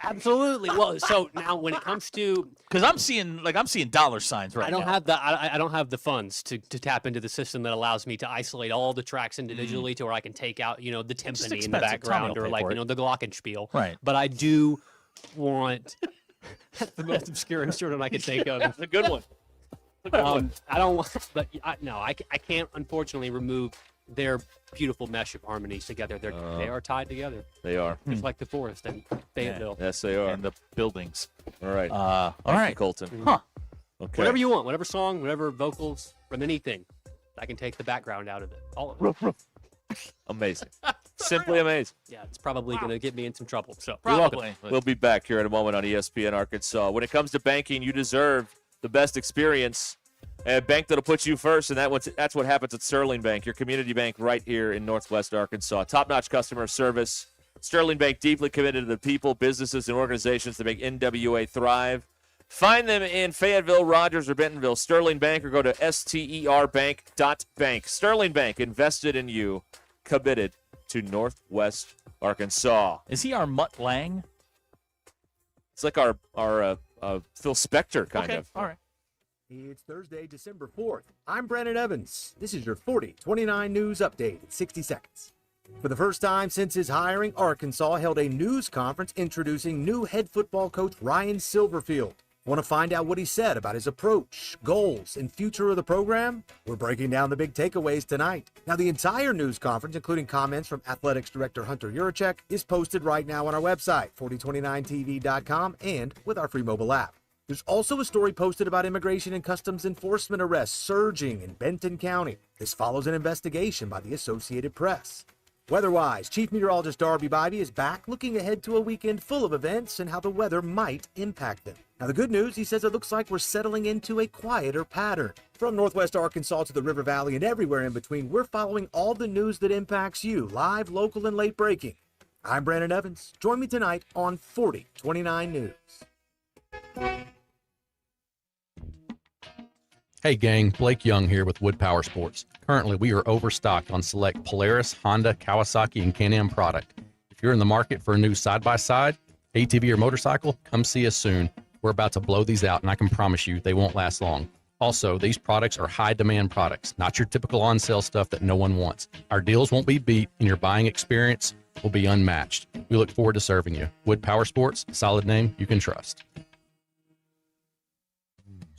Absolutely. Well, so now when it comes to, Because I'm seeing dollar signs right I don't now. have the I don't have the funds to tap into the system that allows me to isolate all the tracks individually to where I can take out the timpani in the expensive. Tommy background will or pay like for it. the glockenspiel. Right. But I do want that's the most obscure instrument I can think of. It's a good one. I don't want, but I can't unfortunately remove their beautiful mesh of harmonies together. They are tied together. They are. Just like the forest and Fayetteville. Yes, they are. And the buildings. All right. All Thank you, right. Colton. Huh. Okay. Whatever you want, whatever song, whatever vocals from anything, I can take the background out of it. All of it. Amazing. Simply amazing. Yeah, it's probably going to get me in some trouble. So You're welcome. Probably. We'll be back here in a moment on ESPN Arkansas. When it comes to banking, you deserve the best experience. A bank that'll put you first, and that's what happens at Sterling Bank, your community bank right here in Northwest Arkansas. Top-notch customer service. Sterling Bank deeply committed to the people, businesses, and organizations that make NWA thrive. Find them in Fayetteville, Rogers, or Bentonville. Sterling Bank, or go to sterbank.bank. Sterling Bank, invested in you, committed to Northwest Arkansas. Is he our Mutt Lang? It's like our Phil Spector kind Okay. of. All right. It's Thursday, December 4th. I'm Brandon Evans. This is your 40-29 news update in 60 seconds. For the first time since his hiring, Arkansas held a news conference introducing new head football coach Ryan Silverfield. Want to find out what he said about his approach, goals, and future of the program? We're breaking down the big takeaways tonight. Now, the entire news conference, including comments from Athletics Director Hunter Yurachek, is posted right now on our website, 4029tv.com, and with our free mobile app. There's also a story posted about immigration and customs enforcement arrests surging in Benton County. This follows an investigation by the Associated Press. Weather-wise, Chief Meteorologist Darby Bybee is back looking ahead to a weekend full of events and how the weather might impact them. Now, the good news, he says it looks like we're settling into a quieter pattern. From Northwest Arkansas to the River Valley and everywhere in between, we're following all the news that impacts you, live, local, and late breaking. I'm Brandon Evans. Join me tonight on 4029 News. Hey gang, Blake Young here with Wood Power Sports. Currently, we are overstocked on select Polaris, Honda, Kawasaki, and Can-Am product. If you're in the market for a new side-by-side, ATV, or motorcycle, come see us soon. We're about to blow these out, and I can promise you they won't last long. Also, these products are high-demand products, not your typical on-sale stuff that no one wants. Our deals won't be beat, and your buying experience will be unmatched. We look forward to serving you. Wood Power Sports, solid name you can trust.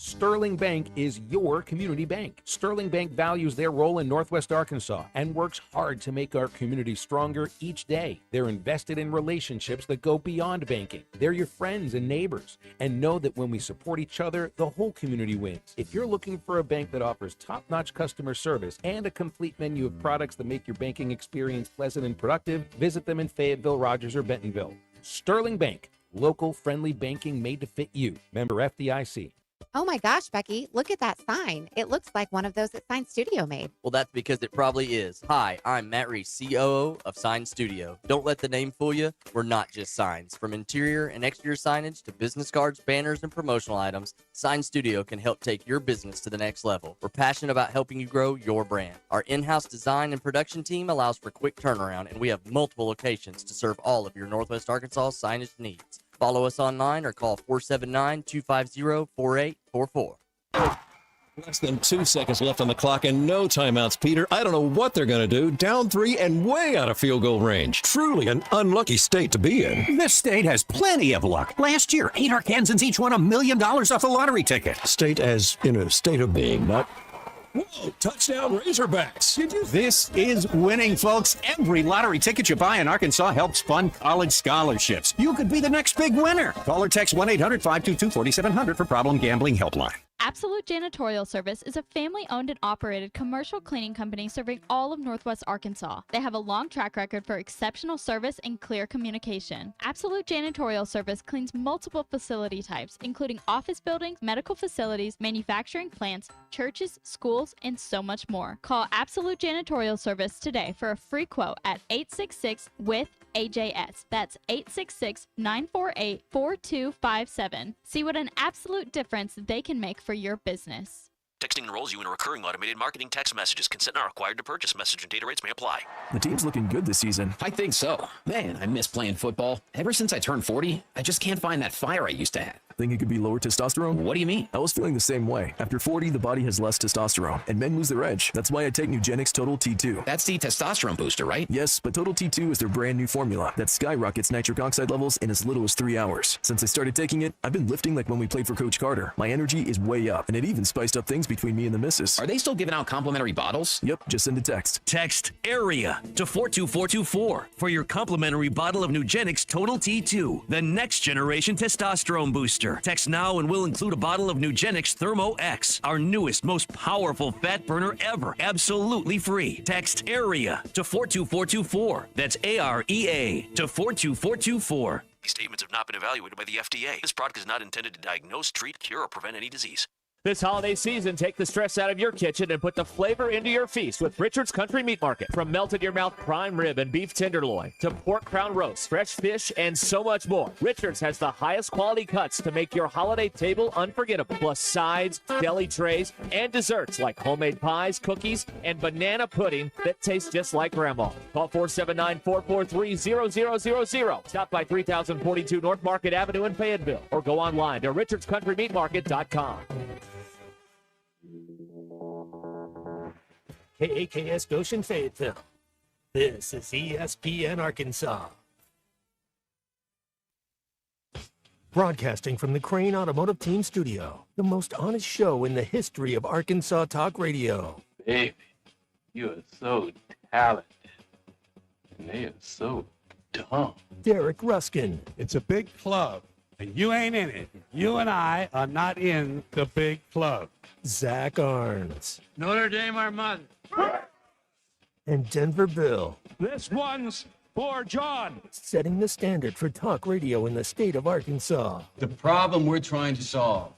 Sterling Bank is your community bank. Sterling Bank values their role in Northwest Arkansas and works hard to make our community stronger each day. They're invested in relationships that go beyond banking. They're your friends and neighbors, and know that when we support each other, the whole community wins. If you're looking for a bank that offers top-notch customer service and a complete menu of products that make your banking experience pleasant and productive, visit them in Fayetteville, Rogers, or Bentonville. Sterling Bank, local friendly banking made to fit you. Member FDIC. Oh my gosh, Becky, look at that sign. It looks like one of those that Sign Studio made. Well, that's because it probably is. Hi, I'm Matt Reese, COO of Sign Studio. Don't let the name fool you. We're not just signs. From interior and exterior signage to business cards, banners, and promotional items, Sign Studio can help take your business to the next level. We're passionate about helping you grow your brand. Our in-house design and production team allows for quick turnaround, and we have multiple locations to serve all of your Northwest Arkansas signage needs. Follow us online or call 479-250-4844. Less than 2 seconds left on the clock and no timeouts, Peter. I don't know what they're going to do. Down 3 and way out of field goal range. Truly an unlucky state to be in. This state has plenty of luck. Last year, 8 Arkansans each won $1 million off a lottery ticket. State as in a state of being, not... Whoa, touchdown Razorbacks. This is winning, folks. Every lottery ticket you buy in Arkansas helps fund college scholarships. You could be the next big winner. Call or text 1-800-522-4700 for Problem Gambling Helpline. Absolute Janitorial Service is a family-owned and operated commercial cleaning company serving all of Northwest Arkansas. They have a long track record for exceptional service and clear communication. Absolute Janitorial Service cleans multiple facility types, including office buildings, medical facilities, manufacturing plants, churches, schools, and so much more. Call Absolute Janitorial Service today for a free quote at 866-WITH-AJS. That's 866-948-4257. See what an absolute difference they can make for your business. Texting enrolls you in a recurring automated marketing text messages. Consent not required to purchase. Message and data rates may apply. The team's looking good this season. I think so. Man, I miss playing football. Ever since I turned 40, I just can't find that fire I used to have. Think it could be lower testosterone? What do you mean? I was feeling the same way. After 40, the body has less testosterone, and men lose their edge. That's why I take Nugenix Total T2. That's the testosterone booster, right? Yes, but Total T2 is their brand new formula that skyrockets nitric oxide levels in as little as 3 hours. Since I started taking it, I've been lifting like when we played for Coach Carter. My energy is way up, and it even spiced up things between me and the missus. Are they still giving out complimentary bottles? Yep, just send a text. Text AREA to 42424 for your complimentary bottle of Nugenix Total T2, the next generation testosterone booster. Text now and we'll include a bottle of Nugenix Thermo X, our newest, most powerful fat burner ever, absolutely free. Text AREA to 42424. That's AREA to 42424. These statements have not been evaluated by the FDA. This product is not intended to diagnose, treat, cure, or prevent any disease. This holiday season, take the stress out of your kitchen and put the flavor into your feast with Richard's Country Meat Market. From melt-in-your-mouth prime rib and beef tenderloin to pork crown roast, fresh fish, and so much more, Richard's has the highest quality cuts to make your holiday table unforgettable. Plus sides, deli trays, and desserts like homemade pies, cookies, and banana pudding that taste just like Grandma. Call 479-443-0000. Stop by 3042 North Market Avenue in Fayetteville or go online to richardscountrymeatmarket.com. KAKS Goshen Fayetteville. This is ESPN Arkansas. Broadcasting from the Crane Automotive Team Studio, the most honest show in the history of Arkansas Talk Radio. Baby, you are so talented, and they are so dumb. Derek Ruskin. It's a big club, and you ain't in it. You and I are not in the big club. Zach Arns. Notre Dame Armand. And Denver Bill. This one's for John. Setting the standard for talk radio in the state of Arkansas. The problem we're trying to solve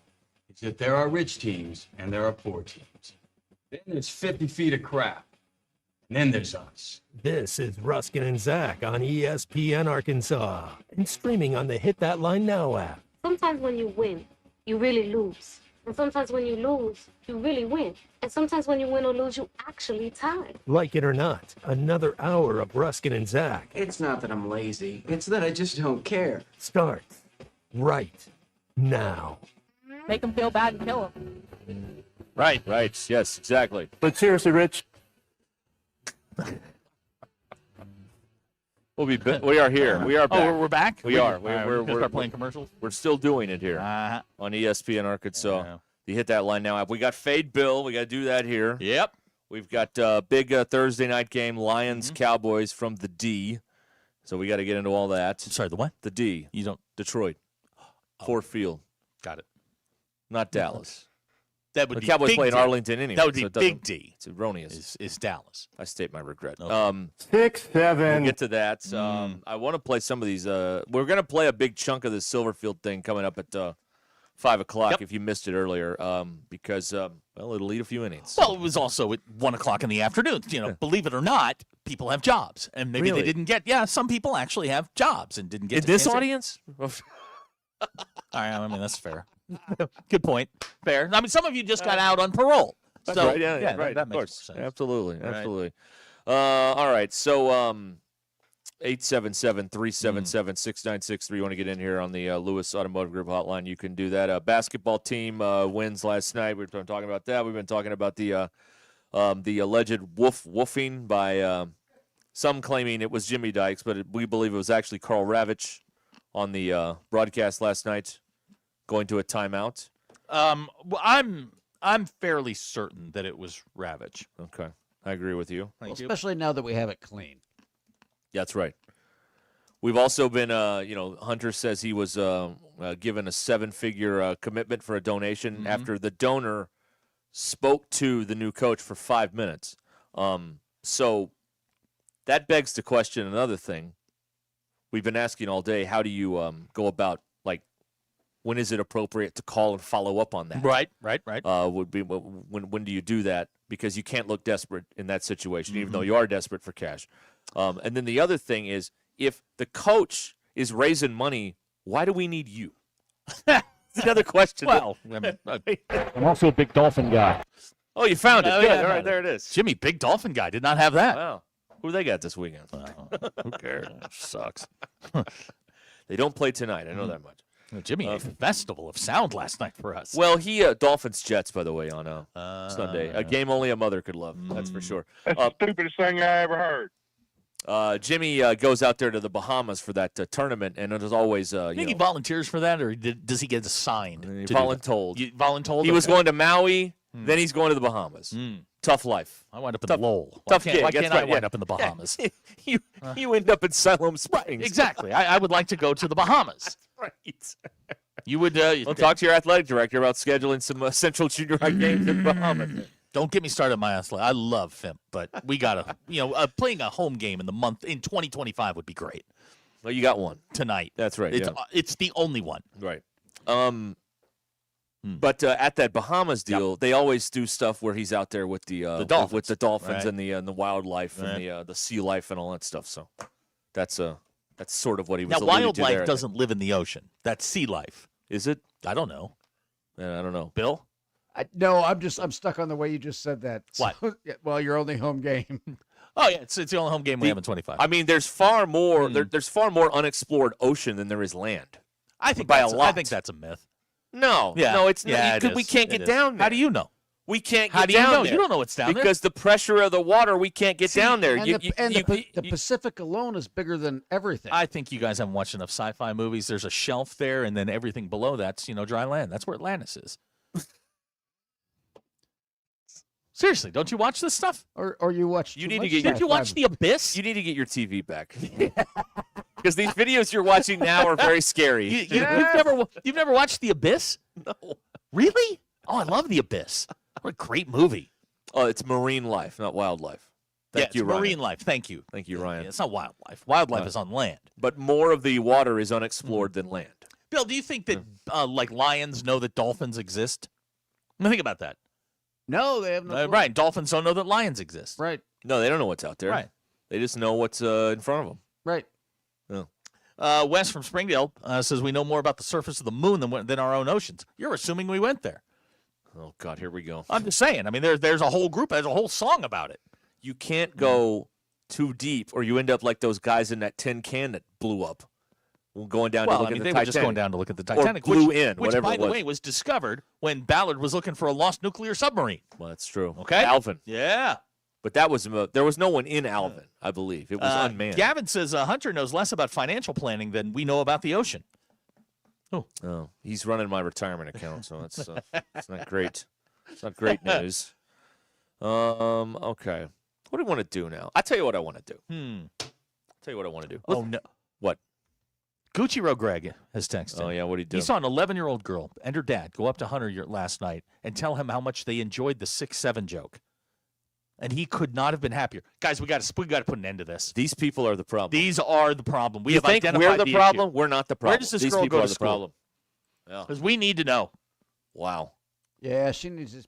is that there are rich teams and there are poor teams. Then there's 50 feet of crap. And then there's us. This is Ruskin and Zach on ESPN Arkansas and streaming on the Hit That Line Now app. Sometimes when you win, you really lose. And sometimes when you lose, you really win. And sometimes when you win or lose, you actually tie. Like it or not, another hour of Ruskin and Zach It's not that I'm lazy. It's that I just don't care. starts right now. Make them feel bad and kill them. Right. Yes, exactly. But seriously, Rich, We are here. We are back. Oh, we're back? We are. All right, we're gonna start playing commercials? We're still doing it here on ESPN Arkansas. You Hit That Line Now app. We got Fade Bill. We got to do that here. Yep. We've got big Thursday night game, Lions Cowboys from the D. So we got to get into all that. Sorry, the what? The D. You don't. Detroit. Ford Field. Got it. Not Dallas. That would the be Cowboys big play in D. Arlington anyway. That would be so it big doesn't- D. It's erroneous. Is Dallas. I state my regret. Okay. 6, 7. We'll get to that. I want to play some of these. We're going to play a big chunk of the Silverfield thing coming up at 5 o'clock if you missed it earlier because, well, it'll eat a few innings. Well, it was also at 1 o'clock in the afternoon. You know, believe it or not, people have jobs. And maybe Really? they didn't get, some people actually have jobs and didn't get In to this chance it. audience? All right, I mean, that's fair. Good point. Fair. I mean, some of you just got out on parole. That's So, right. Yeah, right. that Of makes course. sense. Absolutely. Right. Absolutely. All right. So 877-377-6963. You want to get in here on the Lewis Automotive Group hotline, you can do that. Basketball team wins last night. We've been talking about that. We've been talking about the alleged woofing by some claiming it was Jimmy Dykes, but we believe it was actually Carl Ravitch on the broadcast last night going to a timeout. Well, I'm fairly certain that it was Ravitch. Okay. I agree with you. Thank you. Especially now that we have it clean. That's right. We've also been, Hunter says he was given a 7-figure commitment for a donation after the donor spoke to the new coach for 5 minutes. So that begs to question another thing. We've been asking all day, how do you go about, like, when is it appropriate to call and follow up on that? Right. Would be when do you do that? Because you can't look desperate in that situation, even though you are desperate for cash. And then the other thing is, if the coach is raising money, why do we need you? That's another question. Well, I'm also a big Dolphin guy. Oh, you found it. Oh, Good. yeah, All right, there it is. Jimmy, big Dolphin guy, did not have that. Wow. Who they got this weekend? Who cares? Sucks. They don't play tonight. I know that much. Jimmy, a festival of sound last night for us. Well, he Dolphins Jets, by the way, on Sunday. A game only a mother could love. That's for sure. That's the stupidest thing I ever heard. Jimmy goes out there to the Bahamas for that tournament, and it is always I think he volunteers for that, or does he get assigned? voluntold. Voluntold? He was going to Maui, then he's going to the Bahamas. Tough life. I wind up in Lowell. Tough Why gig. can't That's I right, wind yeah. up in the Bahamas? You end up in Siloam Springs. Exactly. I would like to go to the Bahamas. Right. You would. We'll talk to your athletic director about scheduling some Central Junior High games in the Bahamas. Don't get me started on my athletic. I love FIMP, but we gotta, playing a home game in 2025 would be great. Well, you got one tonight. That's right. It's the only one. Right. But at that Bahamas deal, they always do stuff where he's out there with the Dolphins, with the Dolphins Right. and the wildlife and the sea life and all that stuff. So that's sort of what he was. Now, alluding to wildlife there. doesn't live in the ocean. That's sea life. Is it? I don't know. I don't know. Bill? No, I'm stuck on the way you just said that. What? So, well, your only home game. Oh yeah, it's the only home game we have in 25. I mean, there's far more there's far more unexplored ocean than there is land. I think by a that's lot. I think that's a myth. No, Yeah. no, it's Yeah, not. it We is. can't It get is. down there. How do you know? We can't How get do you down know? there. You don't know what's down there. Because the pressure of the water, we can't get down there. And, the Pacific alone is bigger than everything. I think you guys haven't watched enough sci-fi movies. There's a shelf there, and then everything below that's dry land. That's where Atlantis is. Seriously, don't you watch this stuff? Or you watch? You need to get. Did you watch The Abyss? You need to get your TV back. Because these videos you're watching now are very scary. You've never watched The Abyss? No. Really? Oh, I love The Abyss. What a great movie. Oh, it's marine life, not wildlife. Thank you, Ryan. Marine life. Thank you. Thank you, Ryan. Yeah, it's not wildlife. Wildlife is on land. But more of the water is unexplored than land. Bill, do you think that like lions know that dolphins exist? Think about that. No, they have no clue. Right. Dolphins don't know that lions exist. Right. No, they don't know what's out there. Right. They just know what's in front of them. Right. Oh. Wes from Springdale says we know more about the surface of the moon than our own oceans. You're assuming we went there. Oh, God, here we go. I'm just saying. I mean, there's a whole group, there's a whole song about it. You can't go too deep, or you end up like those guys in that tin can that blew up. Going down to look at the Titanic. They were just going down to look at the Titanic, or blew which, in, whatever by it was. the way, was discovered when Ballard was looking for a lost nuclear submarine. Well, that's true. Okay. Alvin. Yeah. But there was no one in Alvin, I believe. It was unmanned. Gavin says Hunter knows less about financial planning than we know about the ocean. Oh, he's running my retirement account, so it's not great. It's not great news. Okay. What do you want to do now? I'll tell you what I want to do. Tell you what I want to do. Oh, no. What? Gucci Row Greg has texted. Oh, yeah, what did he do? He saw an 11-year-old girl and her dad go up to Hunter last night and tell him how much they enjoyed the 6'7" joke. And he could not have been happier. Guys, we got to put an end to this. These people are the problem. These are the problem. We You have think identified we're the issue. problem? We're not the problem. Where does this These girl people go are to the school? problem. Yeah. Because we need to know. Wow. Yeah, she needs to.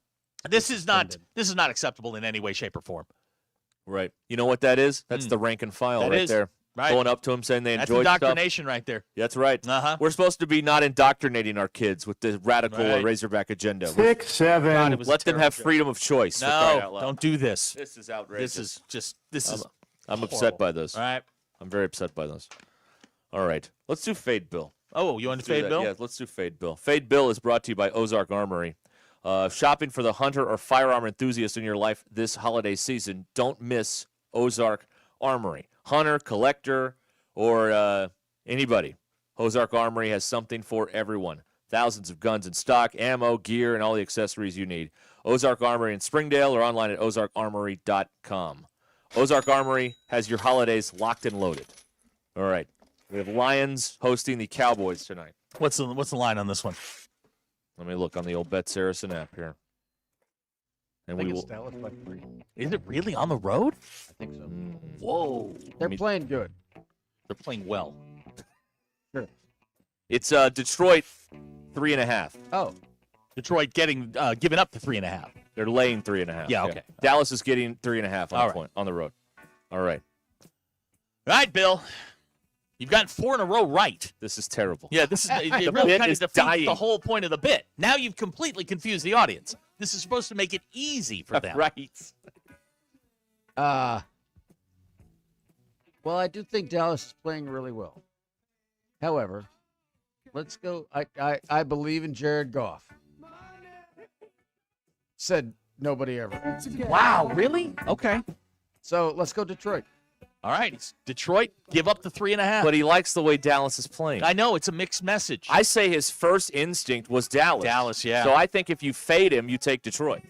This is not acceptable in any way, shape, or form. Right. You know what that is? That's the rank and file That right is. there. Right. Going up to him saying they That's enjoyed stuff. indoctrination right there. That's right. Uh-huh. We're supposed to be not indoctrinating our kids with the radical Right. Razorback agenda. 6, 7. God, it was Let a them have terrible freedom of choice. for joke. crying No, out loud. don't do this. This is outrageous. This is I'm upset horrible. by this. All right. I'm very upset by this. All right. Let's do Fade Bill. Oh, you want to Do fade that. Bill? Yeah, let's do Fade Bill. Fade Bill is brought to you by Ozark Armory. Shopping for the hunter or firearm enthusiast in your life this holiday season, don't miss Ozark Armory. Hunter, collector, or anybody. Ozark Armory has something for everyone. Thousands of guns in stock, ammo, gear, and all the accessories you need. Ozark Armory in Springdale or online at ozarkarmory.com. Ozark Armory has your holidays locked and loaded. All right. We have Lions hosting the Cowboys tonight. What's the line on this one? Let me look on the old Bet Saracen app here. And we will. Is it really on the road? I think so. Whoa. They're playing good. They're playing well. Sure. It's Detroit 3.5. Oh. Detroit giving up the 3.5. They're laying 3.5. Yeah, okay. Dallas is getting 3.5 on All the right. point on the road. All right. All right, Bill. You've gotten 4 in a row right. This is terrible. Yeah, this is it The really bit kind of is defeats dying. the whole point of the bit. Now you've completely confused the audience. This is supposed to make it easy for them. Right. Well, I do think Dallas is playing really well. However, let's go. I believe in Jared Goff. Said nobody ever. Wow, really? Okay. So let's go Detroit. All right, it's Detroit. Give up the 3.5. But he likes the way Dallas is playing. I know it's a mixed message. I say his first instinct was Dallas. Dallas, yeah. So I think if you fade him, you take Detroit.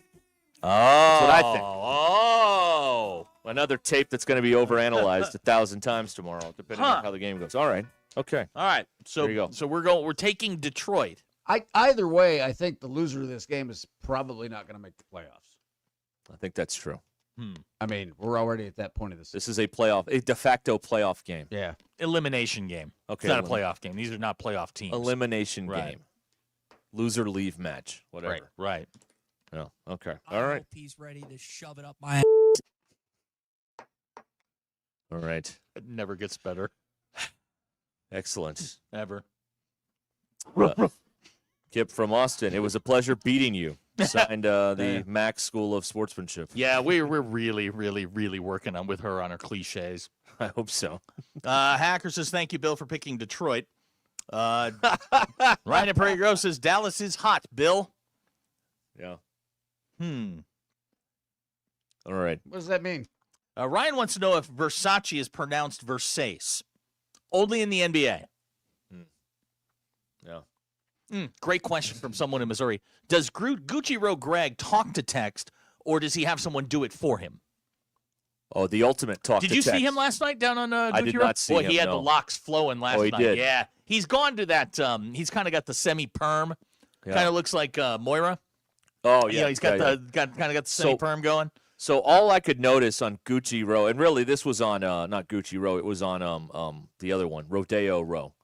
Oh, That's what I think. Oh, Another tape that's going to be overanalyzed 1,000 times tomorrow, depending on how the game goes. All right. Okay. all right. So There you go. So we're taking Detroit. Either way, I think the loser of this game is probably not going to make the playoffs. I think that's true. I mean, we're already at that point of the season. This is a de facto playoff game. Yeah. Elimination game. Okay. It's not a playoff game. These are not playoff teams. Elimination Right. game. Loser leave match. Whatever. Right. Yeah. Okay. All right. He's ready to shove it up my All right. It never gets better. Excellent. Ever. Kip from Austin. It was a pleasure beating you. Signed the Max School of Sportsmanship. Yeah, we're really, really, really working with her on her cliches. I hope so. Hacker says, thank you, Bill, for picking Detroit. Ryan at Prairie Grove says, Dallas is hot, Bill. Yeah. All right. What does that mean? Ryan wants to know if Versace is pronounced Versace. Only in the NBA. Yeah. Great question from someone in Missouri. Does Gucci Row Greg talk to text, or does he have someone do it for him? Oh, the ultimate talk Did to you text. see him last night down on Gucci I did Row? not see Boy, him, he had no. the locks flowing last Oh, he night. did? Yeah. He's gone to that, he's kind of got the semi-perm. Yeah. Kind of looks like Moira. Oh, You yeah. know, he's got yeah, kind of got the semi-perm going. So all I could notice on Gucci Row, and really this was on not Gucci Row, it was on the other one, Rodeo Row,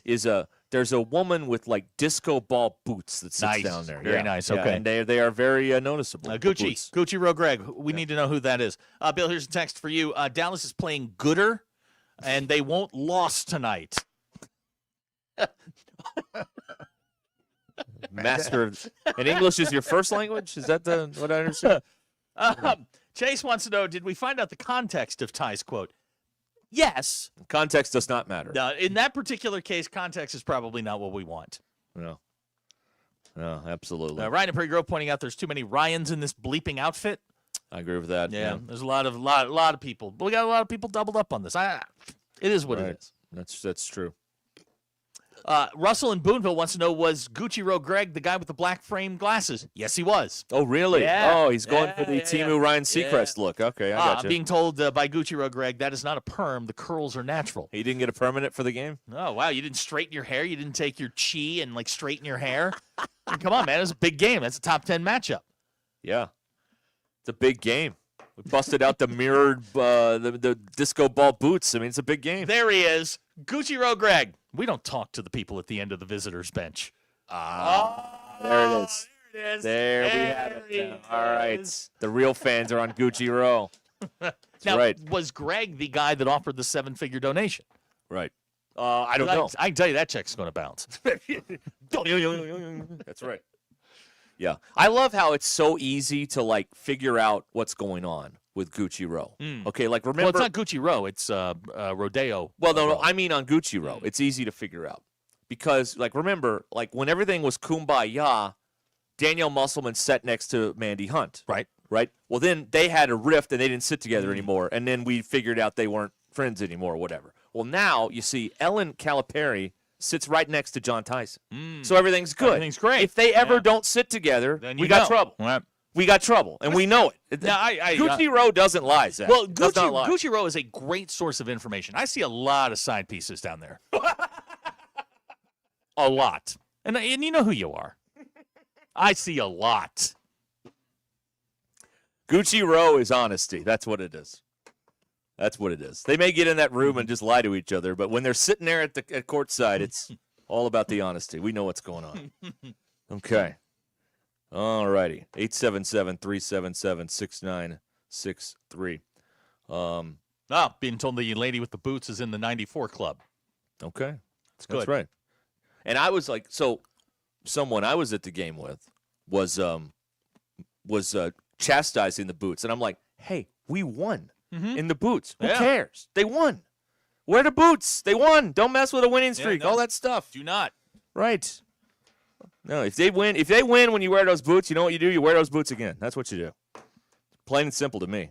is there's a woman with like disco ball boots that sits down there. Very nice. Okay. And they are very noticeable. Gucci Row Greg. We need to know who that is. Bill, here's a text for you. Dallas is playing Gooder, and they won't lose tonight. Master and English is your first language? Is that what I understand? Chase wants to know, did we find out the context of Ty's quote? Yes. Context does not matter. In that particular case, context is probably not what we want. No, absolutely. Ryan and Prairie Grove pointing out there's too many Ryans in this bleeping outfit. I agree with that. Yeah, there's a lot of people. We got a lot of people doubled up on this. It is what it is. That's true. Russell in Boonville wants to know, was Gucci Row Greg the guy with the black frame glasses? Yes, he was. Oh, really? Yeah. Oh, he's going for the Timu Ryan Seacrest look. Okay, I got you. I'm being told by Gucci Row Greg that is not a perm. The curls are natural. He didn't get a permanent for the game? Oh, wow. You didn't straighten your hair? You didn't take your chi and, like, straighten your hair? Come on, man. It's a big game. That's a top 10 matchup. Yeah. It's a big game. We busted out the mirrored, the disco ball boots. I mean, it's a big game. There he is. Gucci Row Greg. We don't talk to the people at the end of the visitors' bench. There it is. There it is. There we have it. All right. The real fans are on Gucci Row. That's now, right. was Greg the guy that offered the 7-figure donation? Right. I don't know. I can tell you that check's going to bounce. That's right. Yeah. I love how it's so easy to, like, figure out what's going on with Gucci Row. Okay, like, remember. Well, it's not Gucci Row. It's Rodeo. Well, no, I mean on Gucci Row. It's easy to figure out. Because, like, remember, like, when everything was kumbaya, Danielle Musselman sat next to Mandy Hunt. Right. Right? Well, then they had a rift and they didn't sit together anymore. And then we figured out they weren't friends anymore or whatever. Well, now, you see, Ellen Calipari sits right next to John Tyson. So everything's good. Everything's great. If they ever don't sit together, Then we got trouble. Right. We got trouble, and we know it. Now, Gucci Row doesn't lie, Zach. Well, Does not lie. Gucci Row is a great source of information. I see a lot of side pieces down there. A lot. And you know who you are. I see a lot. Gucci Row is honesty. That's what it is. That's what it is. They may get in that room and just lie to each other, but when they're sitting there at courtside, it's all about the honesty. We know what's going on. Okay. All righty. 877-377-6963. Being told the lady with the boots is in the 94 club. Okay. That's good. That's right. And I was like, so someone I was at the game with was chastising the boots. And I'm like, hey, we won in the boots. Who cares? They won. Wear the boots. They won. Don't mess with a winning streak. All that stuff. Do not. Right. No, if they win when you wear those boots, you know what you do? You wear those boots again. That's what you do. Plain and simple to me.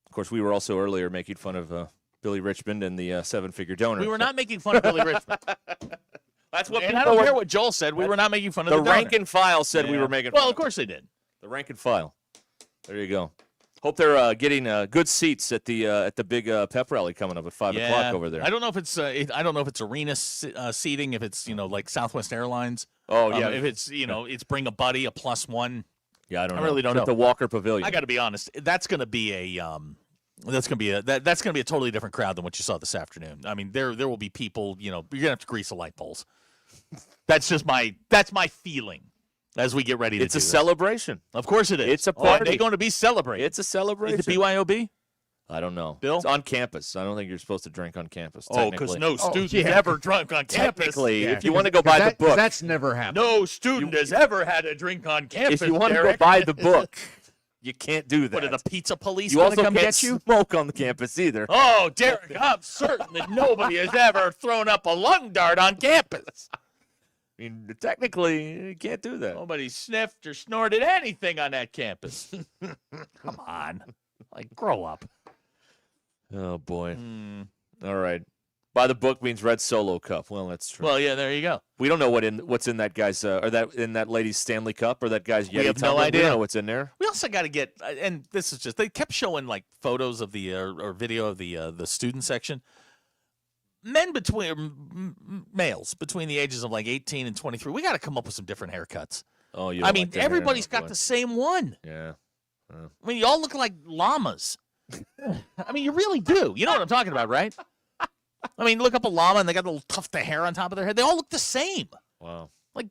Of course, we were also earlier making fun of Billy Richmond and the 7-figure donor. We were not making fun of Billy Richmond. That's what and people I don't were. care what Joel said. We were not making fun of the rank donor. and file said we were making fun Well, of course they did. The rank and file. There you go. Hope they're getting good seats at the big pep rally coming up at 5 o'clock over there. I don't know if it's I don't know if it's arena seating, if it's like Southwest Airlines. Oh yeah, if it's it's bring a buddy, a +1. Yeah, I don't know. I really don't At know. the Walker Pavilion. I got to be honest. That's going to be a that's going to be a totally different crowd than what you saw this afternoon. I mean, there will be people. You're going to have to grease the light poles. That's my feeling. As we get ready to It's a celebration. Of course it is. It's a party. They're going to be celebrating. It's a celebration. Is it BYOB? I don't know. Bill? It's on campus. I don't think you're supposed to drink on campus. Oh, because no student yeah. ever drunk on campus. Technically, if you want to go buy the book. That's never happened. No student has ever had a drink on campus. If you want to go Derek. buy the book, you can't do that. What, are the pizza police You going also to come can't get you? smoke on the campus either. Oh, Derek, I'm certain that nobody has ever thrown up a lung dart on campus. I mean, technically, you can't do that. Nobody sniffed or snorted anything on that campus. Come on. Like, grow up. Oh, boy. All right. Buy the book means Red Solo Cup. Well, that's true. Well, yeah, there you go. We don't know what's in that guy's or that in that lady's Stanley Cup or that guy's Yeti We have no tumbler. idea. We don't know what's in there. We also got to get, and this is just, they kept showing like photos of the or video of the student section. Males between the ages of like 18 and 23. We got to come up with some different haircuts. Oh, you? I mean, everybody's got the same one. Yeah. I mean, you all look like llamas. I mean, you really do. You know what I'm talking about, right? I mean, look up a llama, and they got a little tuft of hair on top of their head. They all look the same. Wow. Like,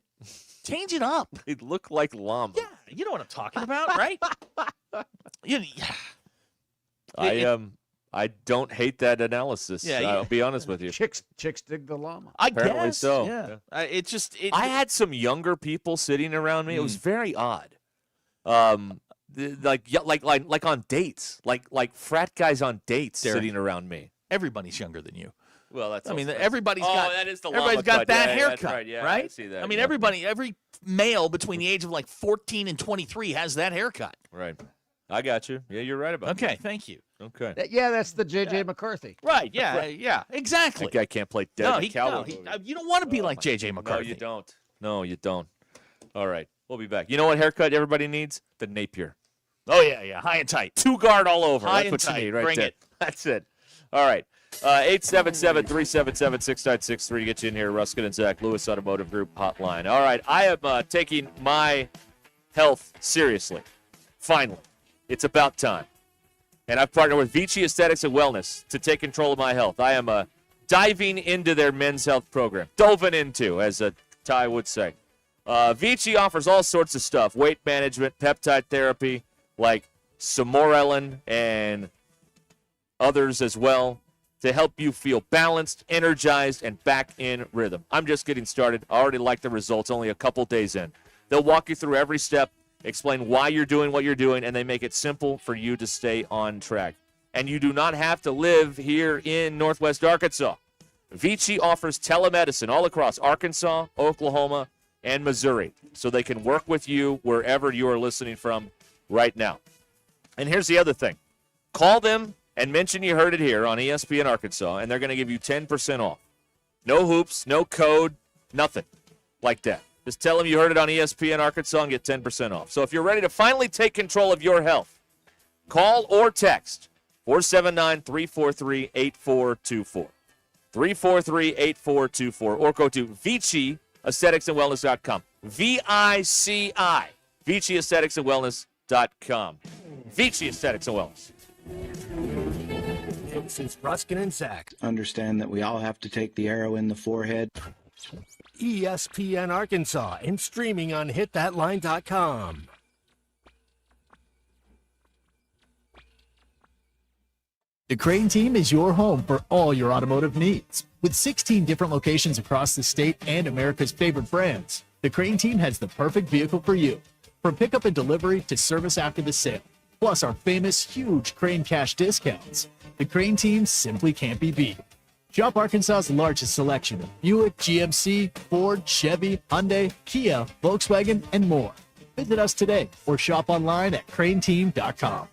change it up. They look like llamas. Yeah, you know what I'm talking about, right? I don't hate that analysis. Yeah, I'll be honest with you. Chicks dig the llama. Apparently guess so. Yeah. I had some younger people sitting around me. It was very odd. Like on dates, like frat guys on dates sitting around me. Everybody's younger than you. Well, that's. I mean, also- everybody's Oh, got. that is the everybody's llama got cut. that Yeah, haircut, that's right. Yeah, right? I see that. I mean, Yeah. every male between the age of like 14 and 23 has that haircut. Right. I got you. Yeah, you're right about Okay, that. thank you. Okay. Yeah, that's the J.J. McCarthy. Right? Yeah, exactly. That guy can't play dead cowboy. You don't want to be like J.J. No, McCarthy. you don't. No, you don't. All right. We'll be back. You know what haircut everybody needs? The Napier. Oh yeah, high and tight. Two guard all over. High That's and what tight. you need right Bring there. it. That's it. All right. 877-377-6963 to get you in here. Ruscin and Zach, Lewis Automotive Group hotline. All right. I am taking my health seriously. Finally. It's about time. And I've partnered with Vici Aesthetics and Wellness to take control of my health. I am diving into their men's health program. Doving into, as Ty would say. Vici offers all sorts of stuff. Weight management, peptide therapy, like Samorelin and others as well, to help you feel balanced, energized, and back in rhythm. I'm just getting started. I already like the results, only a couple days in. They'll walk you through every step, explain why you're doing what you're doing, and they make it simple for you to stay on track. And you do not have to live here in Northwest Arkansas. Vici offers telemedicine all across Arkansas, Oklahoma, and Missouri, so they can work with you wherever you are listening from right now. And here's the other thing. Call them and mention you heard it here on ESPN Arkansas, and they're going to give you 10% off. No hoops, no code, nothing like that. Just tell them you heard it on ESPN Arkansas and get 10% off. So if you're ready to finally take control of your health, call or text 479-343-8424. 343-8424. Or go to Vici Aesthetics and Wellness.com. V-I-C-I. Vici Aesthetics and Wellness.com. Vici Aesthetics and Wellness. This is Ruscin and Zach. Understand that we all have to take the arrow in the forehead. ESPN Arkansas and streaming on hitthatline.com. The Crane Team is your home for all your automotive needs. With 16 different locations across the state and America's favorite brands, the Crane Team has the perfect vehicle for you. From pickup and delivery to service after the sale, plus our famous huge Crane Cash discounts, the Crane Team simply can't be beat. Shop Arkansas's largest selection of Buick, GMC, Ford, Chevy, Hyundai, Kia, Volkswagen, and more. Visit us today or shop online at craneteam.com.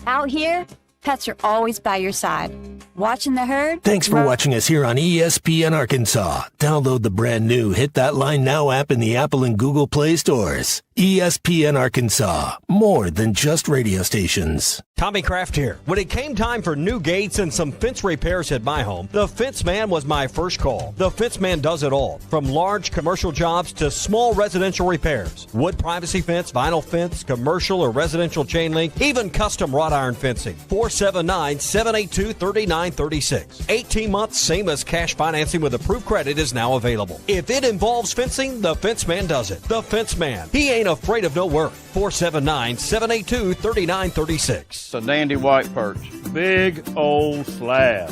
Out here, pets are always by your side. Watching the herd? Thanks for watching us here on ESPN Arkansas. Download the brand new Hit That Line Now app in the Apple and Google Play stores. ESPN Arkansas, more than just radio stations. Tommy Kraft here. When it came time for new gates and some fence repairs at my home, the Fence Man was my first call. The Fence Man does it all, from large commercial jobs to small residential repairs. Wood privacy fence, vinyl fence, commercial or residential chain link, even custom wrought iron fencing. 479-782-3936. 18 months, same as cash financing with approved credit is now available. If it involves fencing, the Fence Man does it. The Fence Man. He ain't afraid of no work. 479-782-3936. It's a dandy white perch. Big old slab.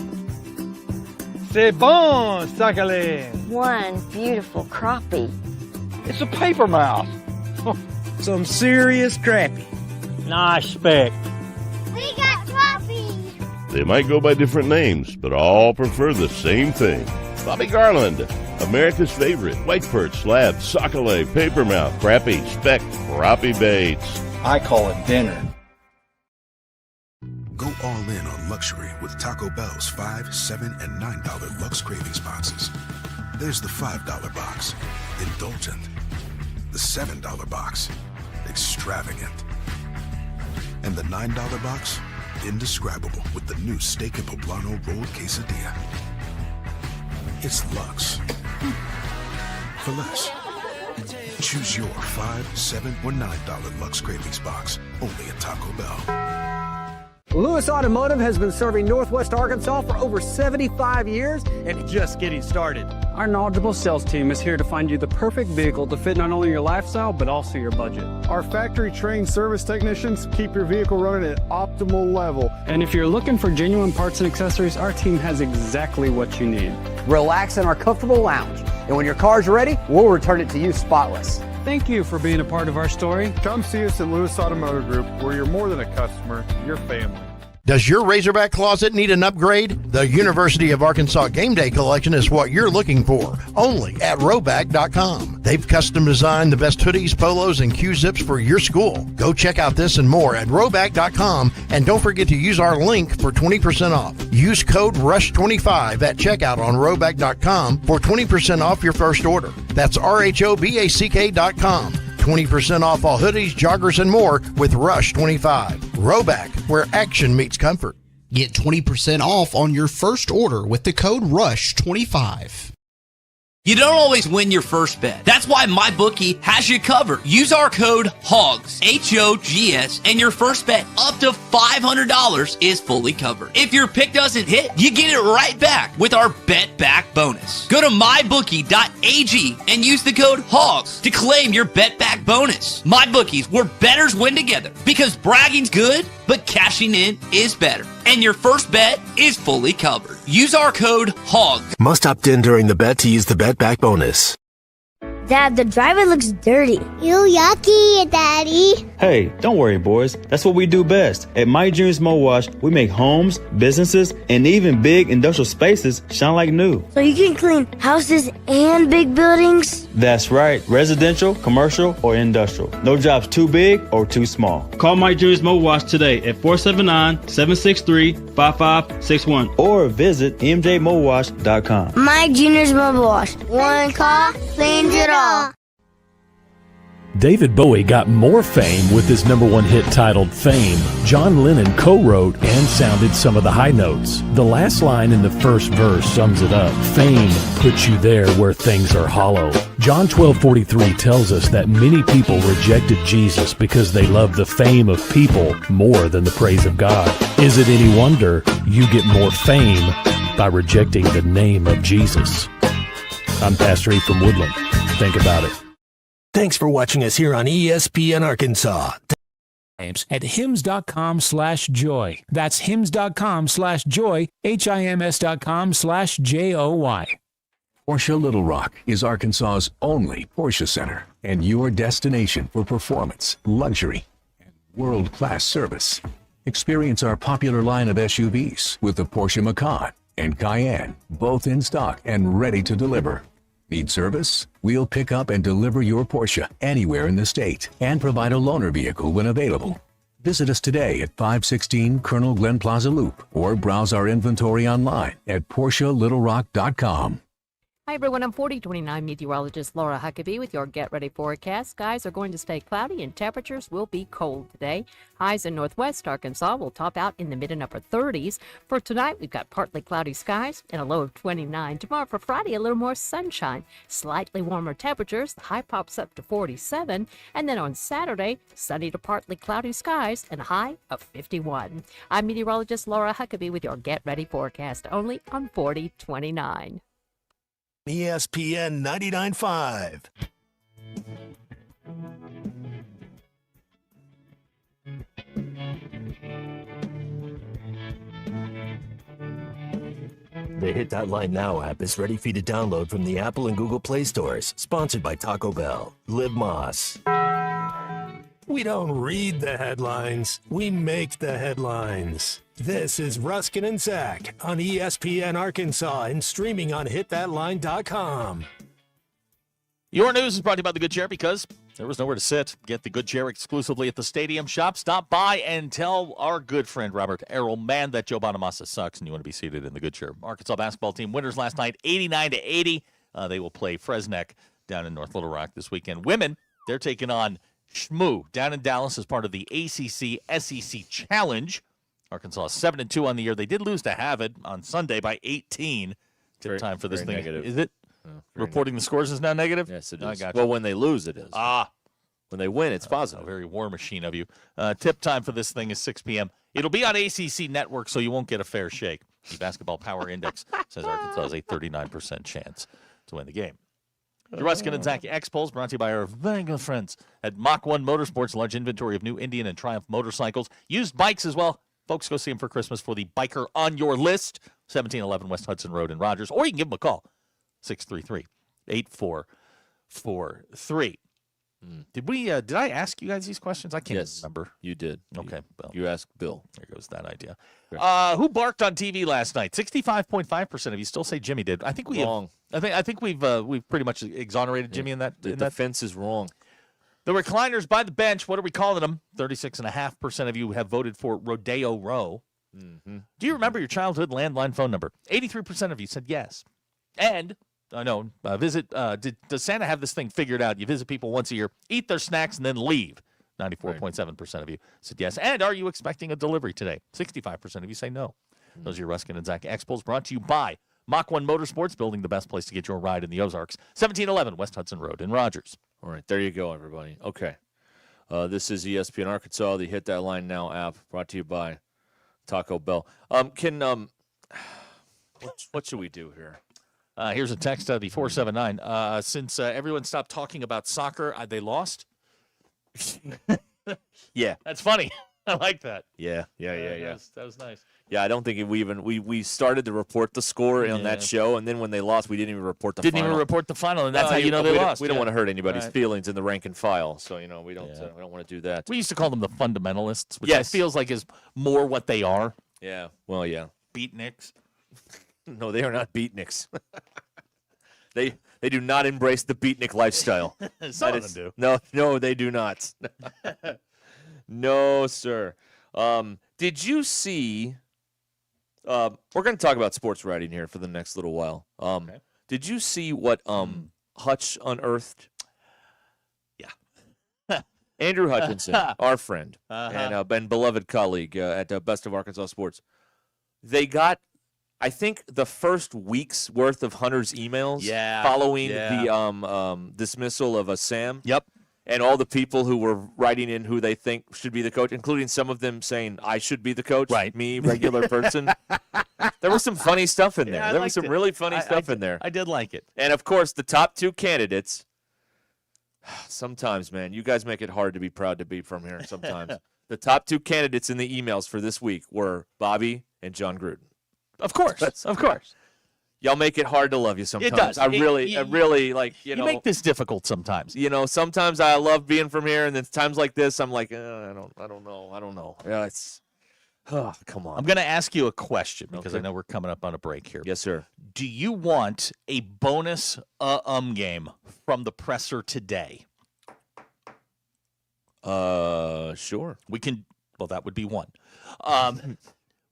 C'est bon, sacalé. One beautiful crappie. It's a paper mouth. Some serious crappie. Nice speck. We got trophies. They might go by different names, but all prefer the same thing. Bobby Garland, America's favorite white perch, slab, sockeye, papermouth, crappie, speck, crappie baits. I call it dinner. Go all in on luxury with Taco Bell's $5, $7, and $9 Lux Cravings boxes. There's the $5 box, indulgent. The $7 box, extravagant. And the $9 box, indescribable with the new Steak and Poblano rolled quesadilla. It's luxe. For less. Choose your $5, $7, or $9 Lux Cravings box, only at Taco Bell. Lewis Automotive has been serving Northwest Arkansas for over 75 years and just getting started. Our knowledgeable sales team is here to find you the perfect vehicle to fit not only your lifestyle, but also your budget. Our factory-trained service technicians keep your vehicle running at optimal level. And if you're looking for genuine parts and accessories, our team has exactly what you need. Relax in our comfortable lounge, and when your car's ready, we'll return it to you spotless. Thank you for being a part of our story. Come see us at Lewis Automotive Group, where you're more than a customer, you're family. Does your Razorback closet need an upgrade? The University of Arkansas Game Day Collection is what you're looking for, only at Roback.com. They've custom designed the best hoodies, polos, and Q-zips for your school. Go check out this and more at Roback.com, and don't forget to use our link for 20% off. Use code RUSH25 at checkout on Roback.com for 20% off your first order. That's RHOBACK.com. 20% off all hoodies, joggers, and more with Rush 25. Roback, where action meets comfort. Get 20% off on your first order with the code RUSH25. You don't always win your first bet. That's why MyBookie has you covered. Use our code HOGS, H-O-G-S, and your first bet up to $500 is fully covered. If your pick doesn't hit, you get it right back with our Bet Back bonus. Go to mybookie.ag and use the code HOGS to claim your Bet Back bonus. MyBookie's where bettors win together because bragging's good, but cashing in is better. And your first bet is fully covered. Use our code HOGS. Must opt in during the bet to use the Bet Back bonus. Dad, the driver looks dirty. You yucky, Daddy. Hey, don't worry, boys. That's what we do best. At My Dreams Mo Wash, we make homes, businesses, and even big industrial spaces shine like new. So you can clean houses and big buildings? That's right. Residential, commercial, or industrial. No job's too big or too small. Call My Dreams Mo Wash today at 479-763-5561 or visit mjmowash.com. My Junior's Mobile Wash. One call cleans it all. David Bowie got more fame with his #1 hit titled Fame. John Lennon co-wrote and sounded some of the high notes. The last line in the first verse sums it up. Fame puts you there where things are hollow. John 12:43 tells us that many people rejected Jesus because they loved the fame of people more than the praise of God. Is it any wonder you get more fame by rejecting the name of Jesus? I'm Pastor E from Woodland. Think about it. Thanks for watching us here on ESPN Arkansas. At hymns.com/joy. That's hymns.com/joy, HIMS.com/JOY. Porsche Little Rock is Arkansas's only Porsche Center and your destination for performance, luxury, and world-class service. Experience our popular line of SUVs with the Porsche Macan and Cayenne, both in stock and ready to deliver. Need service? We'll pick up and deliver your Porsche anywhere in the state and provide a loaner vehicle when available. Visit us today at 516 Colonel Glenn Plaza Loop or browse our inventory online at PorscheLittleRock.com. Hi everyone, I'm 4029 meteorologist Laura Huckabee with your Get Ready forecast. Skies are going to stay cloudy and temperatures will be cold today. Highs in northwest Arkansas will top out in the mid and upper 30s. For tonight, we've got partly cloudy skies and a low of 29. Tomorrow for Friday, a little more sunshine. Slightly warmer temperatures, the high pops up to 47. And then on Saturday, sunny to partly cloudy skies and a high of 51. I'm meteorologist Laura Huckabee with your Get Ready forecast only on 4029. ESPN 99.5. The Hit That Line Now app is ready for you to download from the Apple and Google Play stores. Sponsored by Taco Bell. Liv Moss. We don't read the headlines. We make the headlines. This is Ruscin and Zach on ESPN Arkansas and streaming on hitthatline.com. Your news is brought to you by the Good Chair because there was nowhere to sit. Get the Good Chair exclusively at the Stadium Shop. Stop by and tell our good friend Robert Errol Mann that Joe Bonamassa sucks and you want to be seated in the Good Chair. Arkansas basketball team winners last night, 89-80. They will play Fresneck down in North Little Rock this weekend. Women, they're taking on Shmoo down in Dallas as part of the ACC SEC Challenge. Arkansas 7-2 on the year. They did lose to Harvard on Sunday by 18. Tip time for this thing. Negative. Is it? Reporting the scores is now negative? Yes, it I is. got Well, you. when they lose, it is. When they win, it's A positive. very war machine of you. Tip time for this thing is 6 p.m. It'll be on ACC Network, so you won't get a fair shake. The Basketball Power Index says Arkansas has a 39% chance to win the game. The Ruscin and Zach X Polls brought to you by our very good friends at Mach 1 Motorsports, large inventory of new Indian and Triumph motorcycles. Used bikes as well. Folks, go see them for Christmas for the biker on your list, 1711 West Hudson Road in Rogers, or you can give them a call, 633-8443. Did I ask you guys these questions? I can't remember. You did. Okay, Bill. You asked Bill. There goes that idea. Who barked on TV last night? 65.5% of you still say Jimmy did. I think we Wrong. I think we've pretty much exonerated Jimmy in that. The defense is wrong. The recliners by the bench. What are we calling them? 36.5% of you have voted for Rodeo Row. Mm-hmm. Do you remember your childhood landline phone number? 83% of you said yes. And I know. Does Santa have this thing figured out? You visit people once a year, eat their snacks, and then leave. 94.7% of you said yes. And are you expecting a delivery today? 65% of you say no. Those are your Ruscin and Zach Expos brought to you by Mach 1 Motorsports, building the best place to get your ride in the Ozarks. 1711 West Hudson Road in Rogers. All right, there you go, everybody. Okay. This is ESPN Arkansas, the Hit That Line Now app, brought to you by Taco Bell. What should we do here? Here's a text out of the 479. Since everyone stopped talking about soccer, they lost. Yeah. That's funny. I like that. Yeah. That was nice. Yeah, I don't think we started to report the score on that show, and then when they lost, we didn't even report the final. Didn't even report the final, and that's how you know they lost. We don't want to hurt anybody's Right. feelings in the rank and file, so we don't we don't want to do that. We used to call them the fundamentalists, which Yes. feels like is more what they are. Yeah. Well, yeah. Beatniks. No, they are not beatniks. They do not embrace the beatnik lifestyle. Some of them do. No, they do not. No, sir. Did you see? We're going to talk about sports writing here for the next little while. Did you see what Hutch unearthed? Yeah. Andrew Hutchinson, our friend and beloved colleague at Best of Arkansas Sports. They got, I think, the first week's worth of Hunter's emails following the dismissal of Sam. Yep. And all the people who were writing in who they think should be the coach, including some of them saying, I should be the coach, right? Me, regular person. There was some funny stuff in there. I There was some liked it. really funny stuff in there. I did like it. And, of course, the top two candidates, sometimes, man, you guys make it hard to be proud to be from here sometimes. The top two candidates in the emails for this week were Bobby and John Gruden. Of course. Of course. Y'all make it hard to love you sometimes. It does. I really like, you know. You make this difficult sometimes. You know, sometimes I love being from here, and then times like this, I'm like, I don't know. Yeah, it's, come on. I'm going to ask you a question because I know we're coming up on a break here. Yes, sir. Do you want a bonus game from the presser today? Sure. We can. Well, that would be one.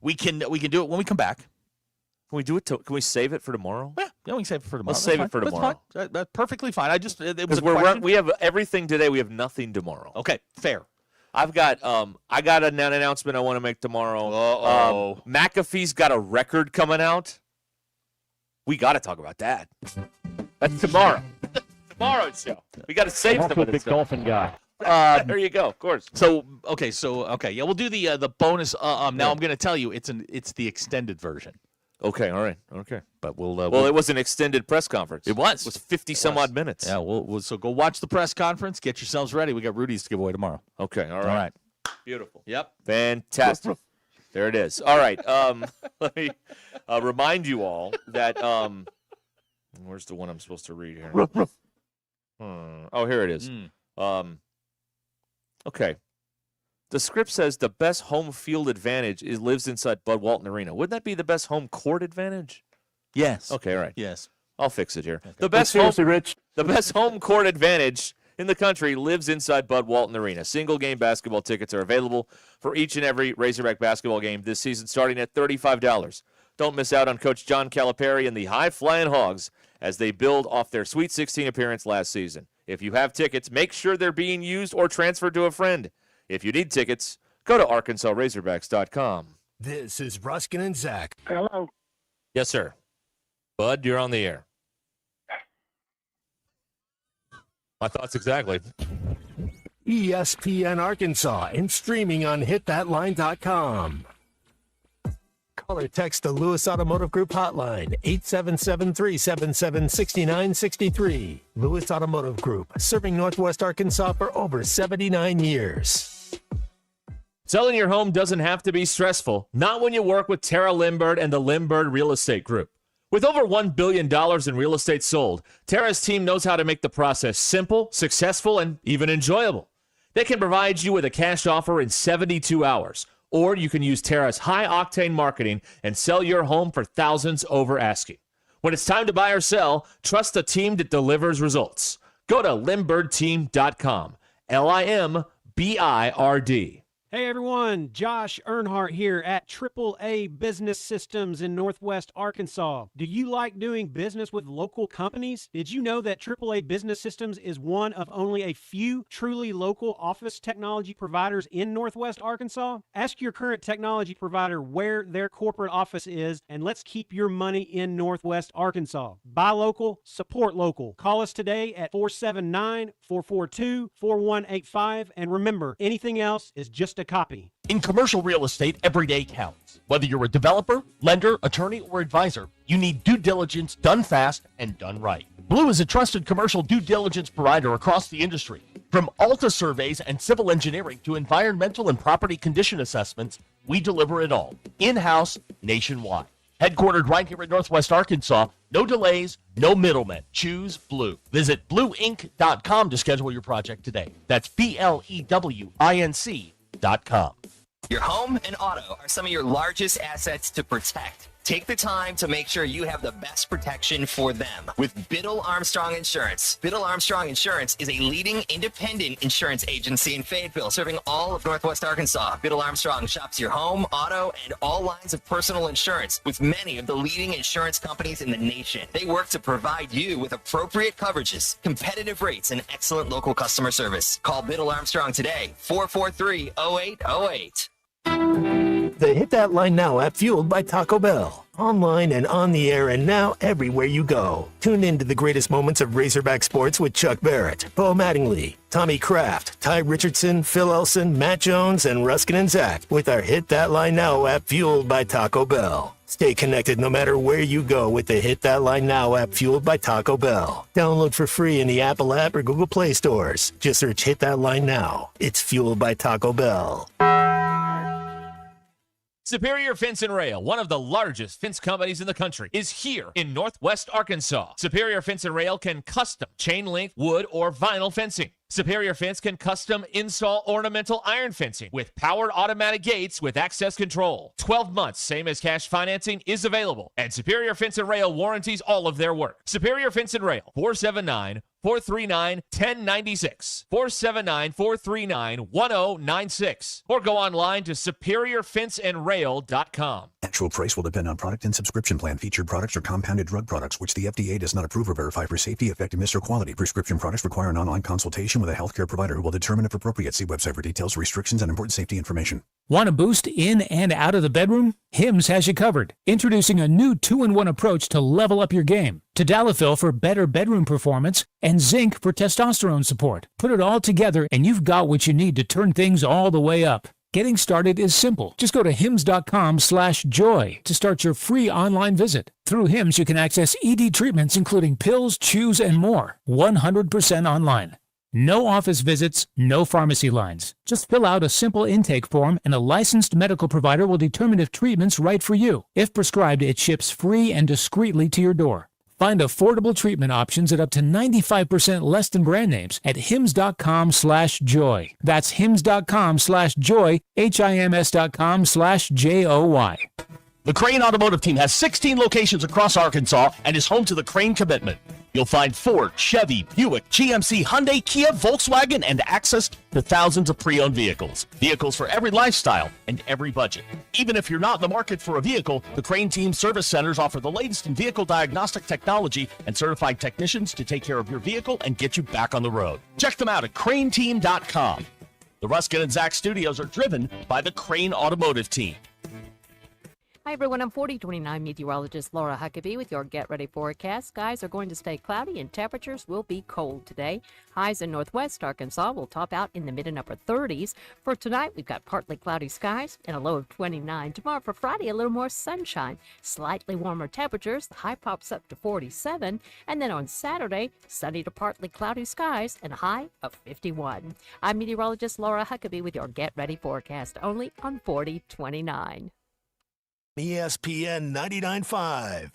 We can do it when we come back. Can we do it? Can we save it for tomorrow? Yeah, we can save it for tomorrow. Let's save it for tomorrow. That's fine. That's perfectly fine. It was a Because question. we have everything today. We have nothing tomorrow. Okay, fair. I got an announcement I want to make tomorrow. McAfee's got a record coming out. We got to talk about that. That's tomorrow. Tomorrow's show. We got to save some of this stuff. golfing guy. There you go. Of course. So yeah, we'll do the bonus. Now I'm going to tell you it's the extended version. Okay, all right, okay. But we'll it was an extended press conference. It was. It was 50-some-odd minutes. Yeah, so go watch the press conference. Get yourselves ready. We got Rudy's to give away tomorrow. Okay, all right. All right. Beautiful. Yep. Fantastic. There it is. All right. Let me remind you all that where's the one I'm supposed to read here? Oh, here it is. Okay. The script says the best home field advantage lives inside Bud Walton Arena. Wouldn't that be the best home court advantage? Yes. Okay, all right. Yes. I'll fix it here. Okay. The best home court advantage in the country lives inside Bud Walton Arena. Single-game basketball tickets are available for each and every Razorback basketball game this season, starting at $35. Don't miss out on Coach John Calipari and the high-flying Hogs as they build off their Sweet 16 appearance last season. If you have tickets, make sure they're being used or transferred to a friend. If you need tickets, go to ArkansasRazorbacks.com. This is Ruscin and Zach. Hello. Yes, sir. Bud, you're on the air. My thoughts exactly. ESPN Arkansas and streaming on hitthatline.com. Call or text the Lewis Automotive Group hotline, 877-377-6963. Lewis Automotive Group, serving Northwest Arkansas for over 79 years. Selling your home doesn't have to be stressful, not when you work with Tara Limbird and the Limbird Real Estate Group. With over $1 billion in real estate sold, Tara's team knows how to make the process simple, successful, and even enjoyable. They can provide you with a cash offer in 72 hours, or you can use Tara's high-octane marketing and sell your home for thousands over asking. When it's time to buy or sell, trust a team that delivers results. Go to LimbirdTeam.com, LIMBIRD. Hey everyone, Josh Earnhardt here at AAA Business Systems in Northwest Arkansas. Do you like doing business with local companies? Did you know that AAA Business Systems is one of only a few truly local office technology providers in Northwest Arkansas? Ask your current technology provider where their corporate office is, and let's keep your money in Northwest Arkansas. Buy local, support local. Call us today at 479-442-4185, and remember, anything else is just a copy. In commercial real estate, every day counts. Whether you're a developer, lender, attorney, or advisor, you need due diligence done fast and done right. Blue is a trusted commercial due diligence provider across the industry. From Alta surveys and civil engineering to environmental and property condition assessments, we deliver it all. In-house, nationwide. Headquartered right here in Northwest Arkansas, no delays, no middlemen. Choose Blue. Visit blueinc.com to schedule your project today. That's BLEWINC.com. Your home and auto are some of your largest assets to protect. Take the time to make sure you have the best protection for them with Biddle Armstrong Insurance. Biddle Armstrong Insurance is a leading independent insurance agency in Fayetteville, serving all of Northwest Arkansas. Biddle Armstrong shops your home, auto, and all lines of personal insurance with many of the leading insurance companies in the nation. They work to provide you with appropriate coverages, competitive rates, and excellent local customer service. Call Biddle Armstrong today, 443-0808. The Hit That Line Now app, fueled by Taco Bell. Online and on the air and now everywhere you go. Tune in to the greatest moments of Razorback sports with Chuck Barrett, Bo Mattingly, Tommy Kraft, Ty Richardson, Phil Elson, Matt Jones, and Ruscin and Zach with our Hit That Line Now app, fueled by Taco Bell. Stay connected no matter where you go with the Hit That Line Now app, fueled by Taco Bell. Download for free in the Apple app or Google Play stores. Just search Hit That Line Now. It's fueled by Taco Bell. Superior Fence and Rail, one of the largest fence companies in the country, is here in Northwest Arkansas. Superior Fence and Rail can custom chain link, wood, or vinyl fencing. Superior Fence can custom install ornamental iron fencing with powered automatic gates with access control. 12 months, same as cash financing, is available. And Superior Fence and Rail warranties all of their work. Superior Fence and Rail, 479-439-1096. 479-439-1096. Or go online to superiorfenceandrail.com. Actual price will depend on product and subscription plan. Featured products are compounded drug products, which the FDA does not approve or verify for safety, effectiveness, or quality. Prescription products require an online consultation with a healthcare provider who will determine if appropriate. See website for details, restrictions, and important safety information. Want a boost in and out of the bedroom? Hims has you covered. Introducing a new 2-in-1 approach to level up your game. Tadalafil for better bedroom performance and zinc for testosterone support. Put it all together and you've got what you need to turn things all the way up. Getting started is simple. Just go to hims.com/joy to start your free online visit. Through Hims, you can access ED treatments including pills, chews, and more. 100% online. No office visits, no pharmacy lines. Just fill out a simple intake form and a licensed medical provider will determine if treatment's right for you. If prescribed, it ships free and discreetly to your door. Find affordable treatment options at up to 95% less than brand names at hims.com/joy. That's hims.com/joy, HIMS.com/JOY. The Crane Automotive Team has 16 locations across Arkansas and is home to the Crane Commitment. You'll find Ford, Chevy, Buick, GMC, Hyundai, Kia, Volkswagen, and access to thousands of pre-owned vehicles. Vehicles for every lifestyle and every budget. Even if you're not in the market for a vehicle, the Crane Team Service Centers offer the latest in vehicle diagnostic technology and certified technicians to take care of your vehicle and get you back on the road. Check them out at craneteam.com. The Ruscin and Zach studios are driven by the Crane Automotive Team. Hi, everyone. I'm 4029 meteorologist Laura Huckabee with your Get Ready forecast. Skies are going to stay cloudy and temperatures will be cold today. Highs in northwest Arkansas will top out in the mid and upper 30s. For tonight, we've got partly cloudy skies and a low of 29. Tomorrow for Friday, a little more sunshine. Slightly warmer temperatures. The high pops up to 47. And then on Saturday, sunny to partly cloudy skies and a high of 51. I'm meteorologist Laura Huckabee with your Get Ready forecast only on 4029. ESPN 99.5.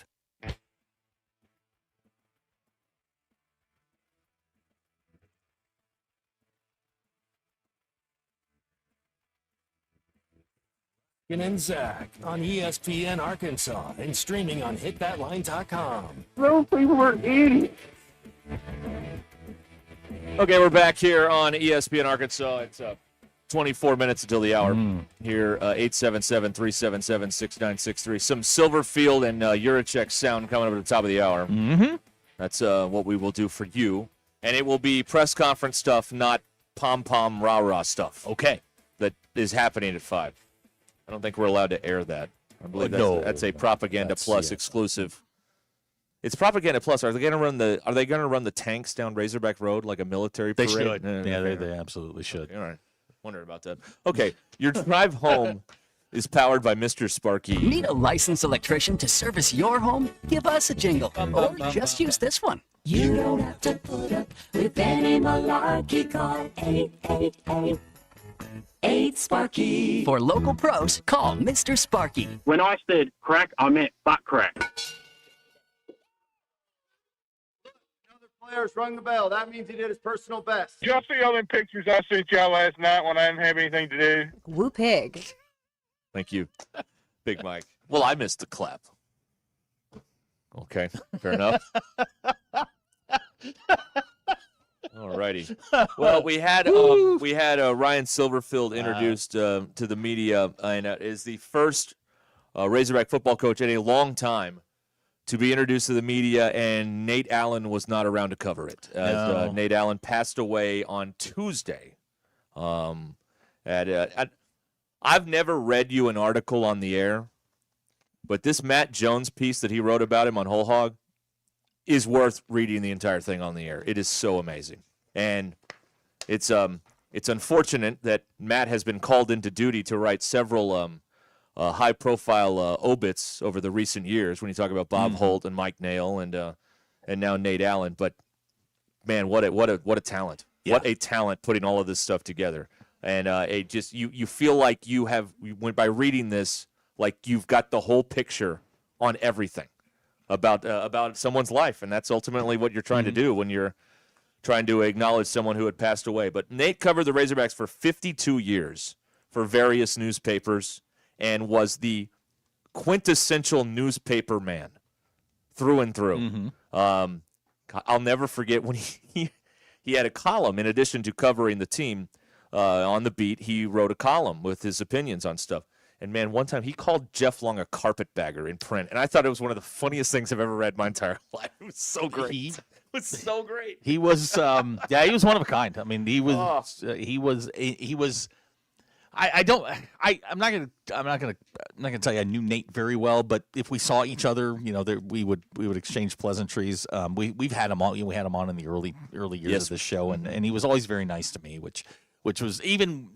And Zach on ESPN Arkansas and streaming on hitthatline.com. Those people are idiots. Okay, we're back here on ESPN Arkansas. It's 24 minutes until the hour. Here, 877-377-6963. Some Silverfield and Juracek sound coming up at the top of the hour. That's what we will do for you. And it will be press conference stuff, not pom-pom, rah-rah stuff. Okay. That is happening at 5. I don't think we're allowed to air that. I believe that's a Propaganda Plus exclusive. It's Propaganda Plus. Are they going to run the tanks down Razorback Road like a military parade? They should. Yeah, they absolutely should. All right. Wondering about that. Okay, your drive home is powered by Mr. Sparky. Need a licensed electrician to service your home? Give us a jingle, or just use this one. You don't have to put up with any malarkey. Call 888-8 For local pros, call Mr. Sparky. When I said crack, I meant butt crack. Players rung the bell. That means he did his personal best. Did y'all see all them pictures I sent y'all last night when I didn't have anything to do? Woo pig. Thank you, Big Mike. Well, I missed the clap. Okay, fair enough. All righty. Well, we had Ryan Silverfield introduced to the media, and is the first Razorback football coach in a long time to be introduced to the media, and Nate Allen was not around to cover it. Nate Allen passed away on Tuesday. I've never read you an article on the air, but this Matt Jones piece that he wrote about him on Whole Hog is worth reading the entire thing on the air. It is so amazing. And it's unfortunate that Matt has been called into duty to write several high-profile obits over the recent years when you talk about Bob Holt and Mike Nail and now Nate Allen. But, man, what a talent. Yeah. What a talent putting all of this stuff together. And you feel like by reading this, like you've got the whole picture on everything about someone's life. And that's ultimately what you're trying to do when you're trying to acknowledge someone who had passed away. But Nate covered the Razorbacks for 52 years for various newspapers and was the quintessential newspaper man through and through. I'll never forget when he had a column. In addition to covering the team on the beat, he wrote a column with his opinions on stuff. And, man, one time he called Jeff Long a carpetbagger in print, and I thought it was one of the funniest things I've ever read my entire life. It was so great. It was so great. He was, he was one of a kind. I mean, I'm not gonna tell you I knew Nate very well, but if we saw each other, we would exchange pleasantries. We've had him on. We had him on in the early years of the show, and he was always very nice to me, which was even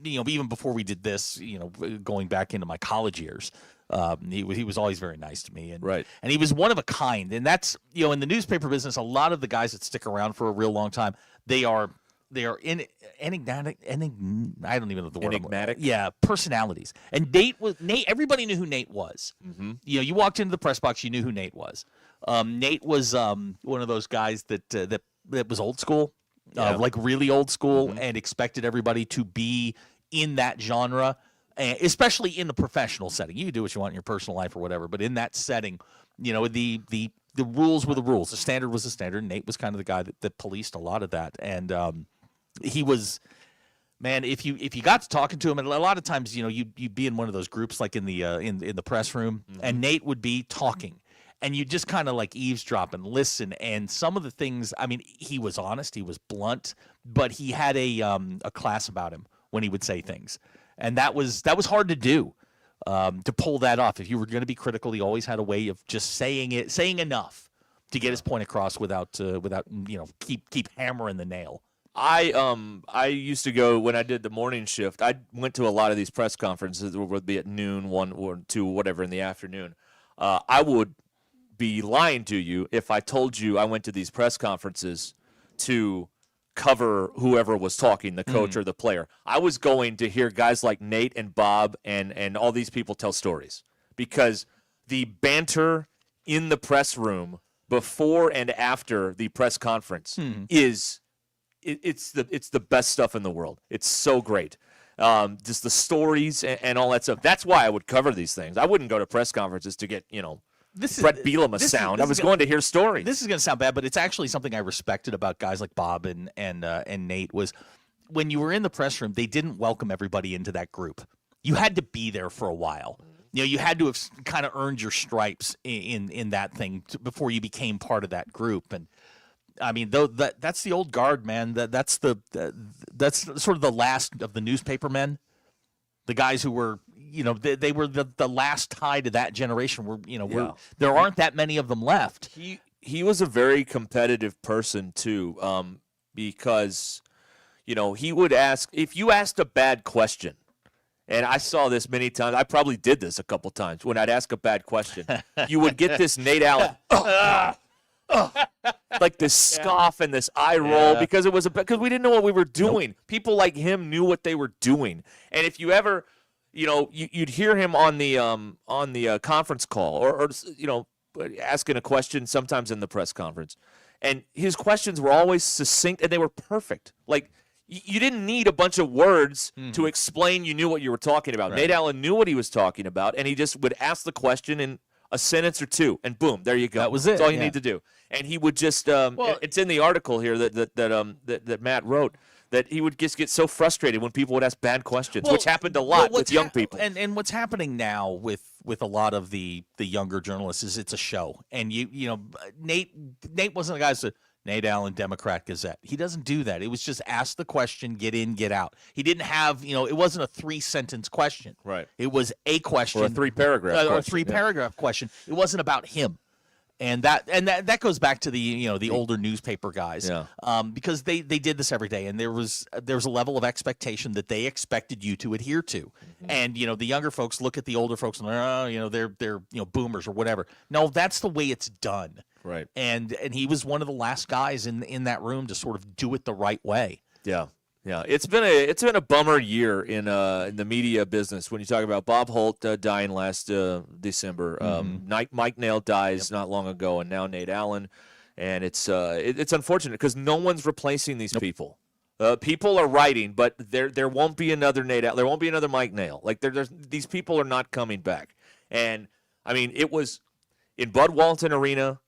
before we did this, going back into my college years. He was always very nice to me, and he was one of a kind. And that's in the newspaper business, a lot of the guys that stick around for a real long time, they are enigmatic. I don't even know the word. Enigmatic? Yeah, personalities. And Nate. Everybody knew who Nate was. You walked into the press box, you knew who Nate was. Nate was one of those guys that was old school, like really old school, and expected everybody to be in that genre, especially in the professional setting. You can do what you want in your personal life or whatever, but in that setting, the rules were the rules. The standard was the standard. Nate was kind of the guy that policed a lot of that, and he was, man. If you got to talking to him, and a lot of times, you'd be in one of those groups like in the press room, and Nate would be talking, and you just kind of like eavesdrop and listen. And some of the things, I mean, he was honest, he was blunt, but he had a class about him when he would say things, and that was hard to do. to pull that off. If you were going to be critical, he always had a way of just saying enough to get his point across without keep hammering the nail. I used to go when I did the morning shift. I went to a lot of these press conferences that would be at noon, 1 or 2, whatever in the afternoon. I would be lying to you if I told you I went to these press conferences to cover whoever was talking, the coach or the player. I was going to hear guys like Nate and Bob and all these people tell stories, because the banter in the press room before and after the press conference is it's the best stuff in the world. It's so great. Just the stories and all that stuff. That's why I would cover these things. I wouldn't go to press conferences to get, Brett Bielema sound. I was going to hear stories. This is going to sound bad, but it's actually something I respected about guys like Bob and Nate was when you were in the press room, they didn't welcome everybody into that group. You had to be there for a while. You had to have kind of earned your stripes in that thing before you became part of that group. And I mean, that's the old guard, man. That's sort of the last of the newspaper men, the guys who were, they were the last tie to that generation. There aren't that many of them left. He was a very competitive person too, because he would ask, if you asked a bad question, and I saw this many times. I probably did this a couple times when I'd ask a bad question. You would get this Nate Allen. Like this scoff and this eye roll because because we didn't know what we were doing. Nope. People like him knew what they were doing, and if you ever, you'd hear him on the conference call or asking a question sometimes in the press conference, and his questions were always succinct and they were perfect. Like you didn't need a bunch of words to explain you knew what you were talking about. Right. Nate Allen knew what he was talking about, and he just would ask the question in a sentence or two, and boom, there you go. That was it. That's all you need to do. And he would just it's in the article here that Matt wrote, that he would just get so frustrated when people would ask bad questions, which happened a lot with young people. And what's happening now with a lot of the younger journalists is it's a show. And Nate wasn't the guy who said, Nate Allen, Democrat Gazette. He doesn't do that. It was just ask the question, get in, get out. He didn't have, it wasn't a 3-sentence question. Right. It was a question. Or a 3-paragraph question. Or a 3-paragraph question. It wasn't about him. And that goes back to the older newspaper guys, because they did this every day, and there was a level of expectation that they expected you to adhere to, and the younger folks look at the older folks and they're boomers or whatever. No, that's the way it's done, right? And he was one of the last guys in that room to sort of do it the right way. Yeah. Yeah, it's been a bummer year in the media business when you talk about Bob Holt dying last December. Mike Nail dies not long ago, and now Nate Allen, and it's unfortunate because no one's replacing these people. People are writing, but there won't be another Nate Allen. There won't be another Mike Nail. Like these people are not coming back. And I mean, it was in Bud Walton Arena,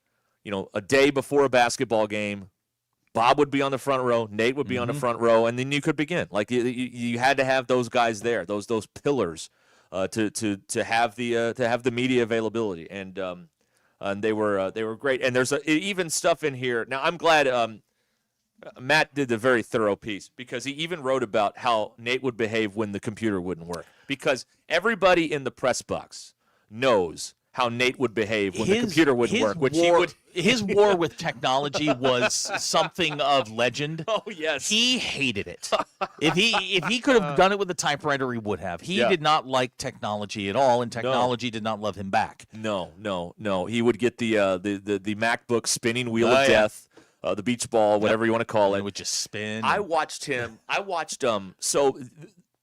a day before a basketball game. Bob would be on the front row, Nate would be on the front row, and then you could begin. Like you had to have those guys there, those pillars, to have the media availability, and they were great. And there's even stuff in here. Now I'm glad Matt did a very thorough piece because he even wrote about how Nate would behave when the computer wouldn't work, because everybody in the press box knows how Nate would behave when the computer wouldn't work. His war with technology was something of legend. Oh yes, he hated it. If he could have done it with a typewriter, he would have. He did not like technology at all, and technology did not love him back. No. He would get the MacBook spinning wheel of death, the beach ball, whatever you want to call it. It would just spin. I watched so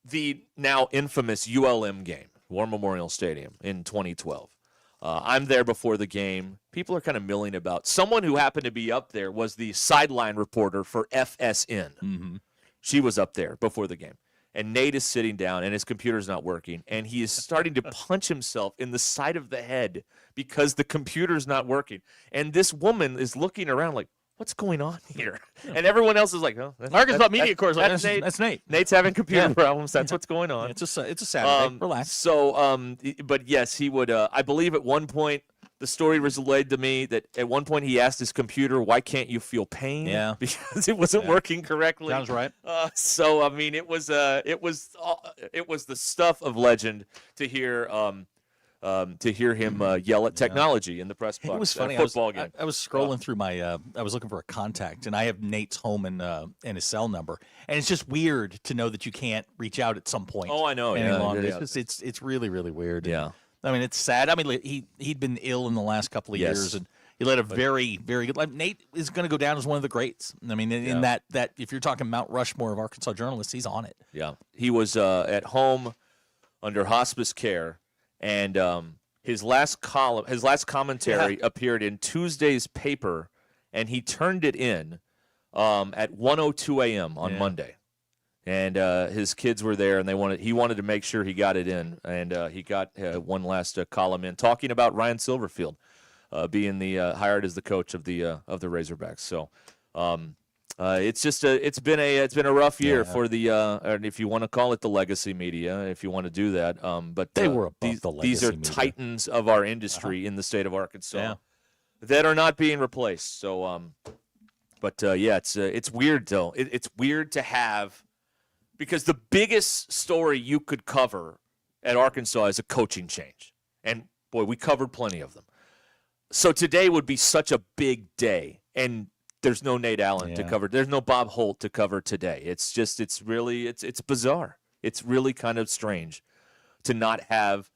the now infamous ULM game, War Memorial Stadium in 2012. I'm there before the game. People are kind of milling about. Someone who happened to be up there was the sideline reporter for FSN. She was up there before the game. And Nate is sitting down, and his computer's not working. And he is starting to punch himself in the side of the head because the computer's not working. And this woman is looking around like, what's going on here? And everyone else is like, oh, Arkansas Media Corps. That's Nate. That's Nate. Nate's having computer problems. That's what's going on. It's a Saturday. Relax. So, but yes, he would. I believe at one point the story was relayed to me that at one point he asked his computer, "Why can't you feel pain?" Yeah. Because it wasn't working correctly. Sounds right. So I mean, it was the stuff of legend to hear him yell at technology in the press box. It was at a funny. football game. I was scrolling through my. I was looking for a contact, and I have Nate's home and his cell number, and it's just weird to know that you can't reach out at some point. Oh, I know. Any Yeah, longer. yeah. It's really really weird. Yeah. I mean, it's sad. I mean, he'd been ill in the last couple of years, and he led a very, very good life. Nate is going to go down as one of the greats. I mean, in that if you're talking Mount Rushmore of Arkansas journalists, he's on it. Yeah, he was at home under hospice care, and his last commentary appeared in Tuesday's paper, and he turned it in at 1:02 a.m. on Monday. And his kids were there, and he wanted to make sure he got it in, and he got one last column in talking about Ryan Silverfield being hired as the coach of the Razorbacks. So it's been a rough year for the if you want to call it the legacy media, if you want to do that. But they were above the legacy these are media. titans of our industry in the state of Arkansas that are not being replaced. So it's weird though. It's weird to have. Because the biggest story you could cover at Arkansas is a coaching change. And, boy, we covered plenty of them. So today would be such a big day. And there's no Nate Allen to cover. There's no Bob Holt to cover today. It's bizarre. It's really kind of strange to not have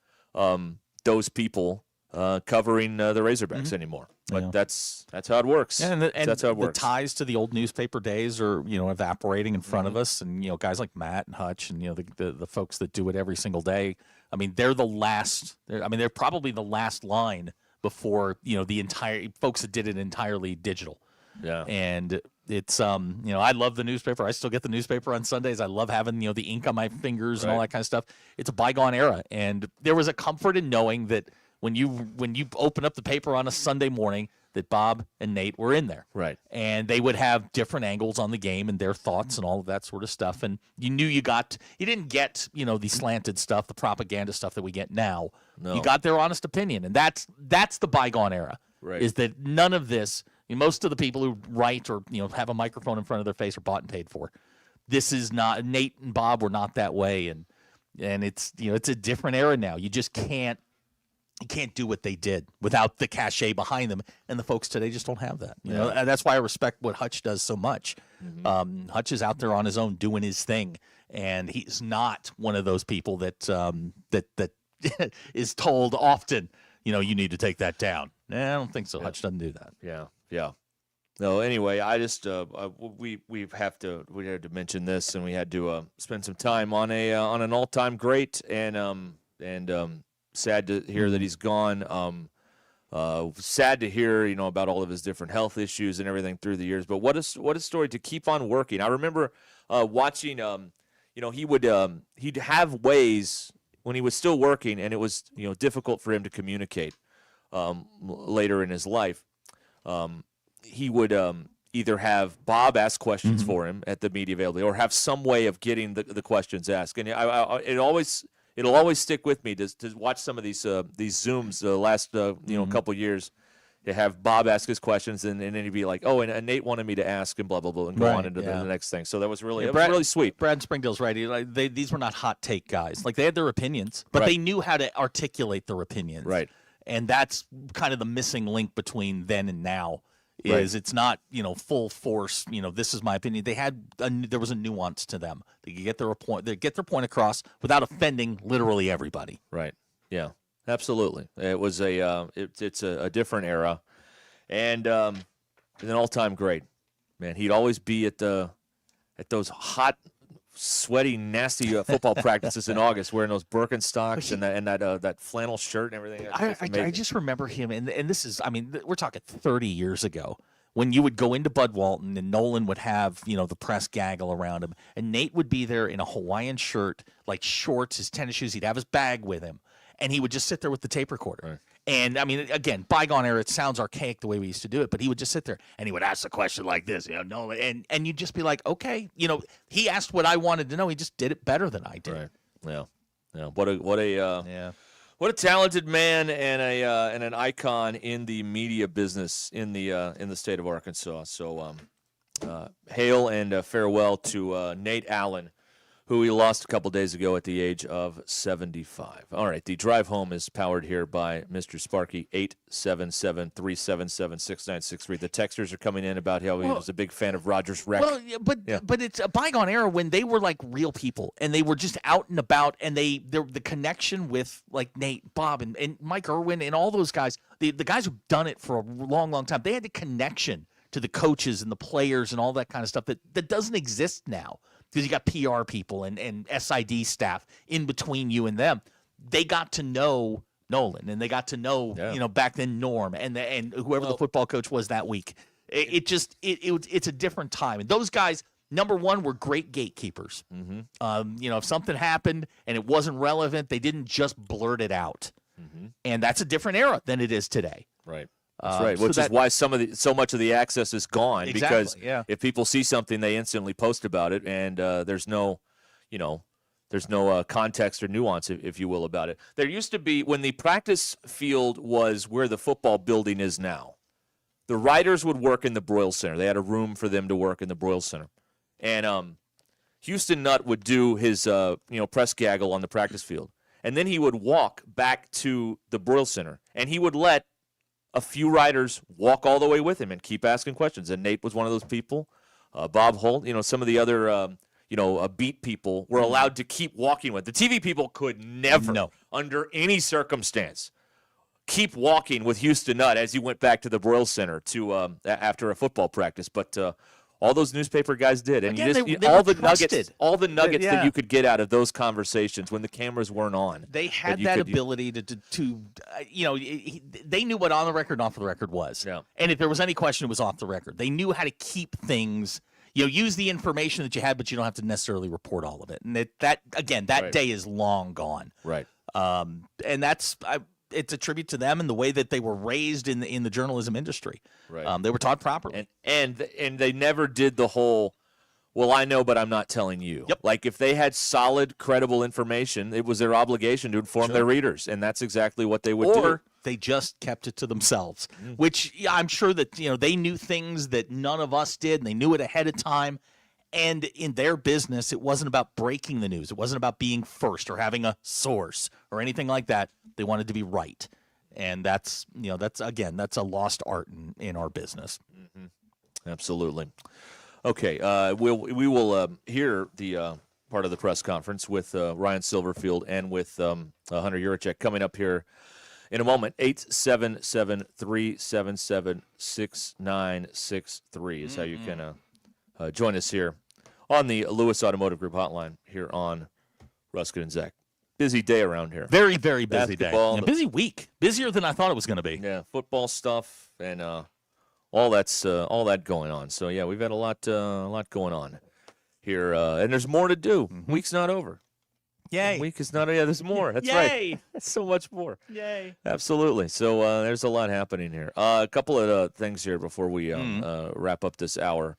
those people covering the Razorbacks anymore. But that's how it works. Yeah, and that's how it works. The ties to the old newspaper days are evaporating in front of us, and guys like Matt and Hutch and the folks that do it every single day. I mean, they're the last. They're probably the last line before the entire folks that did it entirely digital. Yeah, and it's I love the newspaper. I still get the newspaper on Sundays. I love having the ink on my fingers and all that kind of stuff. It's a bygone era, and there was a comfort in knowing that. When you open up the paper on a Sunday morning, that Bob and Nate were in there, right? And they would have different angles on the game and their thoughts and all of that sort of stuff. And you knew you didn't get the slanted stuff, the propaganda stuff that we get now. No. You got their honest opinion, and that's the bygone era. Right. Is that none of this? Most of the people who write or have a microphone in front of their face are bought and paid for. This is not. Nate and Bob were not that way, and it's it's a different era now. You just can't. You can't do what they did without the cachet behind them, and the folks today just don't have that. And that's why I respect what Hutch does so much. Hutch is out there on his own doing his thing, and he's not one of those people that that is told often, you need to take that down. I don't think so. Hutch doesn't do that. Yeah. No. Anyway, I just we had to mention this, and we had to spend some time on an all-time great, and sad to hear that he's gone. Sad to hear, about all of his different health issues and everything through the years. But what a story to keep on working. I remember watching. He'd have ways when he was still working, and it was difficult for him to communicate later in his life. He would either have Bob ask questions for him at the media availability, or have some way of getting the questions asked. And it'll always stick with me to watch some of these Zooms the last couple years, to have Bob ask his questions, and then he'd be like, "Oh, and Nate wanted me to ask," and blah blah blah, and go on into the next thing. So that was really really sweet. Brad Springdale's right. These were not hot take guys. Like, they had their opinions, but they knew how to articulate their opinions. Right. And that's kind of the missing link between then and now. It's not full force. This is my opinion. There was a nuance to them. They could get their point across without offending literally everybody. Right. Yeah. Absolutely. It was it's a different era, and an all-time great. Man, he'd always be at those hot, sweaty, nasty football practices in August, wearing those Birkenstocks and that flannel shirt and everything. I just remember him, and this is, we're talking 30 years ago, when you would go into Bud Walton and Nolan would have, the press gaggle around him, and Nate would be there in a Hawaiian shirt, like shorts, his tennis shoes. He'd have his bag with him, and he would just sit there with the tape recorder. Right. And again, bygone era, it sounds archaic the way we used to do it, but he would just sit there and he would ask a question like this, Nolan, and you'd just be like, okay, he asked what I wanted to know. He just did it better than I did. Right. Yeah. Yeah. What a talented man and an icon in the media business in the state of Arkansas. So hail and farewell to Nate Allen, who we lost a couple days ago at the age of 75. All right, the drive home is powered here by Mr. Sparky, 877-377-6963. The texters are coming in about how he was a big fan of Rogers Rec. Well, but it's a bygone era when they were like real people and they were just out and about, and the connection with like Nate, Bob, and Mike Irwin and all those guys, the guys who've done it for a long, long time, they had the connection to the coaches and the players and all that kind of stuff that doesn't exist now. Because you got PR people and SID staff in between you and them. They got to know Nolan, and they got to know back then Norm and whoever the football coach was that week. It's a different time. And those guys, number one, were great gatekeepers. Mm-hmm. If something happened and it wasn't relevant, they didn't just blurt it out. Mm-hmm. And that's a different era than it is today. Right. That's right, which is why so much of the access is gone. Exactly, because if people see something, they instantly post about it, and there's no context or nuance, if you will, about it. There used to be, when the practice field was where the football building is now, the writers would work in the Broyle Center. They had a room for them to work in the Broyle Center, and Houston Nutt would do his press gaggle on the practice field, and then he would walk back to the Broyle Center, and he would let a few writers walk all the way with him and keep asking questions. And Nate was one of those people. Bob Holt, some of the other, beat people were allowed to keep walking with. The TV people could never, under any circumstance, keep walking with Houston Nutt as he went back to the Broyle Center to after a football practice. But all those newspaper guys did, and Again, all the nuggets that you could get out of those conversations when the cameras weren't on. They had that ability to they knew what on the record and off the record was. Yeah. And if there was any question, it was off the record. They knew how to keep things, use the information that you had, but you don't have to necessarily report all of it. And that day is long gone. Right. And it's a tribute to them and the way that they were raised in the journalism industry. Right. They were taught properly. And they never did the whole, well, I know, but I'm not telling you. Yep. Like, if they had solid, credible information, it was their obligation to inform their readers, and that's exactly what they would do. Or they just kept it to themselves, which I'm sure that they knew things that none of us did, and they knew it ahead of time. And in their business, it wasn't about breaking the news. It wasn't about being first or having a source or anything like that. They wanted to be right. And that's a lost art in our business. Mm-hmm. Absolutely. Okay, we will hear the part of the press conference with Ryan Silverfield and with Hunter Yurachek coming up here in a moment. 877-377-6963 is how you can join us here on the Lewis Automotive Group hotline here on Ruscin and Zach. Busy day around here. Very, very busy day. Basketball, busy week. Busier than I thought it was going to be. Yeah, football stuff and all that going on. So yeah, we've had a lot going on here, and there's more to do. Mm-hmm. Week's not over. Yay! The week is not. Yeah, there's more. That's Yay! right. That's so much more. Yay! Absolutely. So there's a lot happening here. A couple of things here before we wrap up this hour.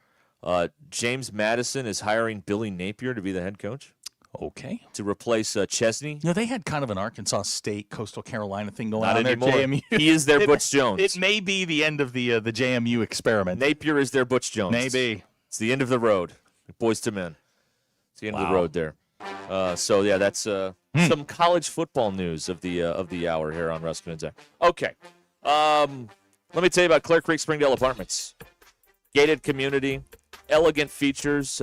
James Madison is hiring Billy Napier to be the head coach. Okay. To replace Chesney. They had kind of an Arkansas State, Coastal Carolina thing going Not on anymore. there. JMU. He is their Butch Jones. It may be the end of the JMU experiment. Napier is their Butch Jones. Maybe. It's the end of the road. Boys to men. It's the end of the road there. So yeah, that's some college football news of the hour here on Ruscin and Zach. Okay. Let me tell you about Clear Creek Springdale Apartments. Gated community, elegant features,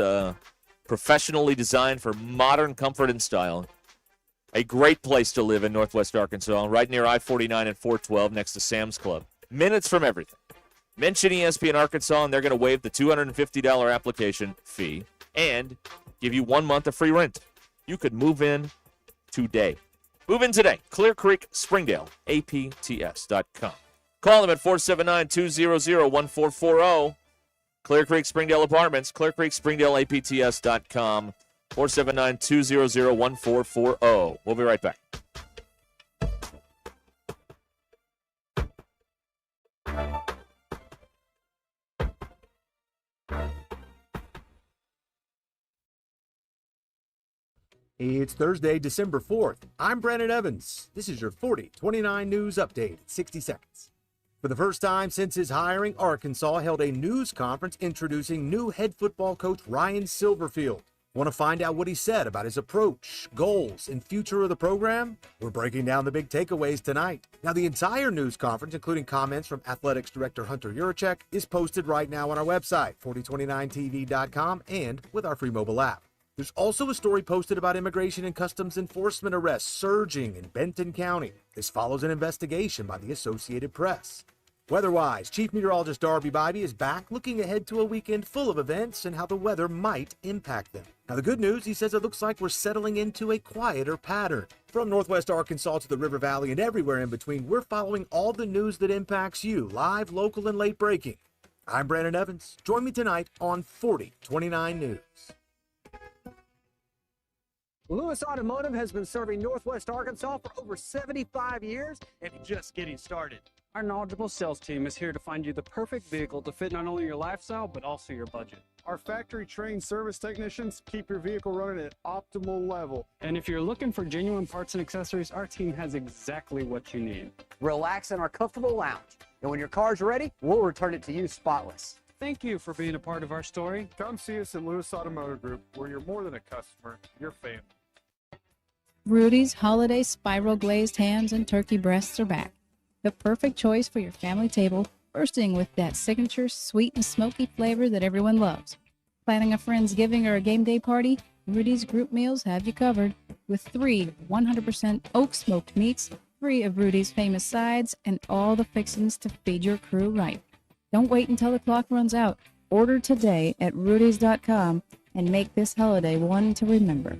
professionally designed for modern comfort and style. A great place to live in Northwest Arkansas, right near I-49 and 412 next to Sam's Club. Minutes from everything. Mention ESPN Arkansas, and they're going to waive the $250 application fee and give you 1 month of free rent. You could move in today. Move in today. Clear Creek Springdale, APTS.com. Call them at 479-200-1440. Clear Creek Springdale Apartments, Clear Creek Springdale, APTS.com, 479-200-1440. We'll be right back. It's Thursday, December 4th. I'm Brandon Evans. This is your 4029 News Update in 60 seconds. For the first time since his hiring, Arkansas held a news conference introducing new head football coach Ryan Silverfield. Want to find out what he said about his approach, goals, and future of the program? We're breaking down the big takeaways tonight. Now, the entire news conference, including comments from Athletics Director Hunter Yurachek, is posted right now on our website, 4029tv.com, and with our free mobile app. There's also a story posted about immigration and customs enforcement arrests surging in Benton County. This follows an investigation by the Associated Press. Weather-wise, Chief Meteorologist Darby Bybee is back looking ahead to a weekend full of events and how the weather might impact them. Now, the good news, he says it looks like we're settling into a quieter pattern. From Northwest Arkansas to the River Valley and everywhere in between, we're following all the news that impacts you, live, local, and late breaking. I'm Brandon Evans. Join me tonight on 4029 News. Lewis Automotive has been serving Northwest Arkansas for over 75 years and just getting started. Our knowledgeable sales team is here to find you the perfect vehicle to fit not only your lifestyle, but also your budget. Our factory-trained service technicians keep your vehicle running at optimal level. And if you're looking for genuine parts and accessories, our team has exactly what you need. Relax in our comfortable lounge. And when your car's ready, we'll return it to you spotless. Thank you for being a part of our story. Come see us at Lewis Automotive Group, where you're more than a customer, you're family. Rudy's Holiday Spiral Glazed Hams and Turkey Breasts are back. The perfect choice for your family table, bursting with that signature sweet and smoky flavor that everyone loves. Planning a Friendsgiving or a game day party? Rudy's Group Meals have you covered with 3 100% oak smoked meats, 3 of Rudy's famous sides, and all the fixings to feed your crew right. Don't wait until the clock runs out. Order today at rudys.com and make this holiday one to remember.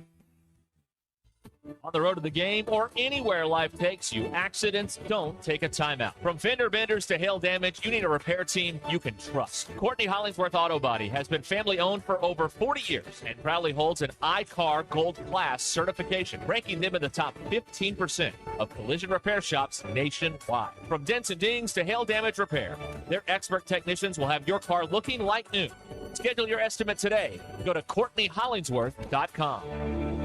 On the road to the game or anywhere life takes you, accidents don't take a timeout. From fender benders to hail damage, you need a repair team you can trust. Courtney Hollingsworth Auto Body has been family owned for over 40 years and proudly holds an iCar Gold Class certification, ranking them in the top 15% of collision repair shops nationwide. From dents and dings to hail damage repair, their expert technicians will have your car looking like new. Schedule your estimate today. Go to CourtneyHollingsworth.com.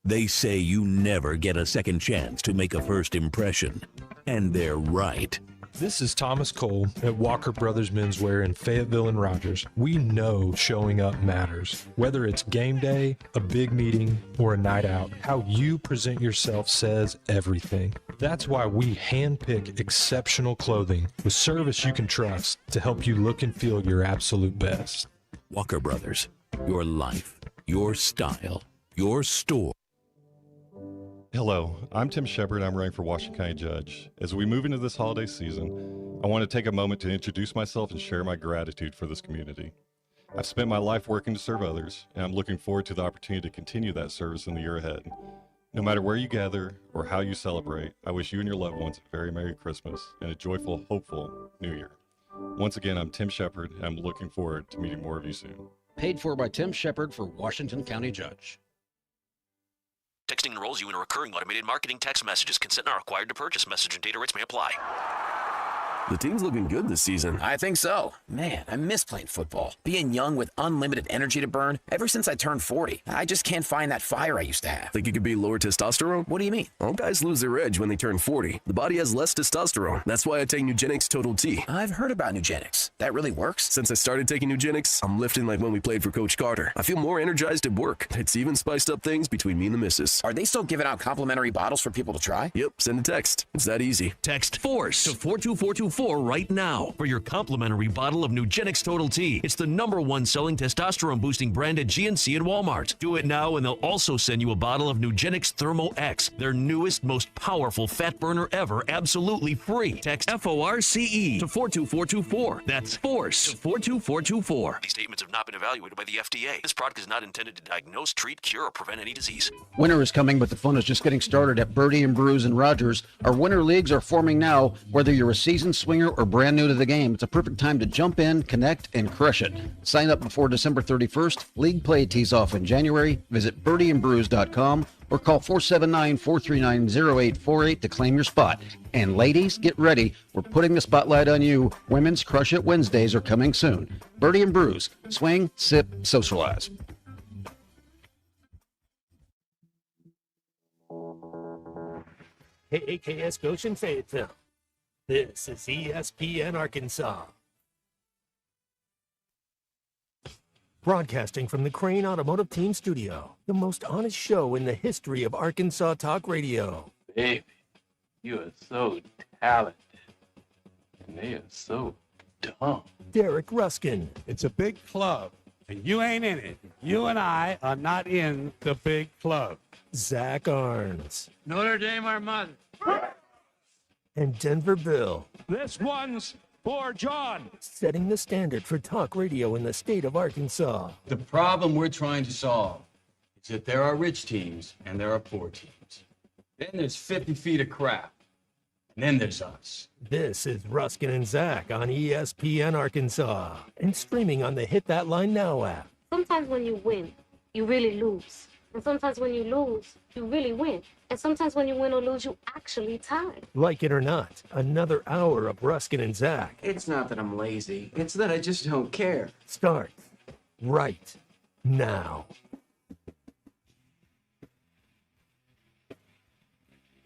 They say you never get a second chance to make a first impression. And they're right. This is Thomas Cole at Walker Brothers Menswear in Fayetteville and Rogers. We know showing up matters. Whether it's game day, a big meeting, or a night out, how you present yourself says everything. That's why we handpick exceptional clothing with service you can trust to help you look and feel your absolute best. Walker Brothers, your life, your style, your store. Hello, I'm Tim Shepard. I'm running for Washington County Judge. As we move into this holiday season, I want to take a moment to introduce myself and share my gratitude for this community. I've spent my life working to serve others, and I'm looking forward to the opportunity to continue that service in the year ahead. No matter where you gather or how you celebrate, I wish you and your loved ones a very Merry Christmas and a joyful, hopeful New Year. Once again, I'm Tim Shepard, and I'm looking forward to meeting more of you soon. Paid for by Tim Shepard for Washington County Judge. Texting enrolls you in a recurring automated marketing text messages. Consent not required to purchase. Message and data rates may apply. The team's looking good this season. I think so. Man, I miss playing football. Being young with unlimited energy to burn. Ever since I turned 40, I just can't find that fire I used to have. Think it could be lower testosterone? What do you mean? All guys lose their edge when they turn 40. The body has less testosterone. That's why I take Nugenix Total T. I've heard about Nugenix. That really works? Since I started taking Nugenix, I'm lifting like when we played for Coach Carter. I feel more energized at work. It's even spiced up things between me and the missus. Are they still giving out complimentary bottles for people to try? Yep, send a text. It's that easy. Text FORCE to 42424 right now for your complimentary bottle of Nugenix Total T. It's the #1 selling testosterone boosting brand at GNC and Walmart. Do it now and they'll also send you a bottle of Nugenix Thermo X, their newest, most powerful fat burner ever, absolutely free. Text FORCE to 42424. That's FORCE to 42424. These statements have not been evaluated by the FDA. This product is not intended to diagnose, treat, cure, or prevent any disease. Winter is coming, but the fun is just getting started at Birdie and Brews in Rogers. Our winter leagues are forming now. Whether you're a seasoned swinger or brand new to the game, it's a perfect time to jump in, connect, and crush it. Sign up before December 31st. League play tees off in January. Visit birdieandbrews.com or call 479-439-0848 to claim your spot. And ladies, get ready. We're putting the spotlight on you. Women's Crush It Wednesdays are coming soon. Birdie and Brews. Swing, sip, socialize. KAKS Goshen Fayetteville. This is ESPN Arkansas. Broadcasting from the Crane Automotive Team Studio, the most honest show in the history of Arkansas Talk Radio. Baby, you are so talented. And they are so dumb. Derek Ruskin. It's a big club, and you ain't in it. You and I are not in the big club. Zach Arns. Notre Dame, our mother. And Denver Bill. This one's for John. Setting the standard for talk radio in the state of Arkansas. The problem we're trying to solve is that there are rich teams and there are poor teams. Then there's 50 feet of crap. And then there's us. This is Ruskin and Zach on ESPN Arkansas and streaming on the Hit That Line Now app. Sometimes when you win, you really lose. And sometimes when you lose, you really win. And sometimes when you win or lose, you actually tie. Like it or not, another hour of Ruskin and Zach. It's not that I'm lazy. It's that I just don't care. Start right now.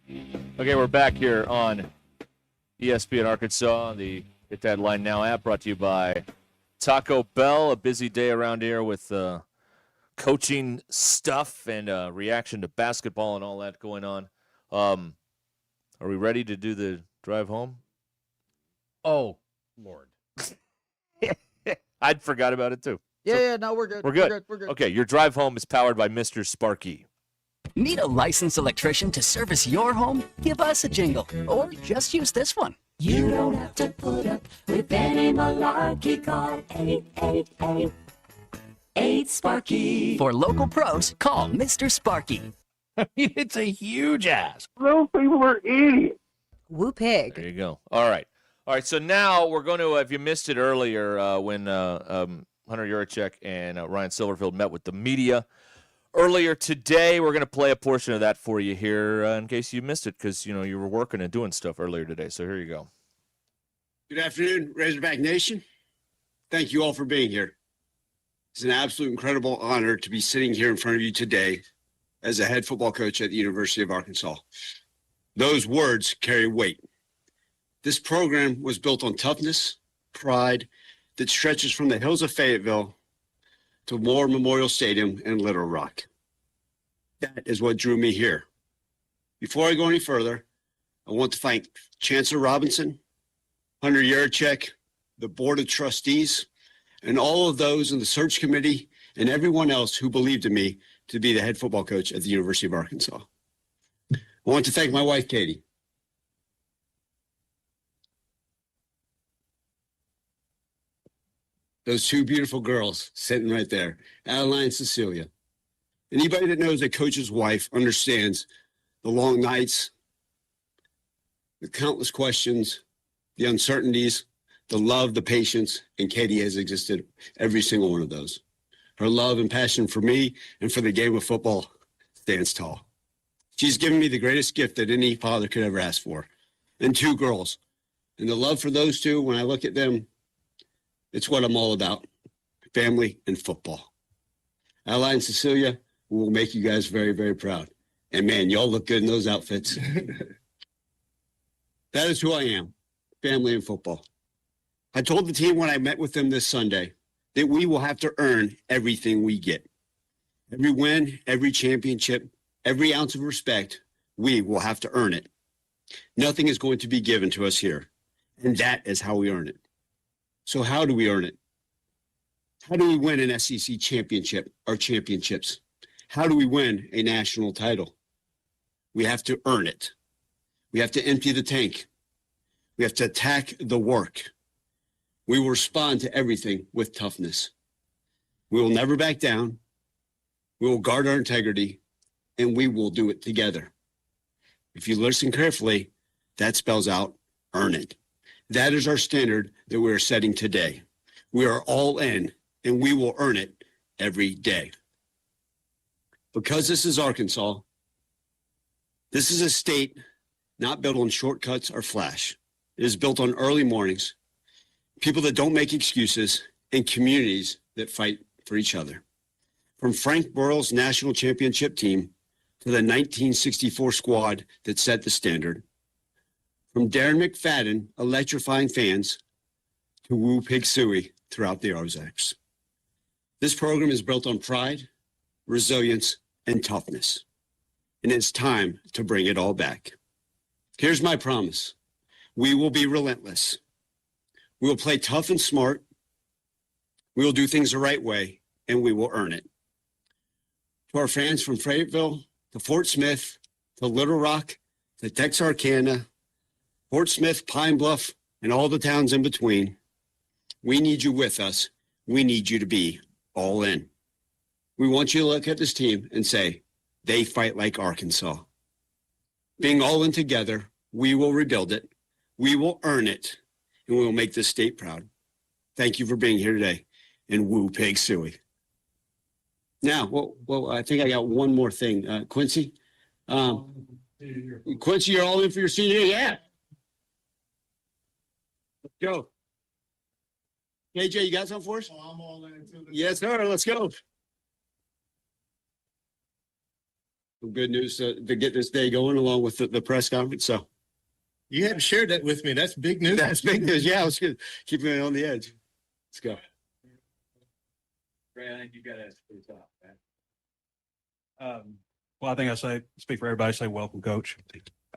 Okay, we're back here on ESPN Arkansas, the Hit That Line Now app, brought to you by Taco Bell. A busy day around here with coaching stuff and reaction to basketball and all that going on. Are we ready to do the drive home? Oh, Lord. I'd forgot about it too. Yeah, no, we're good. We're good. Okay, your drive home is powered by Mr. Sparky. Need a licensed electrician to service your home? Give us a jingle, or just use this one. You don't have to put up with any malarkey. Call 888-8 For local pros, call Mr. Sparky. It's a huge ask. Those people are idiots. Woo pig. There you go. All right. So now we're going to, if you missed it earlier, when Hunter Yurachek and Ryan Silverfield met with the media earlier today, we're going to play a portion of that for you here in case you missed it because, you were working and doing stuff earlier today. So here you go. Good afternoon, Razorback Nation. Thank you all for being here. It's an absolute incredible honor to be sitting here in front of you today as a head football coach at the University of Arkansas. Those words carry weight. This program was built on toughness, pride that stretches from the hills of Fayetteville to Moore Memorial Stadium in Little Rock. That is what drew me here. Before I go any further, I want to thank Chancellor Robinson, Hunter Yurachek, the Board of Trustees, and all of those in the search committee and everyone else who believed in me to be the head football coach at the University of Arkansas. I want to thank my wife, Katie. Those two beautiful girls sitting right there, Adeline and Cecilia. Anybody that knows a coach's wife understands the long nights, the countless questions, the uncertainties, the love, the patience, and Katie has existed every single one of those. Her love and passion for me and for the game of football stands tall. She's given me the greatest gift that any father could ever ask for, and two girls. And the love for those two, when I look at them, it's what I'm all about, family and football. Adeline and Cecilia will make you guys very, very proud. And man, y'all look good in those outfits. That is who I am, family and football. I told the team when I met with them this Sunday that we will have to earn everything we get. Every win, every championship, every ounce of respect, we will have to earn it. Nothing is going to be given to us here. And that is how we earn it. So how do we earn it? How do we win an SEC championship or championships? How do we win a national title? We have to earn it. We have to empty the tank. We have to attack the work. We will respond to everything with toughness. We will never back down. We will guard our integrity, and we will do it together. If you listen carefully, that spells out earn it. That is our standard that we are setting today. We are all in, and we will earn it every day. Because this is Arkansas, this is a state not built on shortcuts or flash. It is built on early mornings, people that don't make excuses, and communities that fight for each other. From Frank Burrell's national championship team to the 1964 squad that set the standard. From Darren McFadden electrifying fans to Woo Pig Sooie throughout the Ozarks. This program is built on pride, resilience, and toughness. And it's time to bring it all back. Here's my promise. We will be relentless. We will play tough and smart. We will do things the right way, and we will earn it. To our fans from Fayetteville to Fort Smith to Little Rock to Texarkana, Fort Smith, Pine Bluff, and all the towns in between, we need you with us. We need you to be all in. We want you to look at this team and say, they fight like Arkansas. Being all in together, we will rebuild it, we will earn it, and we will make this state proud. Thank you for being here today, and Woo Pig Sooie. Now, well, I think I got one more thing. Quincy? Quincy, you're all in for your senior year? Yeah. Let's go. KJ, you got something for us? Oh, I'm all in too. Yes, sir. Let's go. Good news to get this day going along with the press conference. So You haven't shared that with me. That's big news. that's big news. Yeah, I was good. Keeping it on the edge. Let's go. Ray, I think you got to ask for the top, man. Well, I think speak for everybody, say welcome, Coach.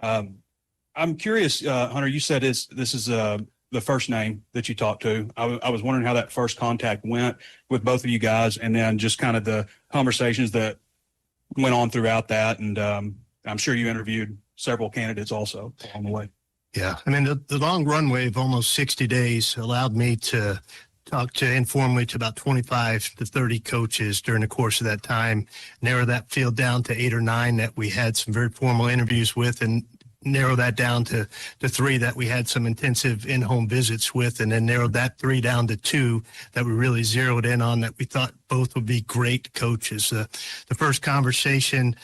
I'm curious, Hunter, you said this is the first name that you talked to. I was wondering how that first contact went with both of you guys, and then just kind of the conversations that went on throughout that. And I'm sure you interviewed several candidates also along the way. Yeah. I mean, the long runway of almost 60 days allowed me to talk to informally to about 25 to 30 coaches during the course of that time, narrow that field down to 8 or 9 that we had some very formal interviews with, and narrow that down to 3 that we had some intensive in-home visits with, and then narrowed that 3 down to 2 that we really zeroed in on that we thought both would be great coaches. The first conversation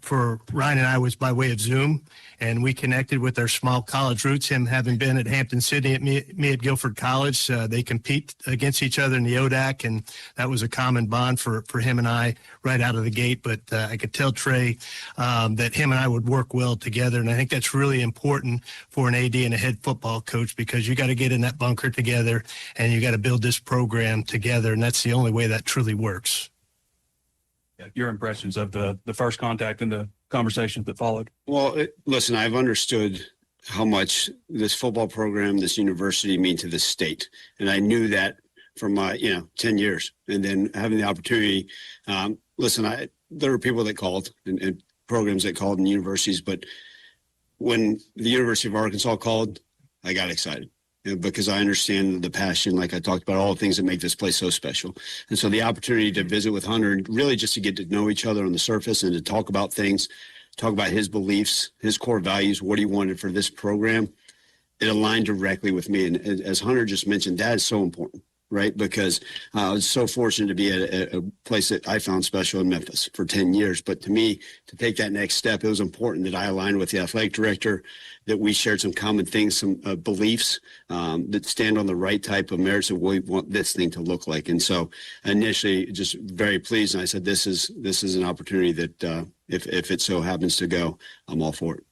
for Ryan and I was by way of Zoom, and we connected with our small college roots, him having been at Hampton-Sydney at me at Guilford College. They compete against each other in the ODAC, and that was a common bond for him and I right out of the gate. But I could tell Trey that him and I would work well together, and I think that's really important for an AD and a head football coach, because you got to get in that bunker together and you got to build this program together, and that's the only way that truly works. Your impressions of the first contact and the conversations that followed. Well, listen, I've understood how much this football program, this university mean to this state. And I knew that from my, 10 years. And then having the opportunity, listen, there were people that called and programs that called in universities, but when the University of Arkansas called, I got excited. Because I understand the passion, like I talked about, all the things that make this place so special. And so the opportunity to visit with Hunter and really just to get to know each other on the surface and to talk about things, talk about his beliefs, his core values, what he wanted for this program, it aligned directly with me. And as Hunter just mentioned, that is so important, right? Because I was so fortunate to be at a place that I found special in Memphis for 10 years. But to me, to take that next step, it was important that I aligned with the athletic director, that we shared some common things, some beliefs that stand on the right type of merits of what we want this thing to look like. And so initially just very pleased. And I said, this is an opportunity that if it so happens to go, I'm all for it.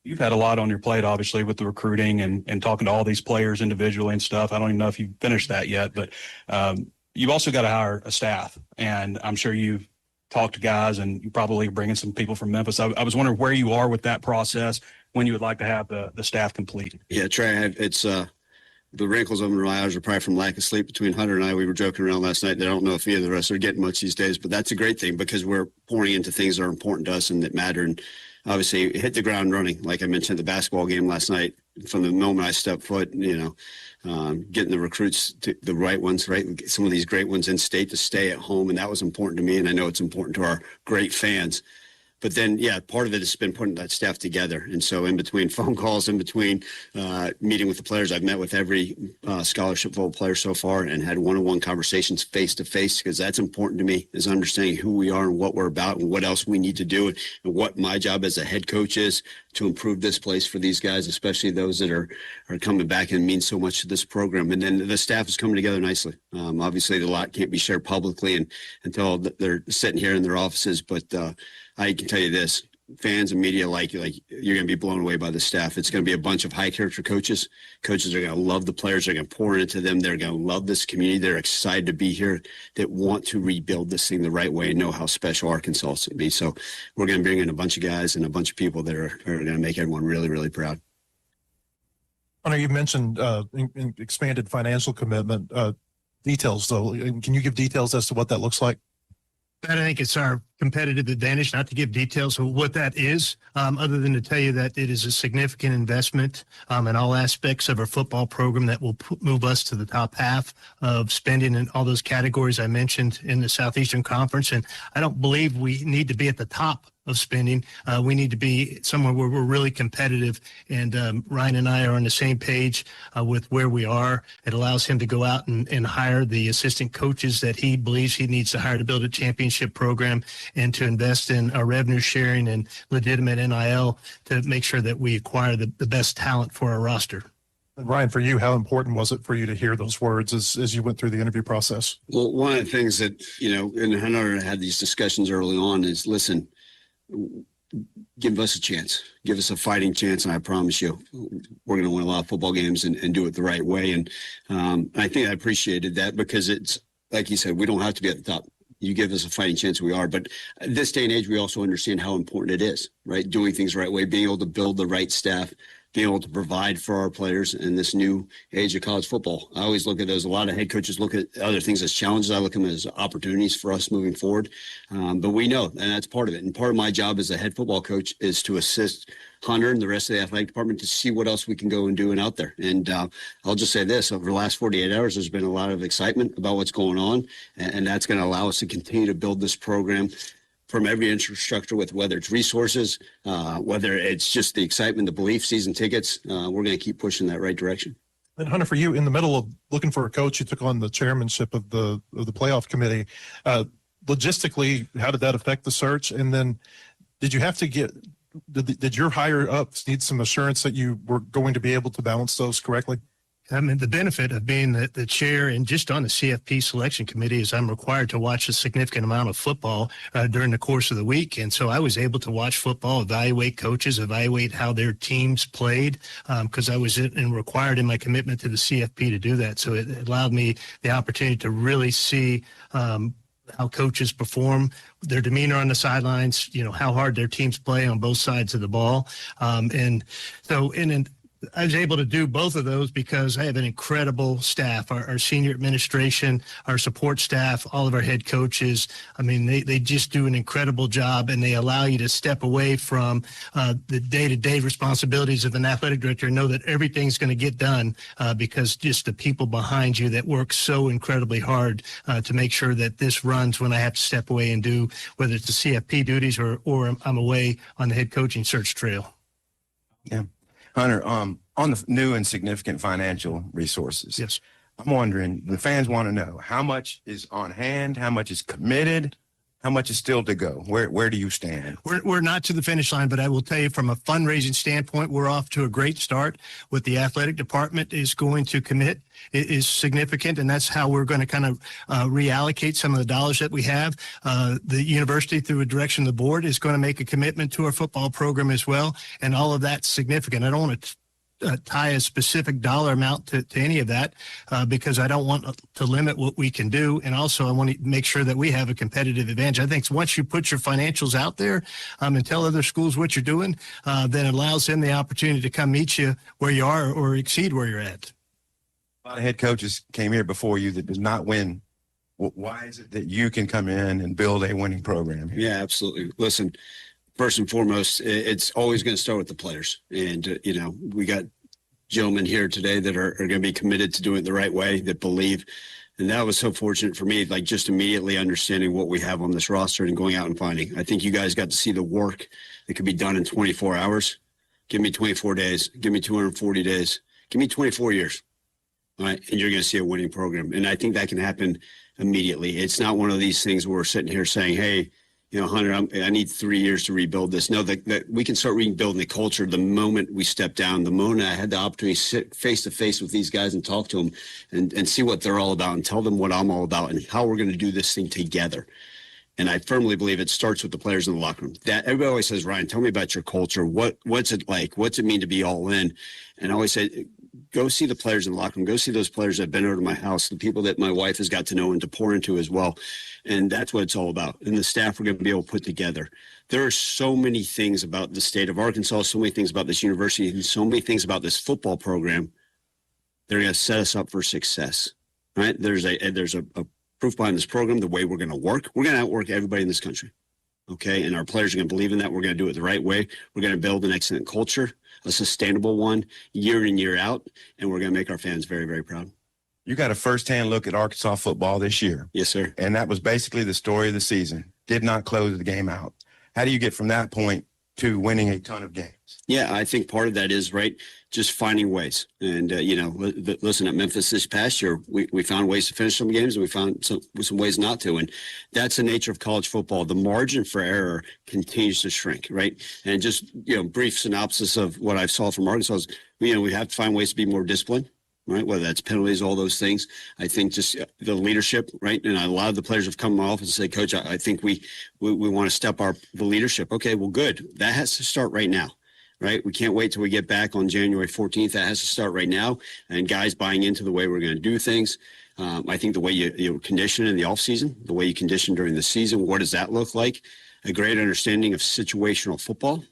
You've had a lot on your plate, obviously, with the recruiting and talking to all these players individually and stuff. I don't even know if you've finished that yet, but you've also got to hire a staff. And I'm sure you've talked to guys, and you probably bringing some people from Memphis. I was wondering where you are with that process, when you would like to have the staff complete. Yeah, Trey, it's the wrinkles over my eyes are probably from lack of sleep between Hunter and I. We were joking around last night that I don't know if either of us are getting much these days, but that's a great thing because we're pouring into things that are important to us and that matter. And obviously hit the ground running. Like I mentioned, the basketball game last night, from the moment I stepped foot, getting the recruits, the right ones, right? Some of these great ones in state to stay at home. And that was important to me. And I know it's important to our great fans. But then, part of it has been putting that staff together. And so in between phone calls, in between meeting with the players, I've met with every scholarship football player so far and had one-on-one conversations face-to-face, because that's important to me, is understanding who we are and what we're about and what else we need to do and what my job as a head coach is to improve this place for these guys, especially those that are coming back and mean so much to this program. And then the staff is coming together nicely. Obviously, a lot can't be shared publicly and until they're sitting here in their offices. But I can tell you this. Fans and media like you're going to be blown away by the staff. It's going to be a bunch of high character coaches. Coaches are going to love the players. They're going to pour into them. They're going to love this community. They're excited to be here, that want to rebuild this thing the right way and know how special Arkansas is going to be. So we're going to bring in a bunch of guys and a bunch of people that are going to make everyone really, really proud. Hunter, you mentioned expanded financial commitment. Details, though. Can you give details as to what that looks like? I think it's our competitive advantage not to give details of what that is, other than to tell you that it is a significant investment in all aspects of our football program that will move us to the top half of spending in all those categories I mentioned in the Southeastern Conference. And I don't believe we need to be at the top of spending. We need to be somewhere where we're really competitive. And Ryan and I are on the same page with where we are. It allows him to go out and hire the assistant coaches that he believes he needs to hire to build a championship program and to invest in our revenue sharing and legitimate NIL to make sure that we acquire the best talent for our roster. And Ryan, for you, how important was it for you to hear those words as you went through the interview process? Well, one of the things that, and Hunter had these discussions early on is, listen, give us a chance, give us a fighting chance. And I promise you, we're going to win a lot of football games and do it the right way. And I think I appreciated that because it's, like you said, we don't have to be at the top. You give us a fighting chance, we are. But at this day and age, we also understand how important it is, right? Doing things the right way, being able to build the right staff, being able to provide for our players in this new age of college football. I always look at those. A lot of head coaches look at other things as challenges. I look at them as opportunities for us moving forward. But we know, and that's part of it. And part of my job as a head football coach is to assist Hunter and the rest of the athletic department to see what else we can go and do and out there. And I'll just say this, over the last 48 hours, there's been a lot of excitement about what's going on. And that's going to allow us to continue to build this program from every infrastructure, with whether it's resources, whether it's just the excitement, the belief, season tickets. We're going to keep pushing that right direction. And Hunter, for you, in the middle of looking for a coach, you took on the chairmanship of the playoff committee. Logistically, how did that affect the search? And then did you have to did your higher ups need some assurance that you were going to be able to balance those correctly? I mean, the benefit of being the chair and just on the CFP selection committee is I'm required to watch a significant amount of football during the course of the week. And so I was able to watch football, evaluate coaches, evaluate how their teams played, because I was required in my commitment to the CFP to do that. So it allowed me the opportunity to really see how coaches perform, their demeanor on the sidelines, how hard their teams play on both sides of the ball. And so I was able to do both of those because I have an incredible staff, our senior administration, our support staff, all of our head coaches. I mean, they just do an incredible job, and they allow you to step away from the day-to-day responsibilities of an athletic director and know that everything's going to get done because just the people behind you that work so incredibly hard to make sure that this runs when I have to step away and do, whether it's the CFP duties or I'm away on the head coaching search trail. Yeah. Hunter, on the new and significant financial resources. Yes. I'm wondering, the fans want to know how much is on hand, how much is committed, how much is still to go? Where do you stand? We're not to the finish line, but I will tell you from a fundraising standpoint, we're off to a great start. What the athletic department is going to commit is significant, and that's how we're going to kind of reallocate some of the dollars that we have. The university, through a direction of the board, is going to make a commitment to our football program as well, and all of that's significant. I don't want to tie a specific dollar amount to any of that because I don't want to limit what we can do. And also I want to make sure that we have a competitive advantage. I think once you put your financials out there and tell other schools what you're doing, then it allows them the opportunity to come meet you where you are or exceed where you're at. A lot of head coaches came here before you that did not win. Why is it that you can come in and build a winning program here? Yeah, absolutely. Listen, first and foremost, it's always going to start with the players. And, we got gentlemen here today that are going to be committed to doing it the right way, that believe. And that was so fortunate for me, like just immediately understanding what we have on this roster and going out and finding. I think you guys got to see the work that could be done in 24 hours. Give me 24 days. Give me 240 days. Give me 24 years. All right. And you're going to see a winning program. And I think that can happen immediately. It's not one of these things where we're sitting here saying, hey, Hunter, I need 3 years to rebuild this. No, that we can start rebuilding the culture the moment we step down. The moment I had the opportunity to sit face to face with these guys and talk to them and see what they're all about and tell them what I'm all about and how we're going to do this thing together. And I firmly believe it starts with the players in the locker room. That everybody always says, Ryan, tell me about your culture. What's it like? What's it mean to be all in? And I always say, go see the players in the locker room. Go see those players that have been over to my house, the people that my wife has got to know and to pour into as well. And that's what it's all about. And the staff we're going to be able to put together. There are so many things about the state of Arkansas, so many things about this university, and so many things about this football program that are going to set us up for success. Right? There's a proof behind this program, the way we're going to work. We're going to outwork everybody in this country. Okay. And our players are going to believe in that. We're going to do it the right way. We're going to build an excellent culture, a sustainable one, year in, year out. And we're going to make our fans very, very proud. You got a firsthand look at Arkansas football this year. Yes, sir. And that was basically the story of the season. Did not close the game out. How do you get from that point to winning a ton of games? Yeah, I think part of that is, right, just finding ways. And, listen, at Memphis this past year, we found ways to finish some games and we found some ways not to. And that's the nature of college football. The margin for error continues to shrink, right? And just, brief synopsis of what I saw from Arkansas is, we have to find ways to be more disciplined. Right, whether that's penalties, all those things. I think just the leadership, right, and a lot of the players have come off and say, Coach, I think we want to step the leadership. Okay, well, good. That has to start right now, right? We can't wait till we get back on January 14th. That has to start right now, and guys buying into the way we're going to do things. I think the way you condition in the offseason, the way you condition during the season, what does that look like? A great understanding of situational football.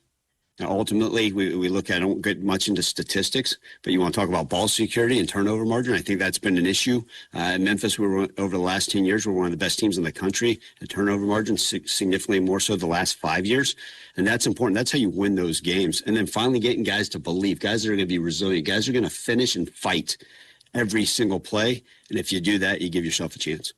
Now, ultimately, we look at, I don't get much into statistics, but you want to talk about ball security and turnover margin. I think that's been an issue. In Memphis, over the last 10 years, we're one of the best teams in the country at turnover margin, significantly more so the last 5 years. And that's important. That's how you win those games. And then finally getting guys to believe, guys that are going to be resilient, guys are going to finish and fight every single play. And if you do that, you give yourself a chance.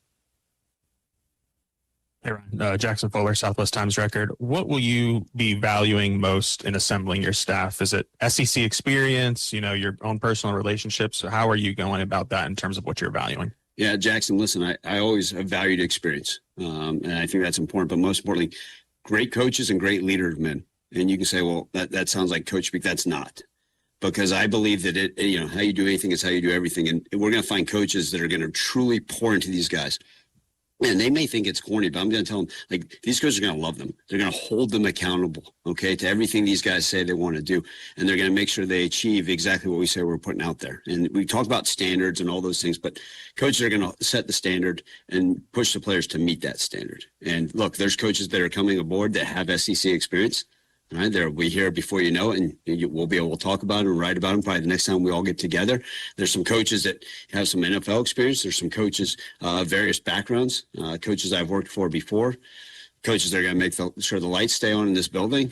Hey, Ryan, Jackson Fuller, Southwest Times Record. What will you be valuing most in assembling your staff? Is it SEC experience, your own personal relationships? How are you going about that in terms of what you're valuing? Yeah, Jackson, listen, I always have valued experience. And I think that's important. But most importantly, great coaches and great leaders of men. And you can say, well, that sounds like coach speak. That's not. Because I believe that how you do anything is how you do everything. And we're going to find coaches that are going to truly pour into these guys. And they may think it's corny, but I'm going to tell them, these coaches are going to love them. They're going to hold them accountable, okay, to everything these guys say they want to do. And they're going to make sure they achieve exactly what we say we're putting out there. And we talk about standards and all those things, but coaches are going to set the standard and push the players to meet that standard. And look, there's coaches that are coming aboard that have SEC experience. All right, they'll be here before you know it, and we'll be able to talk about it and write about them probably the next time we all get together. There's some coaches that have some NFL experience. There's some coaches of various backgrounds, coaches I've worked for before, coaches that are going to make sure the lights stay on in this building,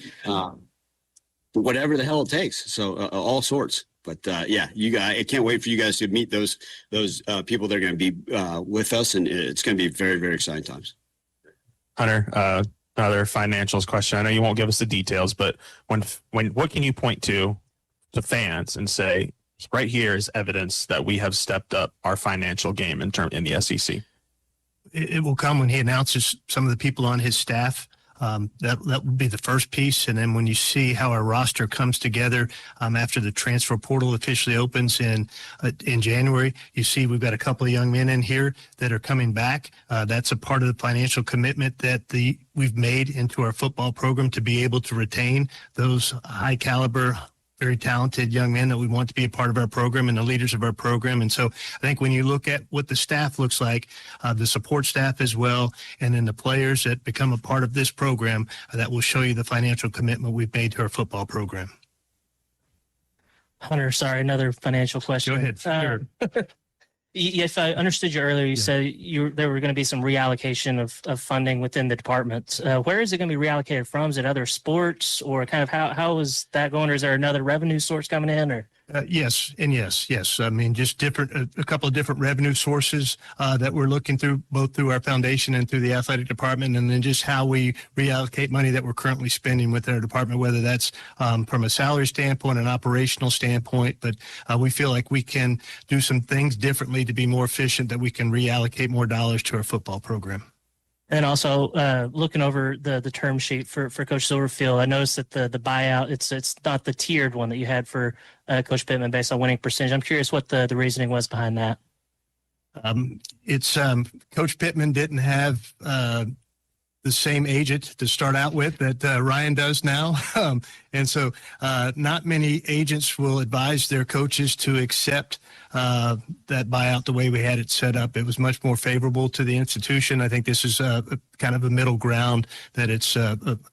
whatever the hell it takes. So all sorts. But I can't wait for you guys to meet those people that are going to be with us, and it's going to be very, very exciting times. Hunter, another financials question. I know you won't give us the details, but when what can you point to fans and say, right here is evidence that we have stepped up our financial game in the SEC? It will come when he announces some of the people on his staff. That would be the first piece. And then when you see how our roster comes together after the transfer portal officially opens in January, you see we've got a couple of young men in here that are coming back. That's a part of the financial commitment that we've made into our football program to be able to retain those high caliber, very talented young men that we want to be a part of our program and the leaders of our program. And so I think when you look at what the staff looks like, the support staff as well, and then the players that become a part of this program, that will show you the financial commitment we've made to our football program. Hunter, sorry, another financial question. Go ahead. Sure. If I understood you earlier, you said there were going to be some reallocation of funding within the departments. Where is it going to be reallocated from? Is it other sports, or kind of how is that going? Or is there another revenue source coming in? Or Yes. And yes. I mean, just a couple of different revenue sources that we're looking through, both through our foundation and through the athletic department, and then just how we reallocate money that we're currently spending with our department, whether that's from a salary standpoint, an operational standpoint. But we feel like we can do some things differently to be more efficient, that we can reallocate more dollars to our football program. And also looking over the term sheet for Coach Silverfield, I noticed that the buyout, it's not the tiered one that you had for Coach Pittman based on winning percentage. I'm curious what the reasoning was behind that. It's Coach Pittman didn't have the same agent to start out with that Ryan does now. And so not many agents will advise their coaches to accept that buyout the way we had it set up. It was much more favorable to the institution. I think this is kind of a middle ground, that it's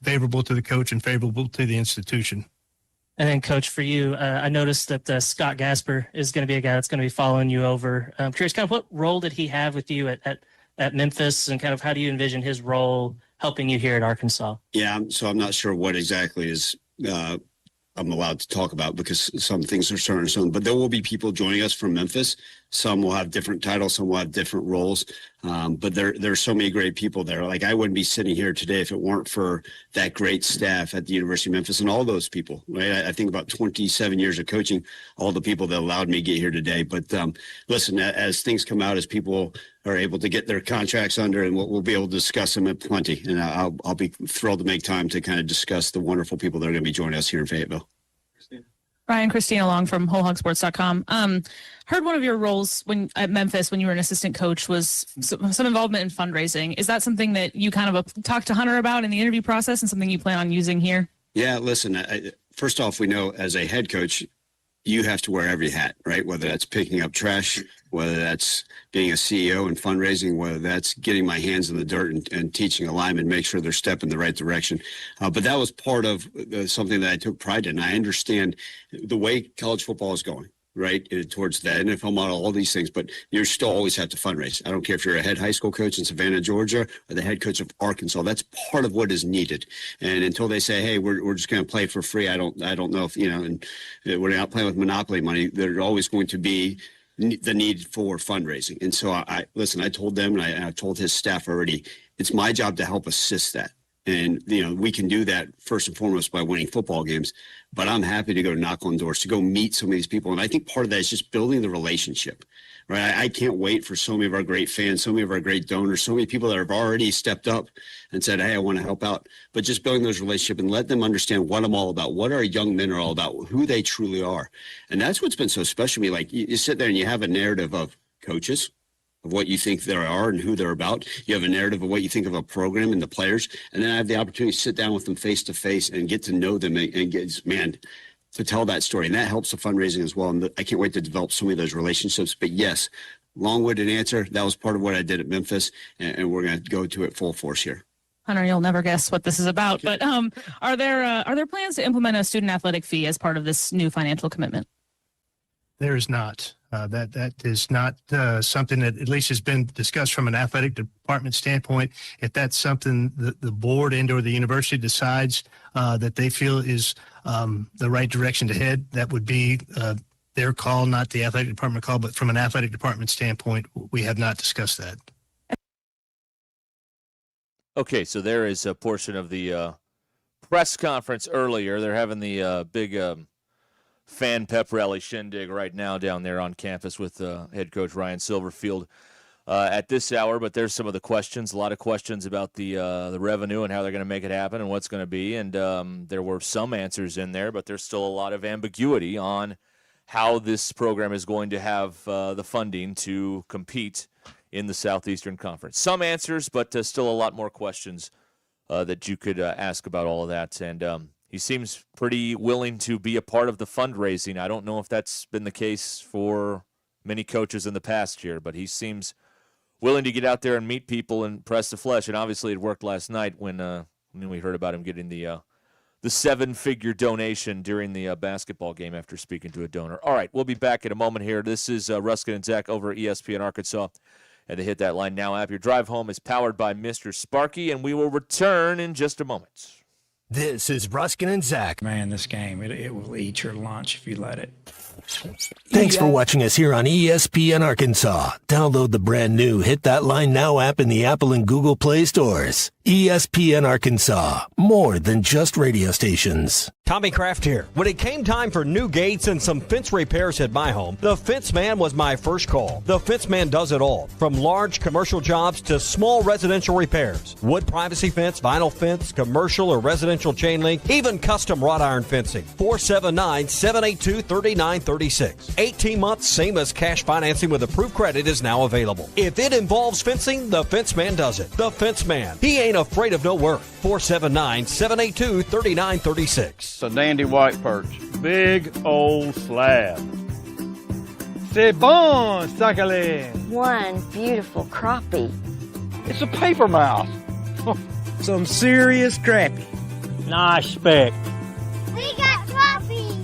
favorable to the coach and favorable to the institution. And then, Coach, for you, I noticed that Scott Gasper is going to be a guy that's going to be following you over. I'm curious, kind of what role did he have with you at Memphis, and kind of how do you envision his role helping you here at Arkansas? Yeah, so I'm not sure what exactly is I'm allowed to talk about, because some things are certain, but there will be people joining us from Memphis. Some will have different titles, some will have different roles, but there's so many great people there. Like, I wouldn't be sitting here today if it weren't for that great staff at the University of Memphis and all those people, right? I think about 27 years of coaching, all the people that allowed me to get here today. But listen, as things come out, as people are able to get their contracts under, and we'll be able to discuss them at plenty. And I'll be thrilled to make time to kind of discuss the wonderful people that are going to be joining us here in Fayetteville. Ryan, Christina Long from WholeHogSports.com. Heard one of your roles at Memphis when you were an assistant coach was some involvement in fundraising. Is that something that you kind of talked to Hunter about in the interview process, and something you plan on using here? Yeah, listen, first off, we know as a head coach, you have to wear every hat, right? Whether that's picking up trash, whether that's being a CEO and fundraising, whether that's getting my hands in the dirt and teaching a lineman, make sure they're stepping the right direction. But that was part of something that I took pride in. I understand the way college football is going, right, towards the NFL model, all these things, but you still always have to fundraise. I don't care if you're a head high school coach in Savannah, Georgia, or the head coach of Arkansas. That's part of what is needed. And until they say, hey, we're just going to play for free, I don't know if, and we're not playing with monopoly money, there's always going to be the need for fundraising. And so I told them, and I told his staff already, it's my job to help assist that. And, we can do that first and foremost by winning football games, but I'm happy to go knock on doors, to go meet some of these people. And I think part of that is just building the relationship, right? I can't wait for so many of our great fans, so many of our great donors, so many people that have already stepped up and said, hey, I want to help out. But just building those relationships and let them understand what I'm all about, what our young men are all about, who they truly are. And that's what's been so special to me. Like, you sit there and you have a narrative of coaches, of what you think there are and who they're about. You have a narrative of what you think of a program and the players. And then I have the opportunity to sit down with them face to face and get to know them and get, to tell that story. And that helps the fundraising as well. And I can't wait to develop so many of those relationships. But yes, long-winded answer. That was part of what I did at Memphis. And we're going to go to it full force here. Hunter, you'll never guess what this is about, but are there plans to implement a student athletic fee as part of this new financial commitment? There is not. That is not something that at least has been discussed from an athletic department standpoint. If that's something that the board and or the university decides that they feel is the right direction to head, that would be their call, not the athletic department call. But from an athletic department standpoint, we have not discussed that. Okay, so there is a portion of the press conference earlier. They're having the big fan pep rally shindig right now down there on campus with head coach Ryan Silverfield at this hour. But there's some of the questions, a lot of questions about the revenue and how they're going to make it happen and what's going to be. And there were some answers in there, but there's still a lot of ambiguity on how this program is going to have the funding to compete in the Southeastern Conference. Some answers, but still a lot more questions that you could ask about all of that. And he seems pretty willing to be a part of the fundraising. I don't know if that's been the case for many coaches in the past year, but he seems willing to get out there and meet people and press the flesh. And obviously it worked last night when we heard about him getting the 7-figure donation during the basketball game after speaking to a donor. All right, we'll be back in a moment here. This is Ruscin and Zach over at ESPN Arkansas. And the Hit That Line Now app. Your drive home is powered by Mr. Sparky, and we will return in just a moment. This is Ruscin and Zach. Man, this game, it will eat your lunch if you let it. Thanks for watching us here on ESPN Arkansas. Download the brand new Hit That Line Now app in the Apple and Google Play stores. ESPN Arkansas, more than just radio stations. Tommy Kraft here. When it came time for new gates and some fence repairs at my home, the Fence Man was my first call. The Fence Man does it all, from large commercial jobs to small residential repairs. Wood privacy fence, vinyl fence, commercial or residential chain link, even custom wrought iron fencing. 479-782-3936. 18 months, same as cash financing with approved credit is now available. If it involves fencing, the Fence Man does it. The Fence Man. He ain't afraid of no work. 479-782-3936. It's a dandy white perch. Big old slab. C'est bon, sacale. One beautiful crappie. It's a paper mouse. Some serious crappie. Nice speck. We got crappie.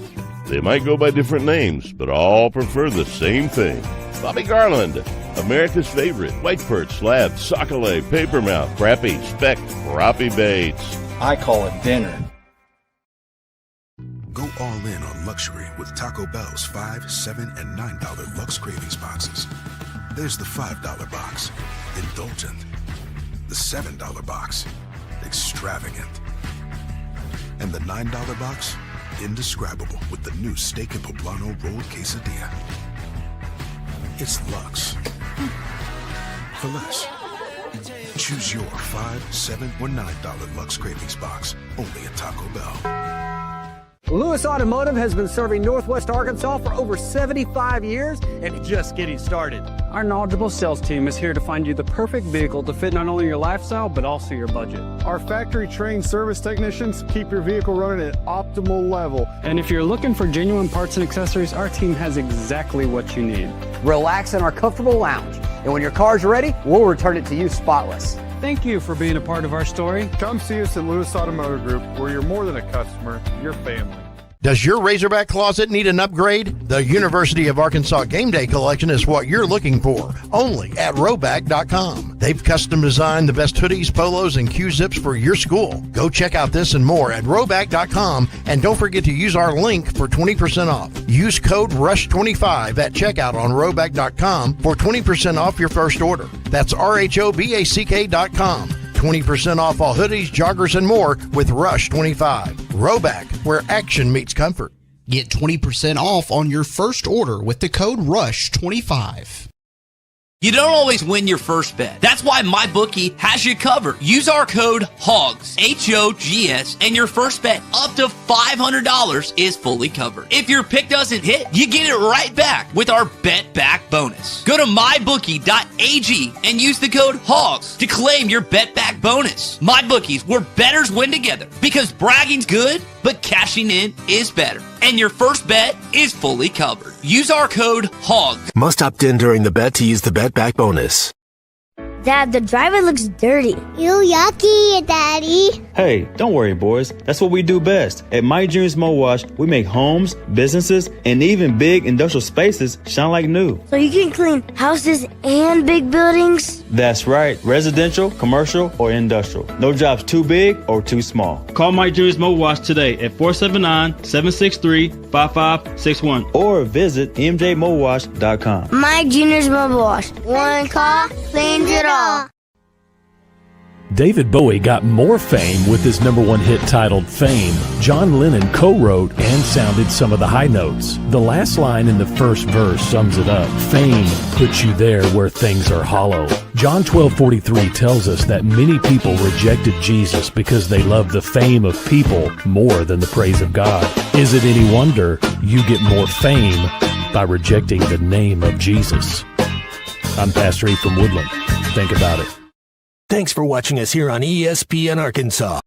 They might go by different names, but all prefer the same thing. Bobby Garland, America's favorite white perch, slab, sockeye, papermouth, crappie, speck, crappie baits. I call it dinner. Go all in on luxury with Taco Bell's $5, $7, and $9 Lux Cravings boxes. There's the $5 box, indulgent. The $7 box, extravagant. And the $9 box, indescribable with the new Steak and Poblano rolled quesadilla. It's Lux. For less. Choose your $5, $7, or $9 Lux Cravings box, only at Taco Bell. Lewis Automotive has been serving Northwest Arkansas for over 75 years and it's just getting started. Our knowledgeable sales team is here to find you the perfect vehicle to fit not only your lifestyle, but also your budget. Our factory-trained service technicians keep your vehicle running at optimal level. And if you're looking for genuine parts and accessories, our team has exactly what you need. Relax in our comfortable lounge. And when your car's ready, we'll return it to you spotless. Thank you for being a part of our story. Come see us at Lewis Automotive Group, where you're more than a customer, you're family. Does your Razorback closet need an upgrade? The University of Arkansas Game Day Collection is what you're looking for, only at Roback.com. They've custom designed the best hoodies, polos, and Q-zips for your school. Go check out this and more at Roback.com, and don't forget to use our link for 20% off. Use code RUSH25 at checkout on Roback.com for 20% off your first order. That's RHOBACK.com. 20% off all hoodies, joggers, and more with Rush 25. Roback, where action meets comfort. Get 20% off on your first order with the code RUSH25. You don't always win your first bet. That's why MyBookie has you covered. Use our code HOGS, H-O-G-S, and your first bet up to $500 is fully covered. If your pick doesn't hit, you get it right back with our Bet Back bonus. Go to mybookie.ag and use the code HOGS to claim your Bet Back bonus. MyBookie's, where bettors win together, because bragging's good, but cashing in is better. And your first bet is fully covered. Use our code HOGS. Must opt in during the bet to use the Bet Back bonus. Dad, the driver looks dirty. You yucky, Daddy. Hey, don't worry, boys. That's what we do best. At My Dreams Mo Wash, we make homes, businesses, and even big industrial spaces shine like new. So you can clean houses and big buildings? That's right. Residential, commercial, or industrial. No job's too big or too small. Call My Dreams Mo Wash today at 479-763-5561 or visit mjmowash.com. My Junior's Mobile Wash. One call cleans it all. David Bowie got more fame with his #1 hit titled Fame. John Lennon co-wrote and sounded some of the high notes. The last line in the first verse sums it up. Fame puts you there where things are hollow. John 12:43 tells us that many people rejected Jesus because they loved the fame of people more than the praise of God. Is it any wonder you get more fame by rejecting the name of Jesus? I'm Pastor E from Woodland. Think about it. Thanks for watching us here on ESPN Arkansas.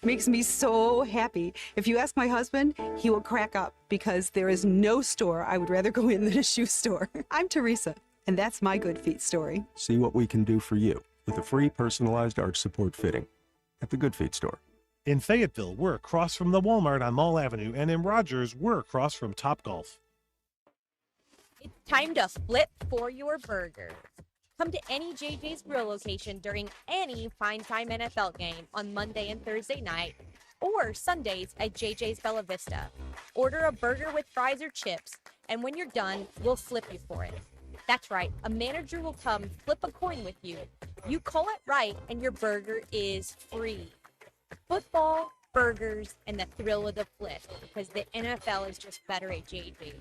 Makes me so happy. If you ask my husband, he will crack up because there is no store I would rather go in than a shoe store. I'm Teresa, and that's my Good Feet story. See what we can do for you with a free personalized arch support fitting at the Good Feet store. In Fayetteville, we're across from the Walmart on Mall Avenue, and in Rogers, we're across from Topgolf. It's time to flip for your burgers. Come to any JJ's Grill location during any Fine Time NFL game on Monday and Thursday night, or Sundays at JJ's Bella Vista. Order a burger with fries or chips, and when you're done, we'll flip you for it. That's right. A manager will come flip a coin with you. You call it right, and your burger is free. Football, burgers, and the thrill of the flip, because the NFL is just better at JJ's.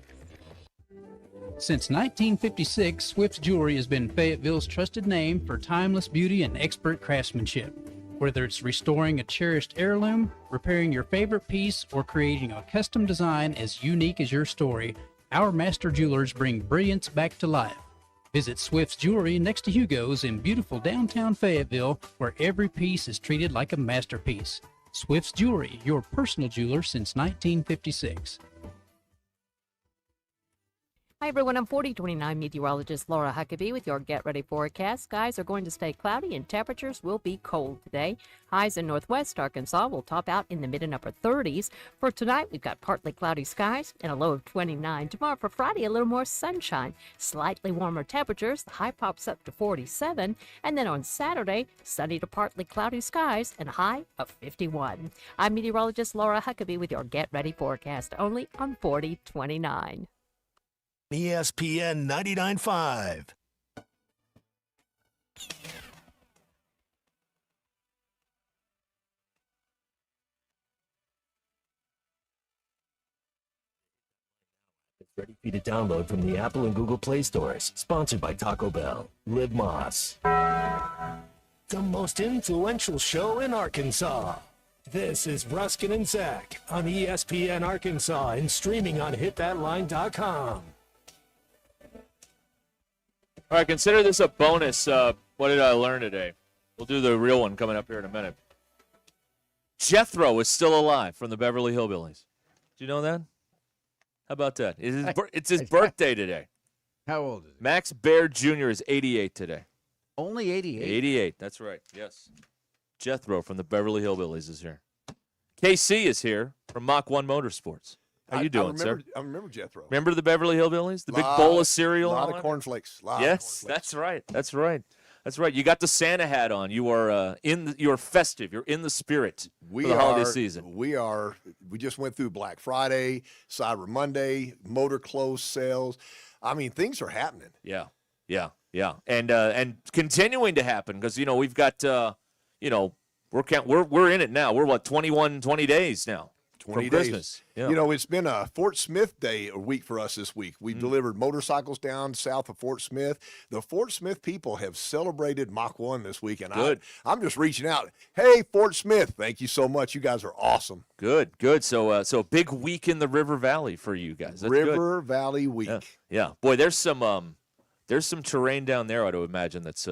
Since 1956, Swift's Jewelry has been Fayetteville's trusted name for timeless beauty and expert craftsmanship. Whether it's restoring a cherished heirloom, repairing your favorite piece, or creating a custom design as unique as your story, our master jewelers bring brilliance back to life. Visit Swift's Jewelry next to Hugo's in beautiful downtown Fayetteville, where every piece is treated like a masterpiece. Swift's Jewelry, your personal jeweler since 1956. Hi everyone, I'm 4029 meteorologist Laura Huckabee with your Get Ready forecast. Skies are going to stay cloudy and temperatures will be cold today. Highs in northwest Arkansas will top out in the mid and upper 30s. For tonight, we've got partly cloudy skies and a low of 29. Tomorrow for Friday, a little more sunshine. Slightly warmer temperatures. The high pops up to 47. And then on Saturday, sunny to partly cloudy skies and a high of 51. I'm meteorologist Laura Huckabee with your Get Ready forecast only on 4029. ESPN 99.5. It's ready for you to download from the Apple and Google Play stores. Sponsored by Taco Bell. Live Moss. The most influential show in Arkansas. This is Ruscin and Zach on ESPN Arkansas and streaming on hitthatline.com. All right, consider this a bonus. What did I learn today? We'll do the real one coming up here in a minute. Jethro is still alive from the Beverly Hillbillies. Do you know that? How about that? It's his birthday today. How old is he? Max Baird Jr. is 88 today. Only 88? 88, that's right, yes. Jethro from the Beverly Hillbillies is here. KC is here from Mach 1 Motorsports. How you doing, sir? I remember Jethro. Remember the Beverly Hillbillies? The big bowl of cereal? A lot of cornflakes. Yes, that's right. That's right. That's right. You got the Santa hat on. You are you're festive. You're in the spirit for the holiday season. We just went through Black Friday, Cyber Monday, motor clothes sales. I mean, things are happening. Yeah. And continuing to happen because we've got we're in it now. We're 20 days now. 20 from days. Christmas. Yeah. It's been a Fort Smith Day a week for us this week. We delivered motorcycles down south of Fort Smith. The Fort Smith people have celebrated Mach 1 this week, and I'm just reaching out. Hey, Fort Smith, thank you so much. You guys are awesome. Good. So big week in the River Valley for you guys. That's River good. Valley week. Yeah. Boy, there's some terrain down there, I'd imagine, that's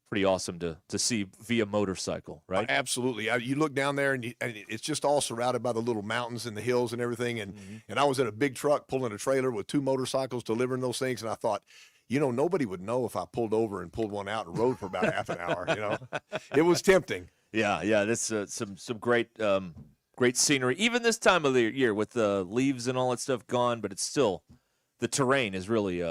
pretty awesome to see via motorcycle, right? Absolutely. You look down there, and it's just all surrounded by the little mountains and the hills and everything. And I was in a big truck pulling a trailer with 2 motorcycles delivering those things, and I thought, nobody would know if I pulled over and pulled one out and rode for about half an hour. It was tempting. Yeah. That's some great scenery, even this time of the year with the leaves and all that stuff gone. But it's still, the terrain is really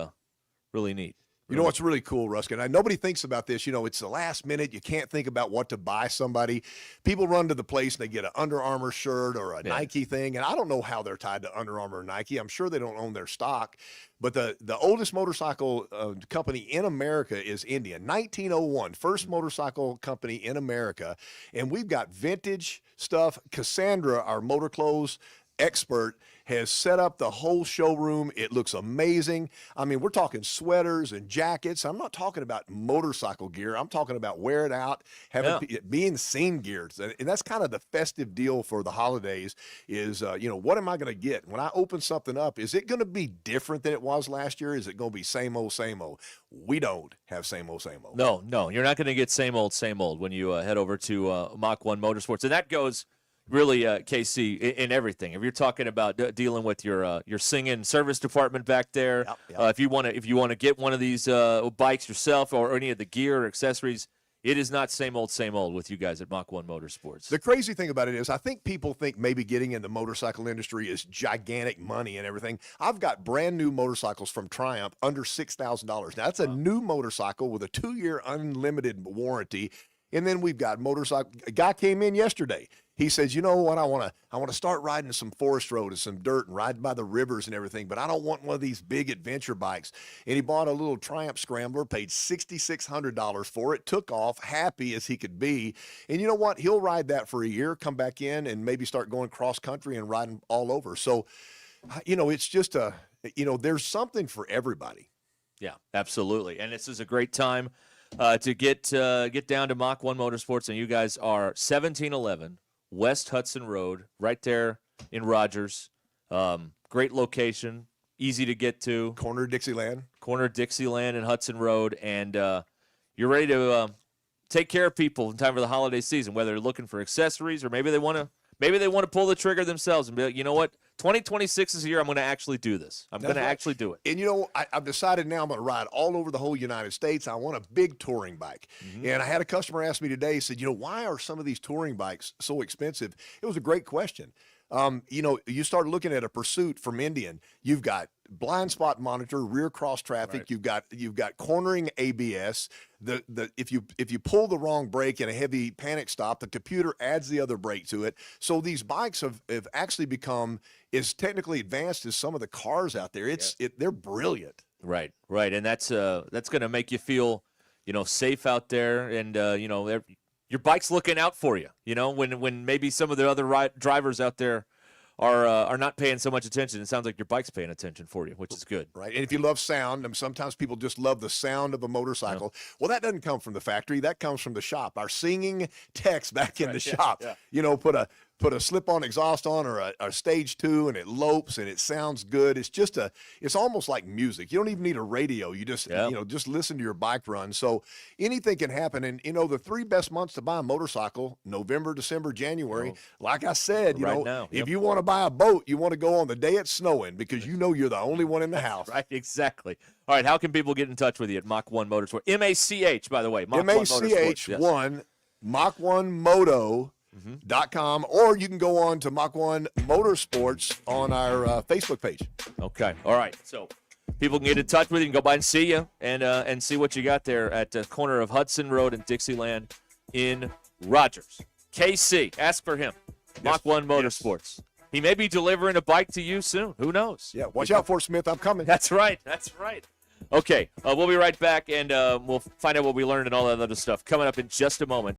neat. You know what's really cool, Ruscin? Nobody thinks about this. It's the last minute. You can't think about what to buy somebody. People run to the place and they get an Under Armour shirt or a Nike thing. And I don't know how they're tied to Under Armour or Nike. I'm sure they don't own their stock. But the oldest motorcycle company in America is Indian. 1901, first motorcycle company in America. And we've got vintage stuff. Cassandra, our motor clothes expert, has set up the whole showroom. It looks amazing. I mean, we're talking sweaters and jackets. I'm not talking about motorcycle gear. I'm talking about wear it out, being seen gear. And that's kind of the festive deal for the holidays is, what am I going to get? When I open something up, is it going to be different than it was last year? Is it going to be same old, same old? We don't have same old, same old. No, you're not going to get same old when you head over to Mach 1 Motorsports. And that goes really, KC, in everything. If you're talking about dealing with your singing service department back there, if you want to get one of these bikes yourself or any of the gear or accessories, it is not same old with you guys at Mach 1 Motorsports. The crazy thing about it is I think people think maybe getting in the motorcycle industry is gigantic money and everything. I've got brand new motorcycles from Triumph under $6,000. Now, that's a new motorcycle with a 2-year unlimited warranty. And then we've got motorcycle. A guy came in yesterday. He says, you know what, I want to start riding some forest road and some dirt and ride by the rivers and everything, but I don't want one of these big adventure bikes. And he bought a little Triumph Scrambler, paid $6,600 for it, took off, happy as he could be. And you know what? He'll ride that for a year, come back in, and maybe start going cross country and riding all over. So, it's just there's something for everybody. Yeah, absolutely. And this is a great time to get down to Mach 1 Motorsports, and you guys are 1711 West Hudson Road, right there in Rogers. Great location, easy to get to. Corner of Dixieland and Hudson Road, and you're ready to take care of people in time for the holiday season, whether they're looking for accessories or maybe they want to pull the trigger themselves and be like, you know what, 2026 is the year I'm going to actually do this. I'm going to actually do it. And I've decided now I'm going to ride all over the whole United States. I want a big touring bike. Mm-hmm. And I had a customer ask me today, said, why are some of these touring bikes so expensive? It was a great question. You start looking at a Pursuit from Indian. You've got blind spot monitor, rear cross traffic. Right. You've got cornering ABS. If you pull the wrong brake in a heavy panic stop, the computer adds the other brake to it. So these bikes have actually become as technically advanced as some of the cars out there. They're brilliant. Right, and that's going to make you feel safe out there, and your bike's looking out for you. When maybe some of the other drivers out there are not paying so much attention. It sounds like your bike's paying attention for you, which is good. Right. And if you love sound, sometimes people just love the sound of a motorcycle. Yeah. Well, that doesn't come from the factory. That comes from the shop. Our singing techs back in the shop, put a slip-on exhaust on or a stage 2, and it lopes and it sounds good. It's almost like music. You don't even need a radio. You just just listen to your bike run. So anything can happen. And the 3 best months to buy a motorcycle: November, December, January. Like I said, now, if you want to buy a boat, you want to go on the day it's snowing because you're the only one in the house. Right, exactly. All right, how can people get in touch with you at Mach 1 Motorsport? MACH, by the way. Mach 1 Motorsports. MACH1, Mach1Moto.com, or you can go on to Mach 1 Motorsports on our Facebook page. Okay, all right. So people can get in touch with you and go by and see you and see what you got there at the corner of Hudson Road and Dixieland in Rogers. KC, ask for him. Mach 1 Motorsports. Yes. He may be delivering a bike to you soon. Who knows? Yeah, watch out for Smith. I'm coming. That's right. Okay, we'll be right back, and we'll find out what we learned and all that other stuff coming up in just a moment.